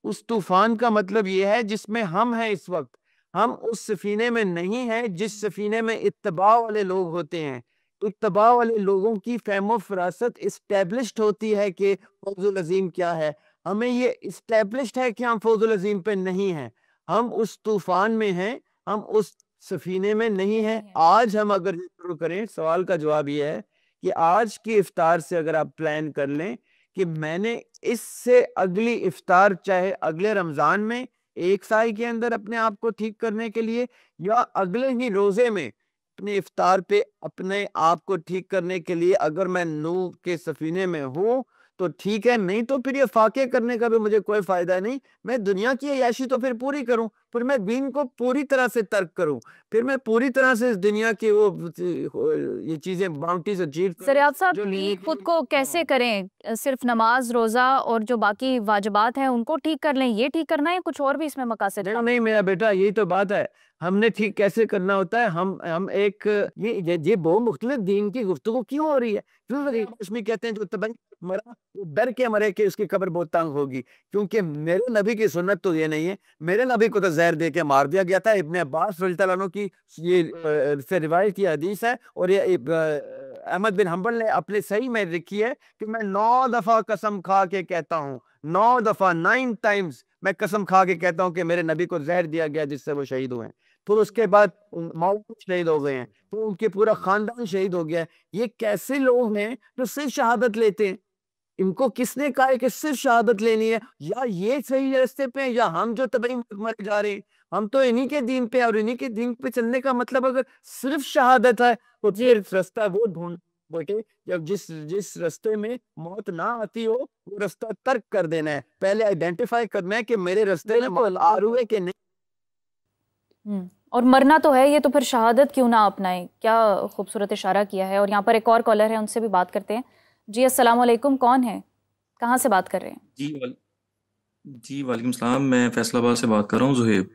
Speaker 8: اس طوفان کا مطلب یہ ہے جس میں ہم ہیں اس وقت. ہم اس سفینے میں نہیں ہیں جس سفینے میں اتباع والے لوگ ہوتے ہیں. اتباع والے لوگوں کی فہم و فراست اسٹیبلشڈ ہوتی ہے کہ فوز العظیم کیا ہے. ہمیں یہ اسٹیبلشڈ ہے کہ ہم فوز العظیم پہ نہیں ہیں. ہم اس طوفان میں ہیں, ہم اس سفینے میں نہیں ہیں. آج ہم اگر شروع کریں, سوال کا جواب یہ ہے کہ آج کی افطار سے اگر آپ پلان کر لیں کہ میں نے اس سے اگلی افطار, چاہے اگلے رمضان میں ایک سال کے اندر اپنے آپ کو ٹھیک کرنے کے لیے, یا اگلے ہی روزے میں اپنے افطار پہ اپنے آپ کو ٹھیک کرنے کے لیے اگر میں نوح کے سفینے میں ہوں تو ٹھیک ہے, نہیں تو پھر یہ فاقے کرنے کا بھی مجھے کوئی فائدہ نہیں. میں دنیا کی عیاشی تو پھر پوری کروں, پھر میں دین کو پوری طرح سے ترک کروں, پھر میں پوری طرح سے اس دنیا کی وہ یہ چیزیں باؤنٹیز اچیو کروں.
Speaker 3: زریاب صاحب خود کو کیسے کریں؟ صرف نماز روزہ اور جو باقی واجبات ہیں ان کو ٹھیک کر لیں, یہ ٹھیک کرنا ہے کچھ اور بھی اس میں مقاصد؟
Speaker 8: نہیں میرا بیٹا, یہی تو بات ہے. ہم نے ٹھیک کیسے کرنا ہوتا ہے, ہم ایک یہ بہت مختلف دین کی گفتگو کیوں ہو رہی ہے؟ اس میں کہتے ہیں جو تبنگ مرا وہ ڈر کے مرے کہ اس کی قبر بہت تنگ ہوگی, کیونکہ میرے نبی کی سنت تو یہ نہیں ہے. میرے نبی کو تو زہر دے کے مار دیا گیا تھا. ابن عباس رضی اللہ عنہ کی یہ سے روایت کی حدیث ہے, اور یہ احمد بن حنبل نے اپنے صحیح میں لکھی ہے کہ میں 9 دفعہ قسم کھا کے کہتا ہوں, 9 دفعہ 9 times میں قسم کھا کے کہتا ہوں کہ میرے نبی کو زہر دیا گیا جس سے وہ شہید ہوئے ہیں. پھر اس کے بعد موت شہید ہو گئے ہیں, پھر ان کے پورا خاندان شہید ہو گیا ہے. یہ کیسے لوگ ہیں جو صرف شہادت لیتے ہیں؟ ان کو کس نے کہا ہے کہ صرف شہادت لینی ہے؟ یا یہ صحیح راستے پہ ہیں یا ہم جو طبعی مر جا رہے ہیں؟ ہم تو انہی کے دین پہ, اور انہی کے دین پہ چلنے کا مطلب اگر صرف شہادت ہے تو پھر راستہ وہ ڈھونڈ جب جس راستے میں موت نہ آتی ہو وہ راستہ ترک کر دینا ہے. پہلے آئیڈینٹیفائی کرنا ہے کہ میرے راستے میں موت آ رہی ہے کہ نہیں.
Speaker 3: اور مرنا تو ہے, یہ تو پھر شہادت کیوں نہ اپنائیں؟ کیا خوبصورت اشارہ کیا ہے. اور یہاں پر ایک اور کالر ہے, ان سے بھی بات کرتے ہیں. جی السلام علیکم, کون ہے, کہاں سے بات کر رہے ہیں؟
Speaker 10: جی وعلیکم السلام, میں فیصل آباد سے بات کر رہا ہوں, زہیب.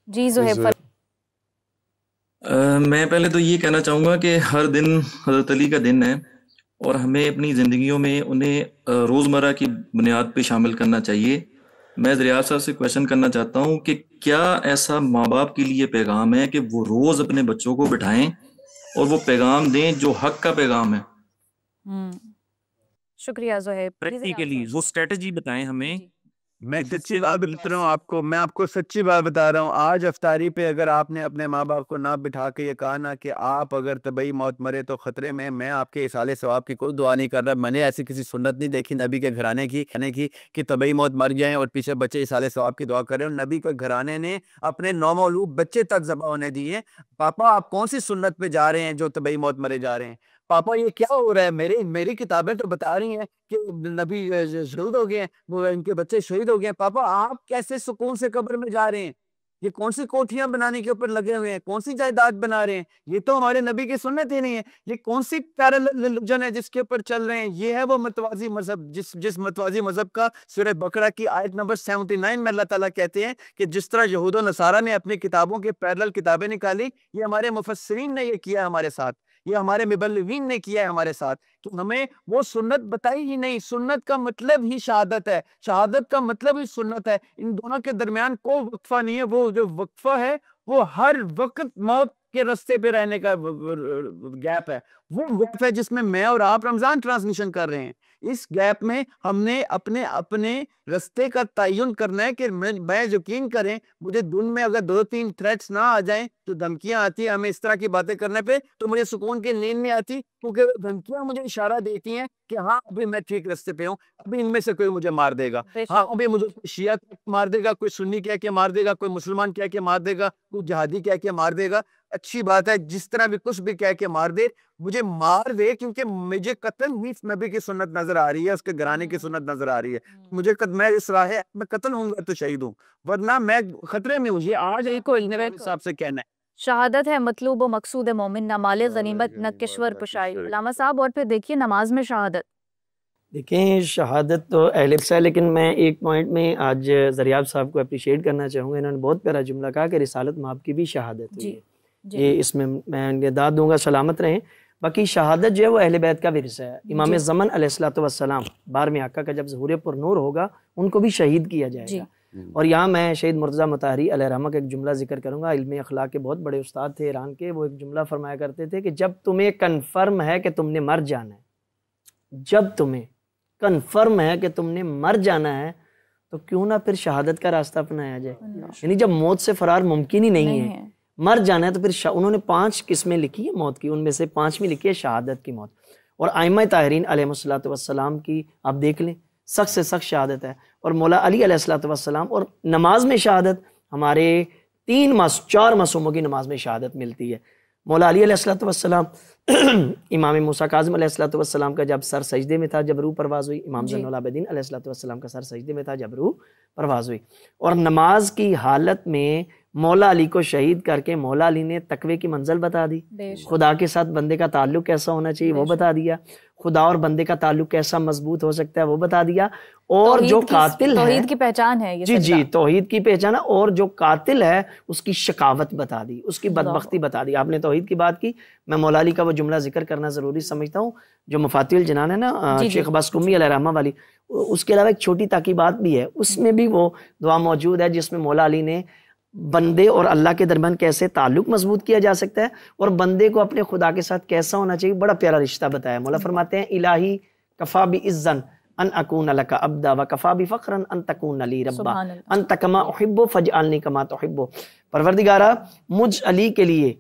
Speaker 3: جی زہیب,
Speaker 10: میں پہلے تو یہ کہنا چاہوں گا کہ ہر دن حضرت علی کا دن ہے, اور ہمیں اپنی زندگیوں میں انہیں روزمرہ کی بنیاد پہ شامل کرنا چاہیے. میں زریاب صاحب سے کویشچن کرنا چاہتا ہوں کہ کیا ایسا ماں باپ کے لیے پیغام ہے کہ وہ روز اپنے بچوں کو بٹھائیں اور وہ پیغام دیں جو حق کا پیغام ہے؟
Speaker 3: شکریہ زہیب.
Speaker 10: پریکٹیکلی وہ اسٹریٹجی بتائیں ہمیں.
Speaker 8: میں سچی بات بتا رہا ہوں آپ کو, میں آپ کو سچی بات بتا رہا ہوں. آج افطاری پہ اگر آپ نے اپنے ماں باپ کو نہ بٹھا کے یہ کہا نا کہ آپ اگر طبعی موت مرے تو خطرے میں آپ کے اصال ثواب کی کوئی دعا نہیں کر رہا. میں نے ایسی کسی سنت نہیں دیکھی نبی کے گھرانے کی کہنے کی کہ طبعی موت مر جائیں اور پیچھے بچے اصال ثواب کی دعا کر رہے ہیں. نبی کے گھرانے نے اپنے نومولود بچے تک ذبح ہونے دیے. پاپا آپ کون سی سنت پہ جا رہے ہیں جو طبعی موت مرے جا رہے ہیں؟ پاپا یہ کیا ہو رہا ہے؟ میری کتابیں تو بتا رہی ہیں کہ نبی شہید ہو گئے ہیں, وہ ان کے بچے شہید ہو گئے ہیں. پاپا آپ کیسے سکون سے قبر میں جا رہے ہیں؟ یہ کون سی کوٹھیاں بنانے کے اوپر لگے ہوئے ہیں؟ کون سی جائیداد بنا رہے ہیں؟ یہ تو ہمارے نبی کی سنت ہی نہیں ہے. یہ کون سی پیرالل ریلیجن ہے جس کے اوپر چل رہے ہیں؟ یہ ہے وہ متوازی مذہب جس متوازی مذہب کا سورہ بقرہ کی آیت نمبر 79 میں اللہ تعالیٰ کہتے ہیں کہ جس طرح یہود و نصارہ نے اپنی کتابوں کے پیرالل کتابیں نکالی, یہ ہمارے مفسرین نے یہ کیا ہمارے ساتھ, یہ ہمارے مبلغین نے کیا ہے ہمارے ساتھ. تو ہمیں وہ سنت بتائی ہی نہیں. سنت کا مطلب ہی شہادت ہے, شہادت کا مطلب ہی سنت ہے. ان دونوں کے درمیان کوئی وقفہ نہیں ہے. وہ جو وقفہ ہے وہ ہر وقت موت کے رستے پہ رہنے کا گیپ ہے. وہ وقفہ ہے جس میں میں اور آپ رمضان ٹرانسمیشن کر رہے ہیں. اس گیپ میں ہم نے اپنے رستے کا تعین کرنا ہے کہ میں یقین کریں مجھے دن میں اگر 2-3 تھریٹس نہ آ جائیں تو دھمکیاں آتی ہیں ہمیں اس طرح کی باتیں کرنے پہ, تو مجھے سکون کی نیند نہیں آتی, کیونکہ دھمکیاں مجھے اشارہ دیتی ہیں کہ ہاں ابھی میں ٹھیک رستے پہ ہوں, ابھی ان میں سے کوئی مجھے مار دے گا. ہاں ابھی مجھے شیعہ مار دے گا, کوئی سنی کہہ کے مار دے گا, کوئی مسلمان کہہ کے مار دے گا, کوئی جہادی کہہ کے مار دے گا. اچھی بات ہے, جس طرح بھی کچھ بھی کہہ کے مار دے, مجھے مار دے, کیونکہ مجھے قتل ہی نبی کی سنت نظر آ رہی ہے, اس کے گھرانے کی سنت نظر آ رہی ہے. مجھے میں اس راہ میں قتل ہوں گا تو شہید ہوں, ورنہ میں خطرے میں ہوں. یہ آج ایک حساب سے کہنا ہے
Speaker 3: شہادت ہے مطلوب و مقصود مومن, نہ مال غنیمت نہ کشور پشائی. علامہ صاحب, اور پھر دیکھیے نماز میں شہادت.
Speaker 4: دیکھیں شہادت تو اہل حدیث ہے, لیکن میں ایک پوائنٹ میں آج زریاب صاحب کو اپریشیٹ کرنا چاہوں گا. انہوں نے بہت پیارا جملہ کہا کہ رسالت مآب کی بھی شہادت ہوئی ہے. یہ اس میں میں داد دوں گا, سلامت رہیں. باقی شہادت جو ہے وہ اہل بیت کا ورثہ ہے. امام زمن علیہ الصلوۃ والسلام 12ویں آقا کا جب ظہور پر نور ہوگا ان کو بھی شہید کیا جائے گا. اور یہاں میں شہید مرتضیٰ مطہری علیہ رحمہ کا ایک جملہ ذکر کروں گا. علم اخلاق کے بہت بڑے استاد تھے ایران کے. وہ ایک جملہ فرمایا کرتے تھے کہ جب تمہیں کنفرم ہے کہ تم نے مر جانا ہے، جب تمہیں کنفرم ہے کہ تم نے مر جانا ہے، تو کیوں نہ پھر شہادت کا راستہ اپنایا جائے. یعنی جب موت سے فرار ممکن ہی نہیں ہے، مر جانا ہے، تو پھر انہوں نے 5 قسمیں لکھی ہیں موت کی، ان میں سے 5ویں لکھی ہے شہادت کی موت. اور ائمہ طاہرین علیہ الصلوۃ والسلام کی آپ دیکھ لیں، سخت سے سخت شہادت ہے. اور مولا علی علیہ الصلوۃ والسلام اور نماز میں شہادت، ہمارے 4 معصوموں کی نماز میں شہادت ملتی ہے. مولا علی علیہ الصلوۃ والسلام امام موسیٰ کاظم علیہ الصلوۃ والسلام کا جب سر سجدے میں تھا جب روح پرواز ہوئی، امام زین العابدین علیہ الصلوۃ والسلام کا سر سجدے میں تھا جب روح پرواز ہوئی. اور نماز کی حالت میں مولا علی کو شہید کر کے مولا علی نے تقوی کی منزل بتا دی، خدا کے ساتھ بندے کا تعلق کیسا ہونا چاہیے وہ بتا دیا، خدا اور بندے کا تعلق کیسا مضبوط ہو سکتا ہے وہ بتا دیا. اور جو قاتل ہے، توحید
Speaker 3: کی پہچان ہے یہ،
Speaker 4: جی توحید کی پہچان ہے. اور جو قاتل ہے اس کی شقاوت بتا دی، اس کی بدبختی بتا دی. آپ نے توحید کی بات کی، میں مولا علی کا وہ جملہ ذکر کرنا ضروری سمجھتا ہوں جو مفاتیح الجنان ہے نا شیخ عباس قمی علیہ رحمہ والی. اس کے علاوہ ایک چھوٹی تاکیبات بھی ہے، اس میں بھی وہ دعا موجود ہے جس میں مولا علی نے بندے اور اللہ کے درمیان کیسے تعلق مضبوط کیا جا سکتا ہے اور بندے کو اپنے خدا کے ساتھ کیسا ہونا چاہیے، بڑا پیارا رشتہ بتایا. مولا فرماتے ہیں الہی کفا بعزا ان اکون لک عبدا وکفا بفخرا ان تکون لی ربا انت کما احب فاجعلنی کما تحب. پروردگارا مجھ علی کے لیے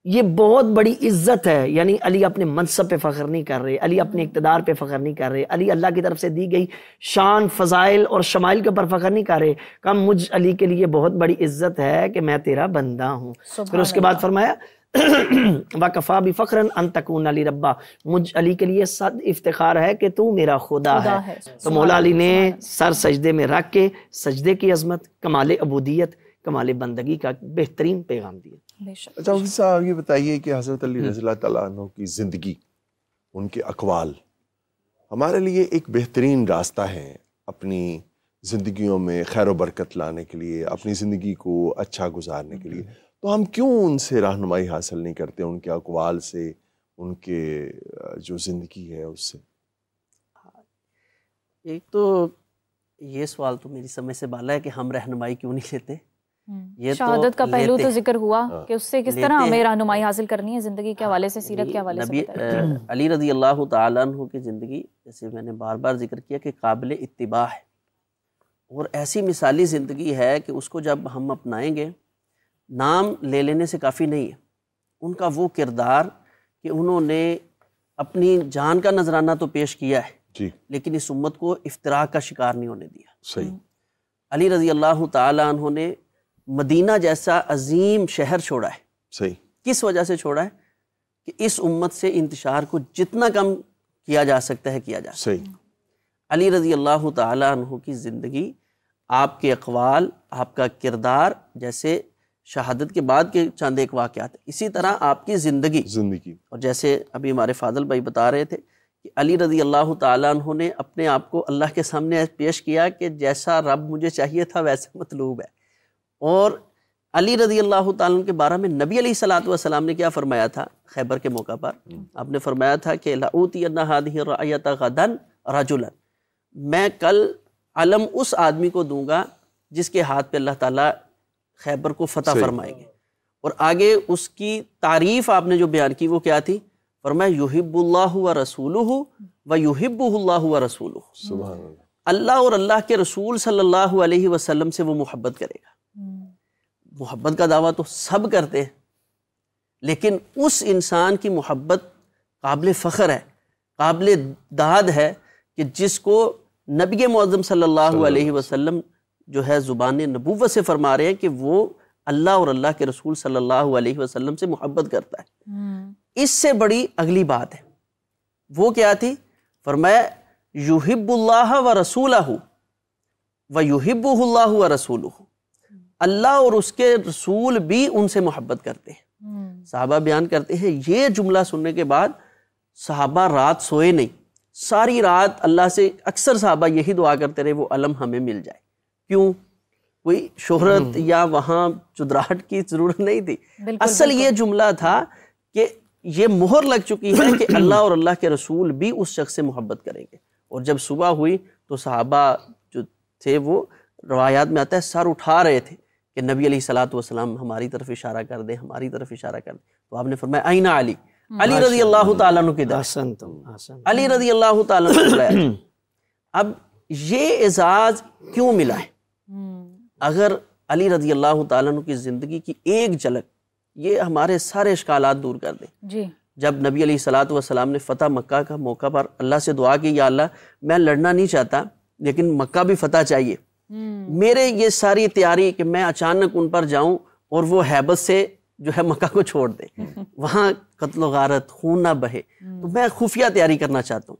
Speaker 4: یہ بہت بڑی عزت ہے. یعنی علی اپنے منصب پہ فخر نہیں کر رہے، علی اپنے اقتدار پہ فخر نہیں کر رہے، علی اللہ کی طرف سے دی گئی شان فضائل اور شمائل کے اوپر فخر نہیں کر رہے. کہا مجھ علی کے لیے بہت بڑی عزت ہے کہ میں تیرا بندہ ہوں. پھر اس کے بعد فرمایا وَكَفَى بِفَخْرًا أَن تَكُونَ لِي رَبًّا، مجھ علی کے لیے صد افتخار ہے کہ تو میرا خدا ہے. تو مولا علی نے سر سجدے میں رکھ کے سجدے کی عظمت، کمال عبودیت، کمال بندگی کا بہترین پیغام دیا.
Speaker 2: اچھا حافظ صاحب یہ بتائیے کہ حضرت علی رضی اللہ تعالیٰ عنہ کی زندگی، ان کے اقوال ہمارے لیے ایک بہترین راستہ ہے اپنی زندگیوں میں خیر و برکت لانے کے لیے، اپنی زندگی کو اچھا گزارنے کے لیے. تو ہم کیوں ان سے رہنمائی حاصل نہیں کرتے، ان کے اقوال سے، ان کے جو زندگی ہے اس سے؟
Speaker 6: ایک تو یہ سوال تو میری سمجھ سے بالا ہے کہ ہم رہنمائی کیوں نہیں لیتے. یہ
Speaker 3: شہادت کا پہلو تو ذکر ہوا کہ اس سے کس طرح ہمیں رہنمائی حاصل کرنی ہے زندگی کے حوالے سے، سیرت کے حوالے سے.
Speaker 6: علی رضی اللہ تعالیٰ عنہ کی زندگی جیسے میں نے بار بار ذکر کیا کہ قابل اتباع ہے، اور ایسی مثالی زندگی ہے کہ اس کو جب ہم اپنائیں گے نام لے لینے سے کافی نہیں ہے. ان کا وہ کردار کہ انہوں نے اپنی جان کا نذرانہ تو پیش کیا ہے لیکن اس امت کو افتراق کا شکار نہیں ہونے دیا.
Speaker 2: صحیح.
Speaker 6: علی رضی اللہ تعالیٰ عنہ نے مدینہ جیسا عظیم شہر چھوڑا ہے.
Speaker 2: صحیح.
Speaker 6: کس وجہ سے چھوڑا ہے؟ کہ اس امت سے انتشار کو جتنا کم کیا جا سکتا ہے کیا جا سکتا ہے. علی رضی اللہ تعالیٰ عنہ کی زندگی، آپ کے اقوال، آپ کا کردار، جیسے شہادت کے بعد کے چند ایک واقعات، اسی طرح آپ کی زندگی. اور جیسے ابھی ہمارے فاضل بھائی بتا رہے تھے کہ علی رضی اللہ تعالیٰ عنہ نے اپنے آپ کو اللہ کے سامنے پیش کیا کہ جیسا رب مجھے چاہیے تھا ویسا مطلوب ہے. اور علی رضی اللہ تعالیٰ عنہ کے بارے میں نبی علیہ الصلوۃ والسلام نے کیا فرمایا تھا خیبر کے موقع پر؟ آپ نے فرمایا تھا کہ لَأُوتِيَنَّ هَٰذِهِ الرَّايَةَ غَدًا رَجُلًا، میں کل علم اس آدمی کو دوں گا جس کے ہاتھ پہ اللہ تعالیٰ خیبر کو فتح فرمائیں گے. اور آگے اس کی تعریف آپ نے جو بیان کی وہ کیا تھی؟ فرمایا یحب اللہ ورسولہ ویحبہ اللہ ورسولہ.
Speaker 2: سبحان اللہ.
Speaker 6: اللہ اور اللہ کے رسول صلی اللہ علیہ وسلم سے وہ محبت کرے گا. محبت کا دعویٰ تو سب کرتے ہیں لیکن اس انسان کی محبت قابل فخر ہے، قابل داد ہے کہ جس کو نبی معظم صلی اللہ علیہ وسلم جو ہے زبان نبوت سے فرما رہے ہیں کہ وہ اللہ اور اللہ کے رسول صلی اللہ علیہ وسلم سے محبت کرتا ہے. اس سے بڑی اگلی بات ہے، وہ کیا تھی؟ فرمایا یحب اللہ ورسولہ ویحبہ اللہ ورسولہ، اللہ اور اس کے رسول بھی ان سے محبت کرتے ہیں. صحابہ بیان کرتے ہیں یہ جملہ سننے کے بعد صحابہ رات سوئے نہیں، ساری رات اللہ سے اکثر صحابہ یہی دعا کرتے رہے وہ علم ہمیں مل جائے. کیوں؟ کوئی شہرت یا وہاں چدراہٹ کی ضرورت نہیں تھی. اصل یہ جملہ تھا کہ یہ مہر لگ چکی ہے کہ اللہ اور اللہ کے رسول بھی اس شخص سے محبت کریں گے. اور جب صبح ہوئی تو صحابہ جو تھے وہ روایات میں آتا ہے سر اٹھا رہے تھے کہ نبی علیہ الصلوۃ والسلام ہماری طرف اشارہ کر دیں، ہماری طرف اشارہ کر دیں. تو آپ نے فرمایا اینہ علی، علی رضی اللہ تعالیٰ عنہ کدھر؟ علی رضی اللہ تعالیٰ عنہ بلایا. اب یہ اعزاز کیوں ملا ہے؟ اگر علی رضی اللہ تعالیٰ عنہ کی زندگی کی ایک جھلک یہ ہمارے سارے اشکالات دور کر دیں.
Speaker 3: جی
Speaker 6: جب نبی علیہ الصلوۃ والسلام نے فتح مکہ کا موقع پر اللہ سے دعا کی، یا اللہ میں لڑنا نہیں چاہتا لیکن مکہ بھی فتح چاہیے، میرے یہ ساری تیاری کہ میں اچانک ان پر جاؤں اور وہ ہیبت سے جو ہے مکہ کو چھوڑ دے، وہاں قتل و غارت خون نہ بہے، تو میں خفیہ تیاری کرنا چاہتا ہوں.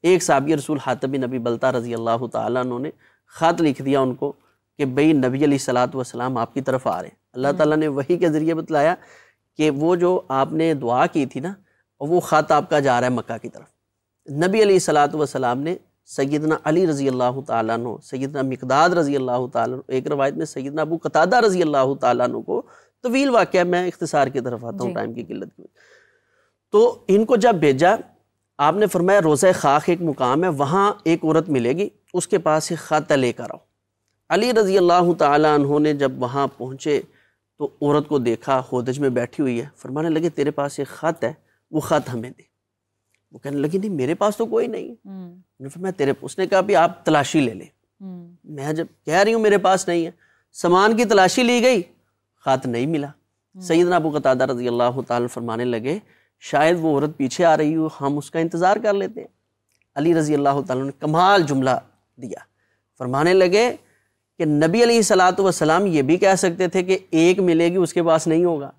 Speaker 6: ایک صحابی رسول حاتب بن ابی بلتہ رضی اللہ تعالیٰ عنہ نے خط لکھ دیا ان کو کہ بھئی نبی علیہ الصلوۃ والسلام آپ کی طرف آ رہے ہیں. اللہ تعالیٰ نے وحی کے ذریعے بتلایا کہ وہ جو آپ نے دعا کی تھی نا، وہ خط آپ کا جا رہا ہے مکہ کی طرف. نبی علیہ الصلوۃ والسلام نے سیدنا علی رضی اللہ تعالیٰ عنہ، سیدنا مقداد رضی اللہ تعالیٰ عنہ، ایک روایت میں سیدنا ابو قتادہ رضی اللہ تعالیٰ عنہ کو، طویل واقعہ میں اختصار کی طرف آتا ہوں ٹائم کی قلت کی وجہ، تو ان کو جب بھیجا آپ نے فرمایا روضہ خاک ایک مقام ہے، وہاں ایک عورت ملے گی، اس کے پاس ایک خط لے کر آؤ. علی رضی اللہ تعالیٰ عنہ نے جب وہاں پہنچے تو عورت کو دیکھا ہودج میں بیٹھی ہوئی ہے، فرمانے لگے تیرے پاس ایک خط ہے، وہ خط ہمیں دے. وہ کہنے لگی نہیں میرے پاس تو کوئی نہیں ہے. فرمایا اس نے کہا بھی آپ تلاشی لے لیں. میں جب کہہ رہی ہوں میرے پاس نہیں ہے، سامان کی تلاشی لی گئی، خط نہیں ملا. سیدنا ابو قتادہ رضی اللہ تعالیٰ فرمانے لگے شاید وہ عورت پیچھے آ رہی ہو، ہم اس کا انتظار کر لیتے ہیں. علی رضی اللہ تعالیٰ نے کمال جملہ دیا، فرمانے لگے کہ نبی علیہ الصلوۃ والسلام یہ بھی کہہ سکتے تھے کہ ایک ملے گی اس کے پاس نہیں ہوگا،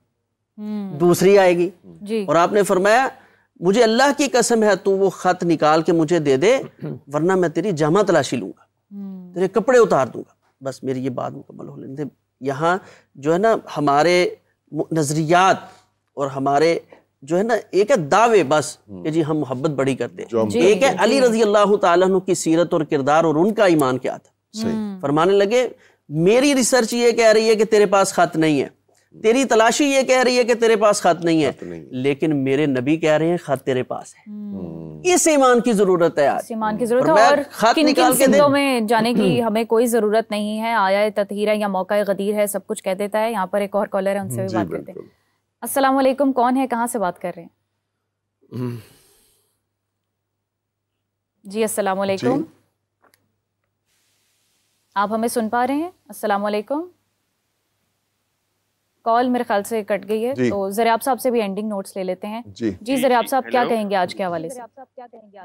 Speaker 6: دوسری آئے گی، اور آپ نے فرمایا مجھے اللہ کی قسم ہے تو وہ خط نکال کے مجھے دے دے ورنہ میں تیری جامہ تلاشی لوں گا، تیرے کپڑے اتار دوں گا. بس میری یہ بات مکمل ہو لیں. یہاں جو ہے نا ہمارے نظریات اور ہمارے جو ہے نا ایک ہے دعوے بس کہ جی ہم محبت بڑی کرتے ہیں، ایک ہے علی رضی اللہ تعالیٰ عنہ کی سیرت اور کردار اور ان کا ایمان کیا تھا. فرمانے لگے میری ریسرچ یہ کہہ رہی ہے کہ تیرے پاس خط نہیں ہے، تیری تلاشی یہ کہہ رہی ہے کہ تیرے پاس خط نہیں ہے، لیکن میرے نبی کہہ رہے ہیں خط تیرے پاس ہے. اس ایمان کی ضرورت ہے آج،
Speaker 3: ایمان کی ضرورت ہے، اور کن کن سندوں میں جانے کی ہمیں کوئی ضرورت نہیں ہے. آیا تطہیر ہے یا موقع غدیر ہے، سب کچھ کہہ دیتا ہے. یہاں پر ایک اور کالر ہے، ان سے بھی بات کرتے ہیں. السلام علیکم، کون ہے، کہاں سے بات کر رہے ہیں؟ جی السلام علیکم، آپ ہمیں سن پا رہے ہیں؟ السلام علیکم. کال میرے خیال سے کٹ گئی ہے، تو زریاب صاحب سے بھی اینڈنگ نوٹس لے لیتے ہیں. جی زریاب صاحب کیا کہیں گے آج کے حوالے سے؟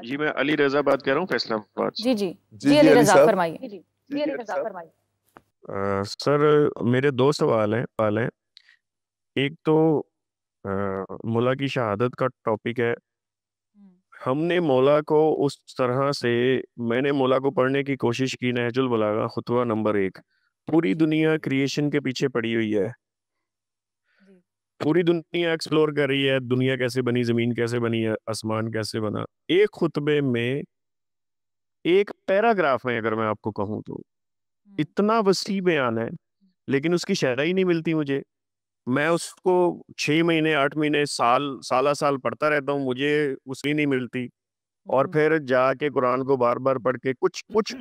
Speaker 11: جی میں علی رضا بات کر رہا ہوں فیصلہ آباد.
Speaker 3: جی جی جی علی رضا فرمائیے.
Speaker 11: سر میرے دو سوال ہیں. ایک تو مولا کی شہادت کا ٹاپک ہے. ہم نے مولا کو اس طرح سے، میں نے مولا کو پڑھنے کی کوشش کی، نہج البلاغہ خطوہ نمبر 1. پوری دنیا کریشن کے پیچھے پڑی ہوئی ہے، پوری دنیا ایکسپلور کر رہی ہے، دنیا کیسے بنی، زمین کیسے بنی ہے، آسمان کیسے بنا. ایک خطبے میں ایک پیراگراف میں اگر میں آپ کو کہوں تو اتنا وسیع بیان ہے، لیکن اس کی شرح ہی نہیں ملتی مجھے. میں اس کو 6 مہینے 8 مہینے سال پڑھتا رہتا ہوں، مجھے اس کی نہیں ملتی. اور پھر جا کے قرآن کو بار بار پڑھ کے کچھ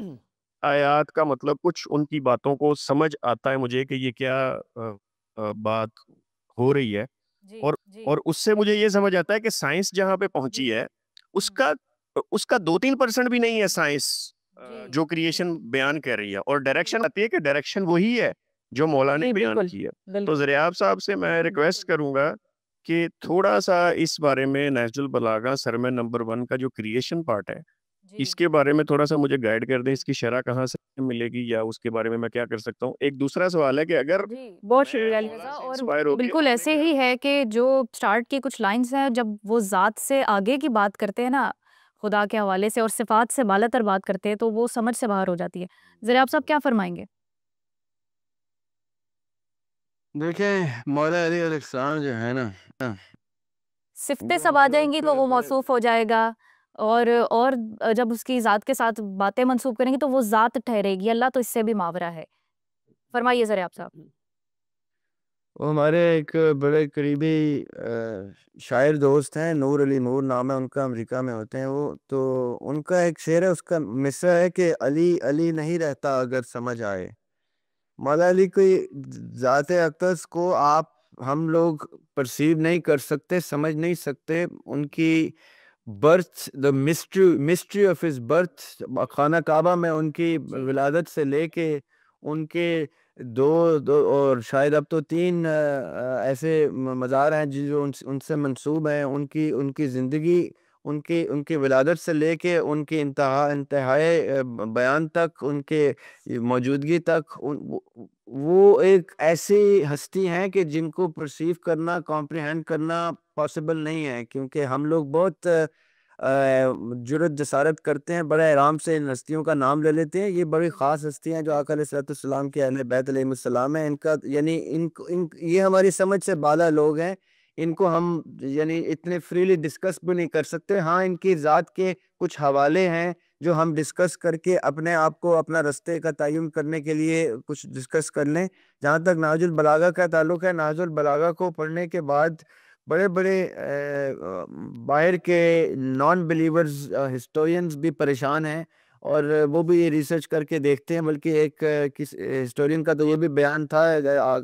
Speaker 11: آیات کا مطلب، کچھ ان کی باتوں کو سمجھ آتا ہے مجھے کہ یہ کیا بات ہو رہی ہے. اور اس سے مجھے یہ سمجھ آتا ہے کہ سائنس جہاں پہ پہنچی ہے اس کا 2-3% بھی نہیں ہے سائنس جو کریشن بیان کر رہی ہے. اور ڈائریکشن آتی ہے کہ ڈائریکشن وہی ہے جو مولا نے بیان کی ہے. تو زریاب صاحب سے میں ریکویسٹ کروں گا کہ تھوڑا سا اس بارے میں نہج البلاغہ سرمن نمبر 1 کا جو کریشن پارٹ ہے اس کے بارے میں تھوڑا سا مجھے گائیڈ کر دیں. اس کی شرح کہاں سے ملے گی یا اس کے بارے میں کیا کر سکتا ہوں. ایک دوسرا سوال ہے کہ اگر
Speaker 3: بہت شکریہ، اور بالکل ایسے ہی ہے کہ جو سٹارٹ کی کچھ لائنز ہیں، جب وہ ذات سے آگے کی بات کرتے ہیں نا، خدا کے حوالے سے، اور صفات سے بالا تر بات کرتے ہیں، تو وہ سمجھ سے باہر ہو جاتی ہے. زریاب صاحب کیا فرمائیں گے؟
Speaker 8: دیکھیں مولا علی علیہ السلام جو ہے نا،
Speaker 3: صفتیں سب آ جائیں گی تو وہ موصوف ہو جائے گا، اور جب اس کی ذات کے ساتھ باتیں منسوب کریں گے تو وہ ذات ٹھہرے گی. اللہ تو اس سے بھی ماورا ہے. فرمائیے زریاب صاحب.
Speaker 7: وہ ہمارے ایک بڑے قریبی شاعر دوست ہیں، نور علی نور نام ہے ان کا، امریکہ میں ہوتے ہیں وہ. تو ان کا ایک شعر ہے، اس کا مصرع ہے کہ علی علی نہیں رہتا اگر سمجھ آئے. مولا علی کی ذات اقدس کو ہم لوگ پرسیو نہیں کر سکتے، سمجھ نہیں سکتے. ان کی birth, the mystery of his birth, خانہ کعبہ میں ان کی ولادت سے لے کے ان کے دو اور شاید اب تو 3 ایسے مزار ہیں جو ان سے منسوب ہیں. ان کی زندگی، ان کی ولادت سے لے کے ان کی انتہائی بیان تک، ان کے موجودگی تک، وہ ایک ایسی ہستی ہیں کہ جن کو پرسیو کرنا، کمپریہینڈ کرنا پاسبل نہیں ہے. کیونکہ ہم لوگ بہت جرأت جسارت کرتے ہیں، بڑے آرام سے ان ہستیوں کا نام لے لیتے ہیں. یہ بڑی خاص ہستیاں ہیں جو آقا علیہ الصلوۃ والسلام کے اہل بیت علیہم السلام ہیں. ان کا یعنی یہ ہماری سمجھ سے بالا لوگ ہیں. ان کو ہم یعنی اتنے فریلی ڈسکس بھی نہیں کر سکتے. ہاں ان کی ذات کے کچھ حوالے ہیں جو ہم ڈسکس کر کے اپنے آپ کو اپنا رستے کا تعین کرنے کے لیے کچھ ڈسکس کر لیں. جہاں تک نہج البلاغہ کا تعلق ہے، نہج البلاغہ کو پڑھنے کے بعد بڑے بڑے باہر کے نان بلیورز ہسٹورینز بھی پریشان ہیں، اور وہ بھی یہ ریسرچ کر کے دیکھتے ہیں. بلکہ ایک ہسٹورین کا تو یہ بھی بیان تھا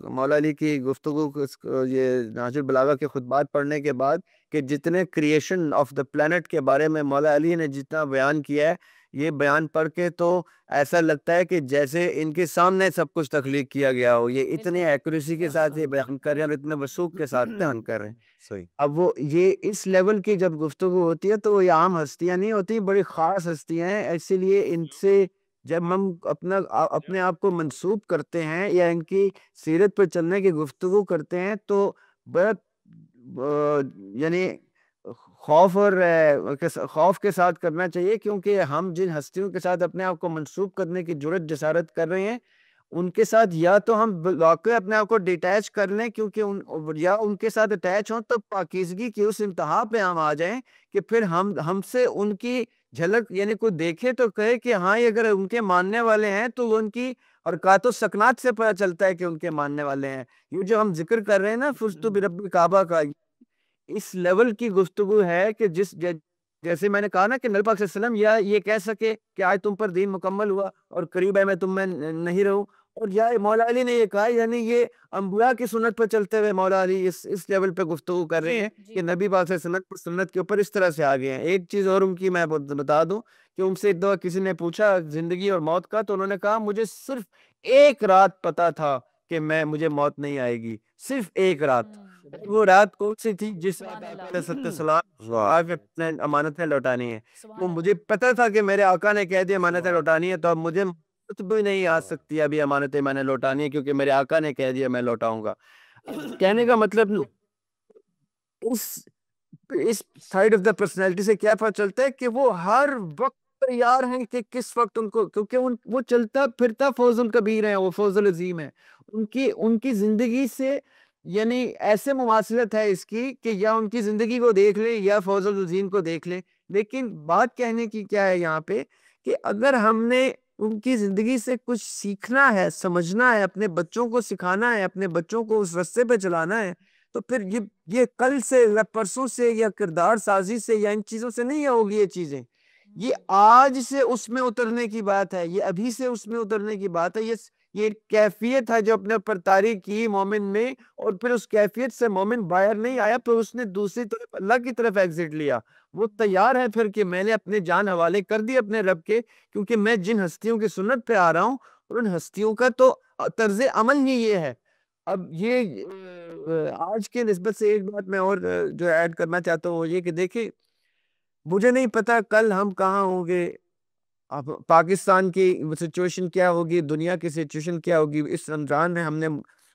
Speaker 7: مولا علی کی گفتگو، یہ نہج البلاغہ کے خطبات پڑھنے کے بعد، کہ جتنے کریشن آف دا پلانٹ کے بارے میں مولا علی نے جتنا بیان کیا ہے، یہ بیان پڑھ کے تو ایسا لگتا ہے کہ جیسے ان کے سامنے سب کچھ تخلیق کیا گیا ہو. یہ اتنی ایکوریسی کے ساتھ یہ بیان کر رہے ہیں اور اتنے وثوق کے ساتھ بیان کر رہے ہیں.
Speaker 2: صحیح.
Speaker 7: اب وہ یہ اس لیول کی جب گفتگو ہوتی ہے تو وہ عام ہستیاں نہیں ہوتی، بڑی خاص ہستیاں ہیں. اسی لیے ان سے جب ہم اپنے آپ کو منسوب کرتے ہیں یا ان کی سیرت پر چلنے کی گفتگو کرتے ہیں تو بہت یعنی خوف کے ساتھ کرنا چاہیے. کیونکہ ہم جن ہستیوں کے ساتھ اپنے آپ کو منسوب کرنے کی جرأت جسارت کر رہے ہیں، ان کے ساتھ یا تو ہم واقعی اپنے آپ کو ڈیٹیچ کر لیں، کیونکہ یا ان کے ساتھ اٹیچ ہوں تو پاکیزگی کی اس انتہا پہ ہم آ جائیں کہ پھر ہم سے ان کی جھلک یعنی کوئی دیکھے تو کہے کہ ہاں یہ اگر ان کے ماننے والے ہیں تو وہ ان کی حرکات و سکنات سے پتہ چلتا ہے کہ ان کے ماننے والے ہیں. یہ جو ہم ذکر کر رہے ہیں نا فزت برب الکعبہ کا، اس لیول کی گفتگو ہے کہ جیسے میں نے کہا نا کہ نبی پاک صلی اللہ علیہ وسلم یا یہ کہہ سکے کہ آج تم پر دین مکمل ہوا اور قریب ہے میں تم میں نہیں رہوں، اور یا مولا علی نے یہ کہا، یعنی یہ انبیاء کی سنت پر چلتے ہوئے مولا علی اس لیول پہ گفتگو کر رہے ہیں کہ نبی پاک صلی اللہ علیہ وسلم سنت کے اوپر اس طرح سے آ گئے ہیں. ایک چیز اور ان کی میں بتا دوں کہ ان سے ایک دفعہ کسی نے پوچھا زندگی اور موت کا، تو انہوں نے کہا مجھے صرف ایک رات پتا تھا کہ مجھے موت نہیں آئے گی، صرف ایک رات. وہ رات کون سی تھی؟ جس رات اپنے امانتیں لوٹانی ہے. وہ مجھے پتا تھا کہ میرے آقا نے کہہ دیا امانتیں لوٹانی ہے، تو اب مجھے بھی نہیں آ سکتی ابھی امانتیں میں نے لوٹانی ہے، کیونکہ میرے آقا نے کہہ دیا میں لوٹاؤں گا. کہنے کا مطلب اس سائیڈ آف دا پرسنالٹی سے کیا پتہ چلتا ہے کہ وہ ہر وقت تیار ہیں کہ کس وقت ان کو، کیونکہ وہ چلتا پھرتا فوز الکبیر ہیں، وہ فوز العظیم ہیں. ان کی زندگی سے یعنی ایسے مماثلت ہے اس کی کہ یا ان کی زندگی کو دیکھ لیں یا فوز العظیم کو دیکھ لیں. لیکن بات کہنے کی کیا ہے یہاں پہ کہ اگر ہم نے ان کی زندگی سے کچھ سیکھنا ہے، سمجھنا ہے، اپنے بچوں کو سکھانا ہے، اپنے بچوں کو اس رستے پہ چلانا ہے، تو پھر یہ کل سے یا پرسوں سے یا کردار سازی سے یا ان چیزوں سے نہیں ہوگی. یہ چیزیں یہ آج سے اس میں اترنے کی بات ہے، یہ ابھی سے اس میں اترنے کی بات ہے. یہ کیفیت ہے جو اپنے اوپر طاری کی مومن میں، اور پھر اس کیفیت سے مومن باہر نہیں آیا، پھر اس نے دوسری طرف اللہ کی طرف ایگزٹ لیا. وہ تیار ہے پھر کہ میں نے اپنے جان حوالے کر دی اپنے رب کے، کیونکہ میں جن ہستیوں کی سنت پہ آ رہا ہوں اور ان ہستیوں کا تو طرز عمل ہی یہ ہے. اب یہ آج کے نسبت سے ایک بات میں اور جو ایڈ کرنا چاہتا ہوں وہ یہ کہ دیکھیں، مجھے نہیں پتا کل ہم کہاں ہوں گے، اب پاکستان کی سچویشن کیا ہوگی، دنیا کی سچویشن کیا ہوگی. اس رمضان میں ہم نے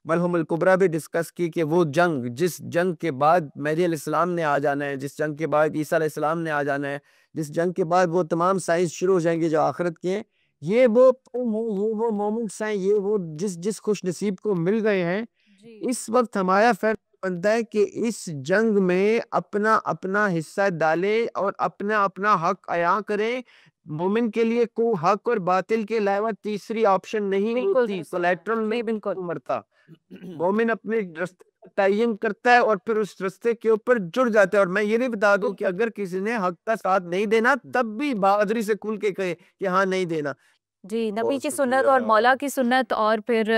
Speaker 7: ملحم الکبریٰ بھی ڈسکس کی کہ وہ جنگ، جس جنگ کے بعد مہدی علیہ السلام نے آ جانا ہے، جس جنگ کے بعد عیسیٰ علیہ السلام نے آ جانا ہے، جس جنگ کے بعد وہ تمام سائنس شروع ہو جائیں گے جو آخرت کے ہیں، یہ وہ مومنٹس ہیں، یہ وہ جس خوش نصیب کو مل گئے ہیں. اس وقت ہمارا فرض بنتا ہے کہ اس جنگ میں اپنا حصہ ڈالے اور اپنا حق عیاں کریں. مومن کے لیے کوئی حق اور باطل کے علاوہ تیسری آپشن نہیں ہوتی، کولیٹرل نہیں مرتا.
Speaker 8: مومن اپنے راستے کا تعین کرتا ہے اور پھر اس راستے کے اوپر جڑ جاتا ہے. اور میں یہ بھی بتا دوں کہ اگر کسی نے حق کا ساتھ نہیں دینا تب بھی بہادری سے کھل کے کہے کہ ہاں نہیں دینا.
Speaker 3: جی نبی کی سنت اور مولا کی سنت، اور پھر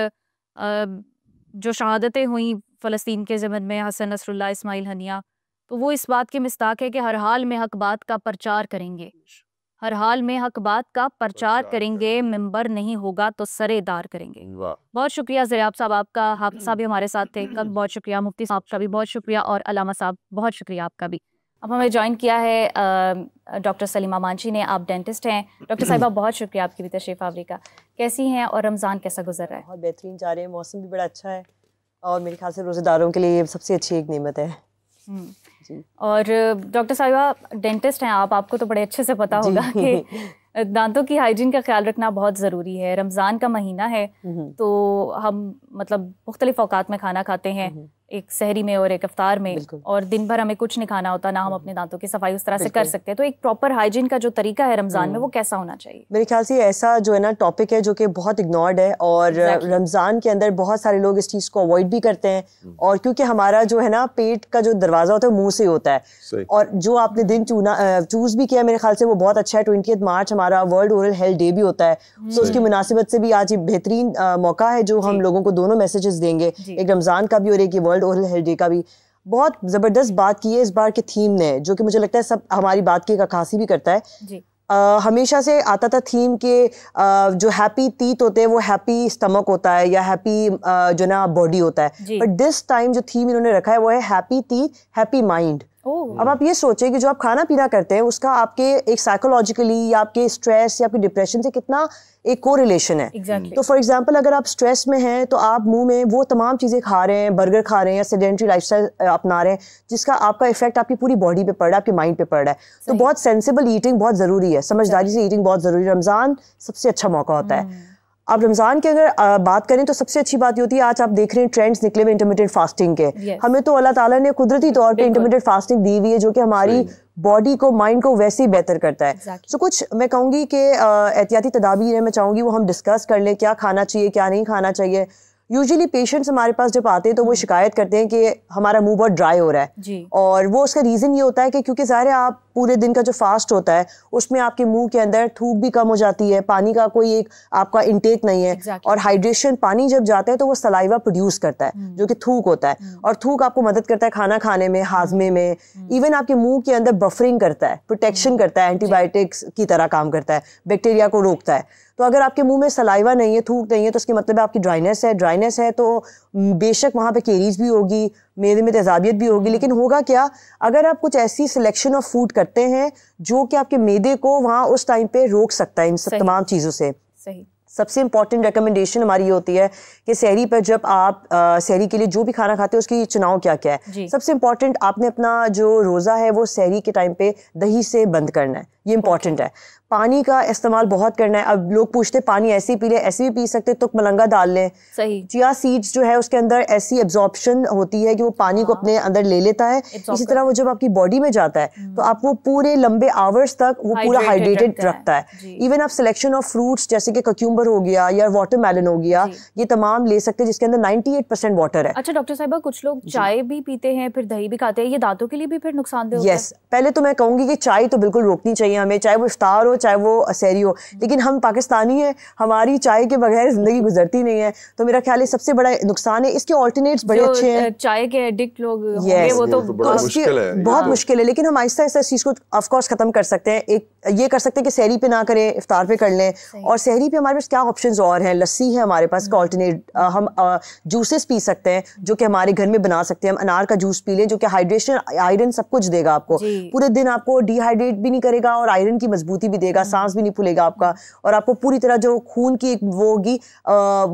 Speaker 3: جو شہادتیں ہوئیں فلسطین کے ضمن میں حسن نصر اللہ اسماعیل ہنیہ، تو وہ اس بات کی مصداق ہے کہ ہر حال میں حق بات کا پرچار کریں گے، ہر حال میں حق بات کا پرچار کریں گے، ممبر نہیں ہوگا تو سرے دار کریں گے. بہت شکریہ زریاب صاحب آپ کا، حافظ صاحب بھی ہمارے ساتھ تھے کل، بہت شکریہ. مفتی صاحب کا بھی بہت شکریہ، اور علامہ صاحب بہت شکریہ آپ کا بھی. اب ہمیں جوائن کیا ہے ڈاکٹر سلیمہ مانچی نے، آپ ڈینٹسٹ ہیں. ڈاکٹر صاحبہ بہت شکریہ آپ کی بھی تشریف آوری کا. کیسی ہیں اور رمضان کیسا گزر رہا ہے؟
Speaker 12: بہت بہترین جا رہے ہیں، موسم بھی بڑا اچھا ہے، اور میرے خیال سے روزے داروں کے لیے یہ سب سے اچھی ایک نعمت ہے.
Speaker 3: اور ڈاکٹر صاحبہ ڈینٹسٹ ہیں آپ کو تو بڑے اچھے سے پتا ہوگا کہ دانتوں کی ہائیجین کا خیال رکھنا بہت ضروری ہے. رمضان کا مہینہ ہے تو ہم مطلب مختلف اوقات میں کھانا کھاتے ہیں، ایک سحری میں اور ایک افطار میں، اور دن بھر ہمیں کچھ نہیں کھانا ہوتا، نہ ہم اپنے دانتوں کی صفائی اس طرح سے کر سکتے ہیں. تو ایک پراپر ہائیجین کا جو طریقہ ہے رمضان میں وہ کیسا ہونا چاہیے؟
Speaker 12: میرے خیال سے ایسا جو ہے نا ٹاپک ہے جو کہ بہت اگنورڈ ہے، اور رمضان کے اندر بہت سارے لوگ اس چیز کو اوائڈ بھی کرتے ہیں. اور کیونکہ ہمارا جو ہے نا پیٹ کا جو دروازہ ہوتا ہے منہ سے ہوتا ہے، اور جو آپ نے دن چوز بھی کیا میرے خیال سے وہ بہت اچھا ہے. 20 مارچ ہمارا ورلڈ اورل ہیلتھ ڈے بھی ہوتا ہے، تو اس کی مناسبت سے بھی آج یہ بہترین موقع ہے جو ہم لوگوں کو دونوں میسیجز دیں گے، ایک رمضان کا بھی اور ایک ورلڈ اورل ہیلتھ ڈے کا بھی. بہت زبردست بات کی ہے اس بار کے تھیم نے، جو کہ مجھے لگتا ہے سب ہماری بات کی عکاسی بھی کرتا ہے. ہمیشہ سے آتا تھا تھیم کے جو ہیپی تیت ہوتے ہیں وہ ہیپی اسٹمک ہوتا ہے یا ہیپی جو نا باڈی ہوتا ہے، بٹ دس ٹائم جو تھیم انہوں نے رکھا ہے وہ ہے ہیپی تیت ہیپی مائنڈ. اب آپ یہ سوچیں کہ جو آپ کھانا پینا کرتے ہیں اس کا آپ کے ایک سائیکولوجیکلی یا آپ کے اسٹریس یا آپ کے ڈپریشن سے کتنا ایک کو ریلیشن ہے. تو فار ایگزامپل اگر آپ اسٹریس میں ہیں تو آپ منہ میں وہ تمام چیزیں کھا رہے ہیں، برگر کھا رہے ہیں یا سیڈینٹری لائف اسٹائل اپنا رہے ہیں، جس کا آپ کا افیکٹ آپ کی پوری باڈی پہ پڑ رہا ہے، آپ کے مائنڈ پہ پڑ رہا ہے. تو بہت سینسیبل ایٹنگ بہت ضروری ہے، سمجھداری سے ایٹنگ بہت ضروری ہے. رمضان سب سے اچھا موقع ہوتا ہے. اب رمضان کے اگر بات کریں تو سب سے اچھی بات یہ ہوتی ہے، آج آپ دیکھ رہے ہیں ٹرینڈز نکلے ہوئے انٹرمیٹنٹ فاسٹنگ کے. ہمیں تو اللہ تعالیٰ نے قدرتی طور پہ انٹرمیٹنٹ فاسٹنگ دی ہوئی ہے جو کہ ہماری باڈی کو مائنڈ کو ویسے ہی بہتر کرتا ہے. سو کچھ میں کہوں گی کہ احتیاطی تدابیر ہیں، میں چاہوں گی وہ ہم ڈسکس کر لیں، کیا کھانا چاہیے کیا نہیں کھانا چاہیے. یوزلی پیشنٹس ہمارے پاس جب آتے ہیں تو وہ شکایت کرتے ہیں کہ ہمارا منہ بہت ڈرائی ہو رہا ہے، اور وہ اس کا ریزن یہ ہوتا ہے کہ کیونکہ ظاہر ہے آپ پورے دن کا جو فاسٹ ہوتا ہے اس میں آپ کے منہ کے اندر تھوک بھی کم ہو جاتی ہے، پانی کا کوئی ایک آپ کا انٹیک نہیں ہے، اور ہائیڈریشن پانی جب جاتا ہے تو وہ سلائیوا پروڈیوس کرتا ہے جو کہ تھوک ہوتا ہے، اور تھوک آپ کو مدد کرتا ہے کھانا کھانے میں، ہاضمے میں، ایون آپ کے منہ کے اندر بفرنگ کرتا ہے، پروٹیکشن کرتا ہے، اینٹی بایوٹکس کی طرح کام کرتا ہے، بیکٹیریا کو روکتا ہے. تو اگر آپ کے منہ میں سلائیوا نہیں ہے، تھوک نہیں ہے، تو اس کی مطلب ہے آپ کی ڈرائنیس ہے تو بے شک وہاں پہ کیریز بھی ہوگی، میدے میں تیزابیت بھی ہوگی. لیکن ہوگا کیا اگر آپ کچھ ایسی سلیکشن آف فوڈ کرتے ہیں جو کہ آپ کے میدے کو وہاں اس ٹائم پہ روک سکتا ہے ان سب تمام چیزوں سے. سب سے امپورٹنٹ ریکمنڈیشن ہماری یہ ہوتی ہے کہ سحری پر جب آپ سحری کے لیے جو بھی کھانا کھاتے ہیں اس کی چناؤ کیا کیا ہے. سب سے امپورٹنٹ آپ نے اپنا جو روزہ ہے وہ سحری کے ٹائم پہ دہی سے بند کرنا ہے، یہ امپورٹنٹ ہے. پانی کا استعمال بہت کرنا ہے. اب لوگ پوچھتے پانی ایسے ہی پی لیں، ایسے بھی پی سکتے، تک ملنگا ڈال لیں. چیا سیڈز جو ہے اس کے اندر ایسی ایبزارپشن ہوتی ہے کہ وہ پانی کو اپنے اندر لے لیتا ہے. اسی طرح وہ جب آپ کی باڈی میں جاتا ہے تو آپ وہ پورے لمبے آورس تک وہ پورا ہائیڈریٹڈ رکھتا ہے. ایون آپ سلیکشن آف فروٹس جیسے کہ ککیومبر ہو گیا یا واٹر میلن ہو گیا، یہ تمام لے سکتے جس کے اندر 98% واٹر ہے.
Speaker 3: اچھا ڈاکٹر صاحبہ کچھ لوگ چائے بھی پیتے ہیں پھر دہی بھی کھاتے ہیں، یہ دانتوں کے لیے بھی پھر نقصان دہ ہوتا ہے؟
Speaker 12: یس، پہلے تو میں کہوں گی کہ چائے تو بالکل روکنی چاہیے ہمیں، چاہے وہ افطار ہو چاہے وہ سحری ہو. لیکن ہم پاکستانی ہیں، ہماری چائے کے بغیر زندگی گزرتی نہیں ہے، تو میرا خیال ہے سب سے بڑا نقصان ہے. اس کے آلٹرنیٹس بڑے اچھے ہیں.
Speaker 3: چائے کے ایڈکٹ لوگ ہوں گے وہ تو
Speaker 12: بہت مشکل ہے، لیکن ہم آہستہ آہستہ اس چیز کو آف کورس ختم کر سکتے ہیں. ایک یہ کر سکتے ہیں کہ سحری پہ نہ کریں، افطار پہ کر لیں. اور سحری پہ ہمارے پاس کیا آپشنز اور ہیں، لسی ہے ہمارے پاس کا آلٹرنیٹ. ہم جوسز پی سکتے ہیں جو کہ ہمارے گھر میں بنا سکتے ہیں. ہم انار کا جوس پی لیں جو کہ ہائیڈریشن، آئرن سب کچھ دے گا آپ کو پورے دن، آپ کو ڈی ہائیڈریٹ بھی نہیں کرے گا اور آئرن کی مضبوطی بھی دے گا، سانس بھی نہیں پھولے گا آپ کا، اور آپ کو پوری طرح جو خون کی وہ ہوگی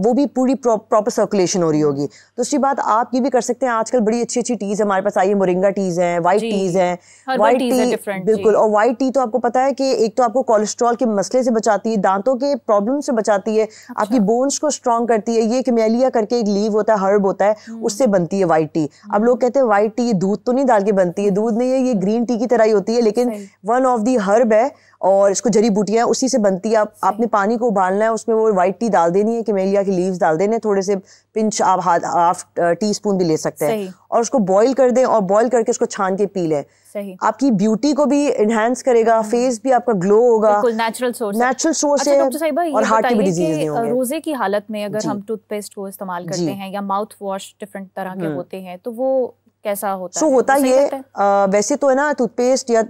Speaker 12: وہ بھی پوری پراپر سرکولیشن ہو رہی ہوگی. دوسری بات آپ یہ بھی کر سکتے ہیں، آج کل بڑی اچھی اچھی ٹیز ہمارے پاس آئی ہے، مورنگا ٹیز ہیں، وائٹ ٹیز ہیں. وائٹ ٹی بالکل، اور وائٹ ٹی تو آپ کو پتا ہے کہ ایک تو آپ کو کولیسٹرول کے مسئلے سے بچاتی ہے، دانتوں کے پرابلم سے بچاتی ہے، آپ کی بونس کو اسٹرانگ کرتی ہے. یہ کیمیلیا کر کے ایک لیو ہوتا ہے، ہرب ہوتا ہے، اس سے بنتی ہے وائٹ ٹی. اب لوگ کہتے ہیں وائٹ ٹی دودھ تو نہیں ڈال کے بنتی ہے، دودھ نہیں ہے، یہ گرین ٹی کی طرح ہی ہوتی ہے، لیکن one of the herb herb ہے اور اس کو جڑی بوٹیاں ہیں, اسی سے بنتی ہے. آپ نے پانی کو ابالنا ہے, اس میں وہ وائٹ ٹی ڈال دینی ہے, کیمیلیا کی لیوز ڈال دینے, تھوڑے سے پنچ آپ ہاف ٹی اسپون بھی لے سکتے ہیں, اور اس کو بوائل کر دیں, اور بوائل کر کے اس کو چھان کے پی لیں. آپ کی بیوٹی کو بھی انہینس کرے گا, فیس بھی آپ کا گلو ہوگا,
Speaker 3: نیچرل سورس
Speaker 12: ہے, اور ہارٹ کی بھی ڈیزیز نہیں ہوں گے.
Speaker 3: روزے کی حالت میں اگر ہم ٹوتھ پیسٹ کو استعمال کرتے ہیں یا ماؤتھ واش ڈفرینٹ طرح کے ہوتے ہیں, تو وہ کیسا ہوتا ہے؟
Speaker 12: ہوتا یہ ویسے تو ہے نا, ٹوتھ پیسٹ یا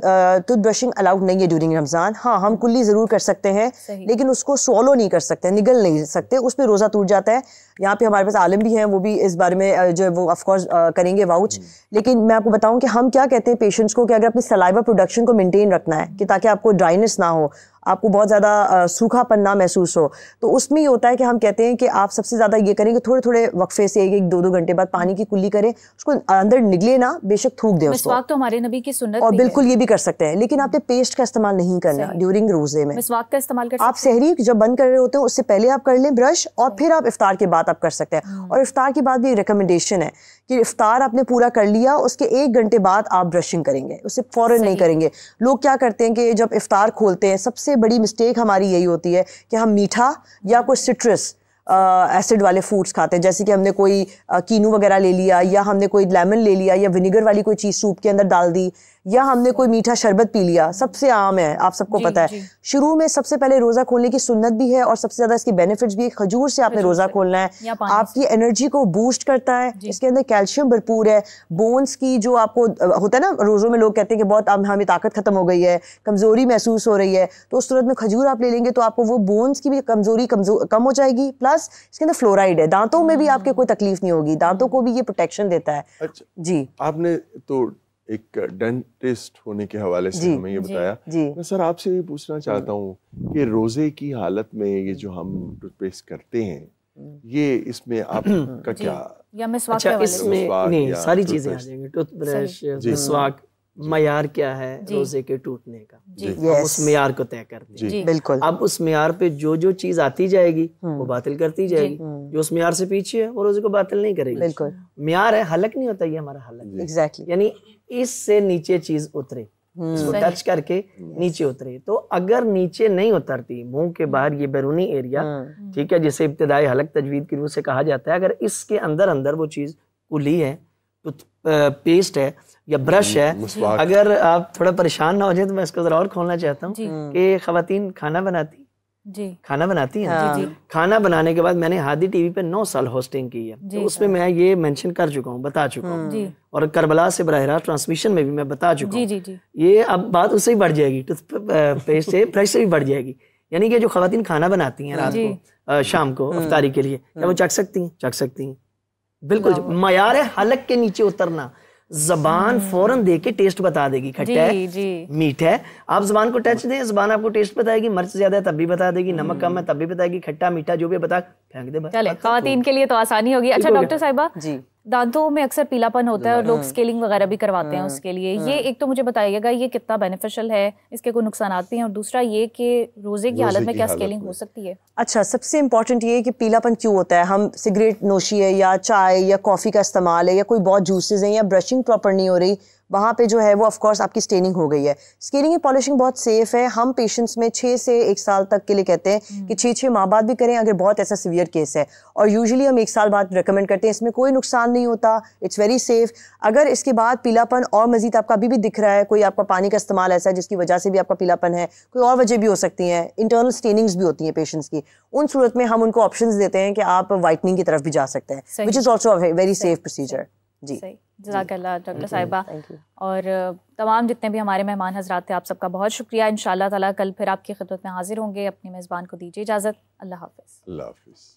Speaker 12: ٹوتھ برشنگ الاؤڈ نہیں ہے ڈیورنگ رمضان. ہاں ہم کلی ضرور کر سکتے ہیں, لیکن اس کو سوالو نہیں کر سکتے, نگل نہیں سکتے, اس میں روزہ ٹوٹ جاتا ہے. یہاں پہ ہمارے پاس عالم بھی ہیں, وہ بھی اس بارے میں جو ہے وہ آف کورس کریں گے واؤچ. لیکن میں آپ کو بتاؤں کہ ہم کیا کہتے ہیں پیشنٹس کو, کہ اگر اپنی سلائیوا پروڈکشن کو مینٹین رکھنا ہے, کہ تاکہ آپ کو ڈرائنس نہ ہو, آپ کو بہت زیادہ سوکھا پن نہ محسوس ہو, تو اس میں یہ ہوتا ہے کہ ہم کہتے ہیں کہ آپ سب سے زیادہ یہ کریں کہ تھوڑے تھوڑے وقفے سے 1-2 گھنٹے بعد پانی کی کلی کریں, اس کو اندر نگلے نہ, بے شک تھوک دیں اس کو.
Speaker 3: مسواک تو ہمارے نبی کی سنت
Speaker 12: اور بالکل یہ بھی کر سکتے ہیں, لیکن آپ نے پیسٹ کا استعمال نہیں کرنا ڈیورنگ روزے میں.
Speaker 3: مسواک کا استعمال کر
Speaker 12: آپ سحری جب بند کر رہے ہوتے ہیں اس سے پہلے آپ کر لیں برش, اور پھر آپ افطار کے بعد آپ کر سکتے ہیں. اور افطار کے بعد بھی ایک ریکمنڈیشن ہے کہ افطار آپ نے پورا کر لیا, اس کے 1 گھنٹے بعد آپ برشنگ کریں گے, اسے فوراً نہیں کریں گے. لوگ کیا کرتے ہیں کہ جب افطار کھولتے ہیں, سب سے بڑی مسٹیک ہماری یہی ہوتی ہے کہ ہم میٹھا یا کوئی سٹرس ایسڈ والے فوڈس کھاتے ہیں, جیسے کہ ہم نے کوئی کینو وغیرہ لے لیا, یا ہم نے کوئی لیمن لے لیا, یا ونیگر والی کوئی چیز سوپ کے اندر ڈال دی, یا ہم نے کوئی میٹھا شربت پی لیا. سب سے عام ہے, آپ سب کو پتا ہے. شروع میں سب سے پہلے روزہ کھولنے کی سنت بھی ہے, اور سب سے زیادہ اس کی بینیفٹس بھی ہے. کھجور سے آپ نے روزہ کھولنا ہے, آپ کی انرجی کو بوسٹ کرتا ہے, اس کے اندر کیلشیم بھرپور ہے. بونس کی جو آپ کو ہوتا ہے نا, روزوں میں لوگ کہتے ہیں کہ بہت ہمیں طاقت ختم ہو گئی ہے, کمزوری محسوس ہو رہی ہے, تو اس صورت میں کھجور آپ لے لیں گے تو آپ کو وہ بونس کی بھی کمزوری کم ہو جائے گی. پلس اس کے اندر فلورائڈ ہے, دانتوں میں بھی آپ کے کوئی تکلیف نہیں ہوگی, دانتوں کو بھی یہ پروٹیکشن دیتا ہے. جی
Speaker 2: آپ نے تو ایک ڈینٹسٹ ہونے کے حوالے سے ہمیں یہ بتایا. میں سر آپ سے یہ پوچھنا چاہتا ہوں کہ روزے کی حالت میں یہ جو ہم ٹوتھ پیسٹ کرتے ہیں, یہ اس میں آپ کا کیا,
Speaker 3: یا مسواک
Speaker 4: اچھا اس میں نہیں ساری چیزیں آ جائیں گی, ٹوتھ برش, مسواک, معیار کیا ہے روزے کے ٹوٹنے کا, اس معیار کو طے کر دیں.
Speaker 12: بالکل.
Speaker 4: اب اس معیار پہ جو چیز آتی جائے گی وہ باطل کرتی جائے گی, جو اس معیار سے پیچھے ہے وہ روزے کو باطل نہیں کرے گی.
Speaker 12: بالکل.
Speaker 4: معیار ہے, حلق نہیں ہوتا یہ ہمارا حلق,
Speaker 12: ایگزیکٹلی,
Speaker 4: یعنی اس سے نیچے چیز اترے, اس کو ٹچ کر کے نیچے اترے. تو اگر نیچے نہیں اترتی, منہ کے باہر یہ بیرونی ایریا, ٹھیک ہے, جسے ابتدائی حلق تجوید کی روح سے کہا جاتا ہے, اگر اس کے اندر وہ چیز کلی ہے, پیسٹ ہے یا برش ہے, اگر آپ تھوڑا پریشان نہ ہو جائیں تو میں اس کو ذرا اور کھولنا چاہتا ہوں کہ خواتین کھانا بناتی ہیں, کھانا بنانے کے بعد میں نے ہادی ٹی وی پہ 9 سال ہوسٹنگ کی ہے, تو اس میں یہ مینشن کر چکا ہوں, بتا چکا ہوں, اور کربلا سے براہ راست ٹرانسمیشن میں بھی میں بتا چکا ہوں. یہ اب بات اس سے ہی بڑھ جائے گی, ٹوتھ پیسٹ سے برش سے بھی بڑھ جائے گی. یعنی کہ جو خواتین کھانا بناتی ہیں رات کو, شام کو افطاری کے لیے, کیا وہ چکھ سکتی ہیں؟ بالکل. معیار ہے حلق کے نیچے اترنا. زبان فوراً دے کے ٹیسٹ بتا دے گی, کھٹا ہے, میٹھا ہے. آپ زبان کو ٹچ دیں, زبان آپ کو ٹیسٹ بتائے گی, مرچ زیادہ ہے تب بھی بتا دے گی, نمک کم ہے تب بھی بتائے گی, کھٹا میٹھا جو بھی بتا پھینک دے.
Speaker 3: چلے خواتین کے لیے تو آسانی ہوگی. اچھا ڈاکٹر صاحبہ, دانتوں میں اکثر پیلا پن ہوتا ہے اور لوگ اسکیلنگ وغیرہ بھی کرواتے ہیں اس کے لیے, یہ ایک تو مجھے بتائیے گا یہ کتنا بینیفیشل ہے, اس کے کوئی نقصانات بھی ہیں, اور دوسرا یہ کہ روزے کی حالت میں کیا اسکیلنگ ہو سکتی ہے؟
Speaker 12: اچھا, سب سے امپورٹنٹ یہ ہے کہ پیلا پن کیوں ہوتا ہے. ہم سگریٹ نوشی ہے, یا چائے یا کافی کا استعمال ہے, یا کوئی بہت جوسز ہیں, یا برشنگ پراپر نہیں ہو رہی, وہاں پہ جو ہے وہ آف کورس آپ کی اسٹیننگ ہو گئی ہے. اسکیلنگ یا پالشنگ بہت سیف ہے. ہم پیشنٹس میں 6 سے 1 سال تک کے لیے کہتے ہیں کہ 6 ماہ بعد بھی کریں اگر بہت ایسا سیویئر کیس ہے, اور یوزلی ہم 1 سال بعد ریکمینڈ کرتے ہیں. اس میں کوئی نقصان نہیں ہوتا, اٹس ویری سیف. اگر اس کے بعد پیلا پن اور مزید آپ کا ابھی بھی دکھ رہا ہے, کوئی آپ کا پانی کا استعمال ایسا ہے جس کی وجہ سے بھی آپ کا پیلا پن ہے, کوئی اور وجہ بھی ہو سکتی ہیں, انٹرنل اسٹیننگز بھی ہوتی ہیں پیشنٹس کی, ان صورت میں ہم ان کو آپشنز دیتے ہیں کہ آپ وائٹننگ کی طرف بھی جا سکتے ہیں, which is also a very safe procedure. جی
Speaker 3: جزاک اللہ ڈاکٹر صاحبہ, اور تمام جتنے بھی ہمارے مہمان حضرات تھے آپ سب کا بہت شکریہ. انشاءاللہ تعالیٰ کل پھر آپ کی خدمت میں حاضر ہوں گے. اپنی میزبان کو دیجیے اجازت. اللہ حافظ.
Speaker 2: اللہ حافظ.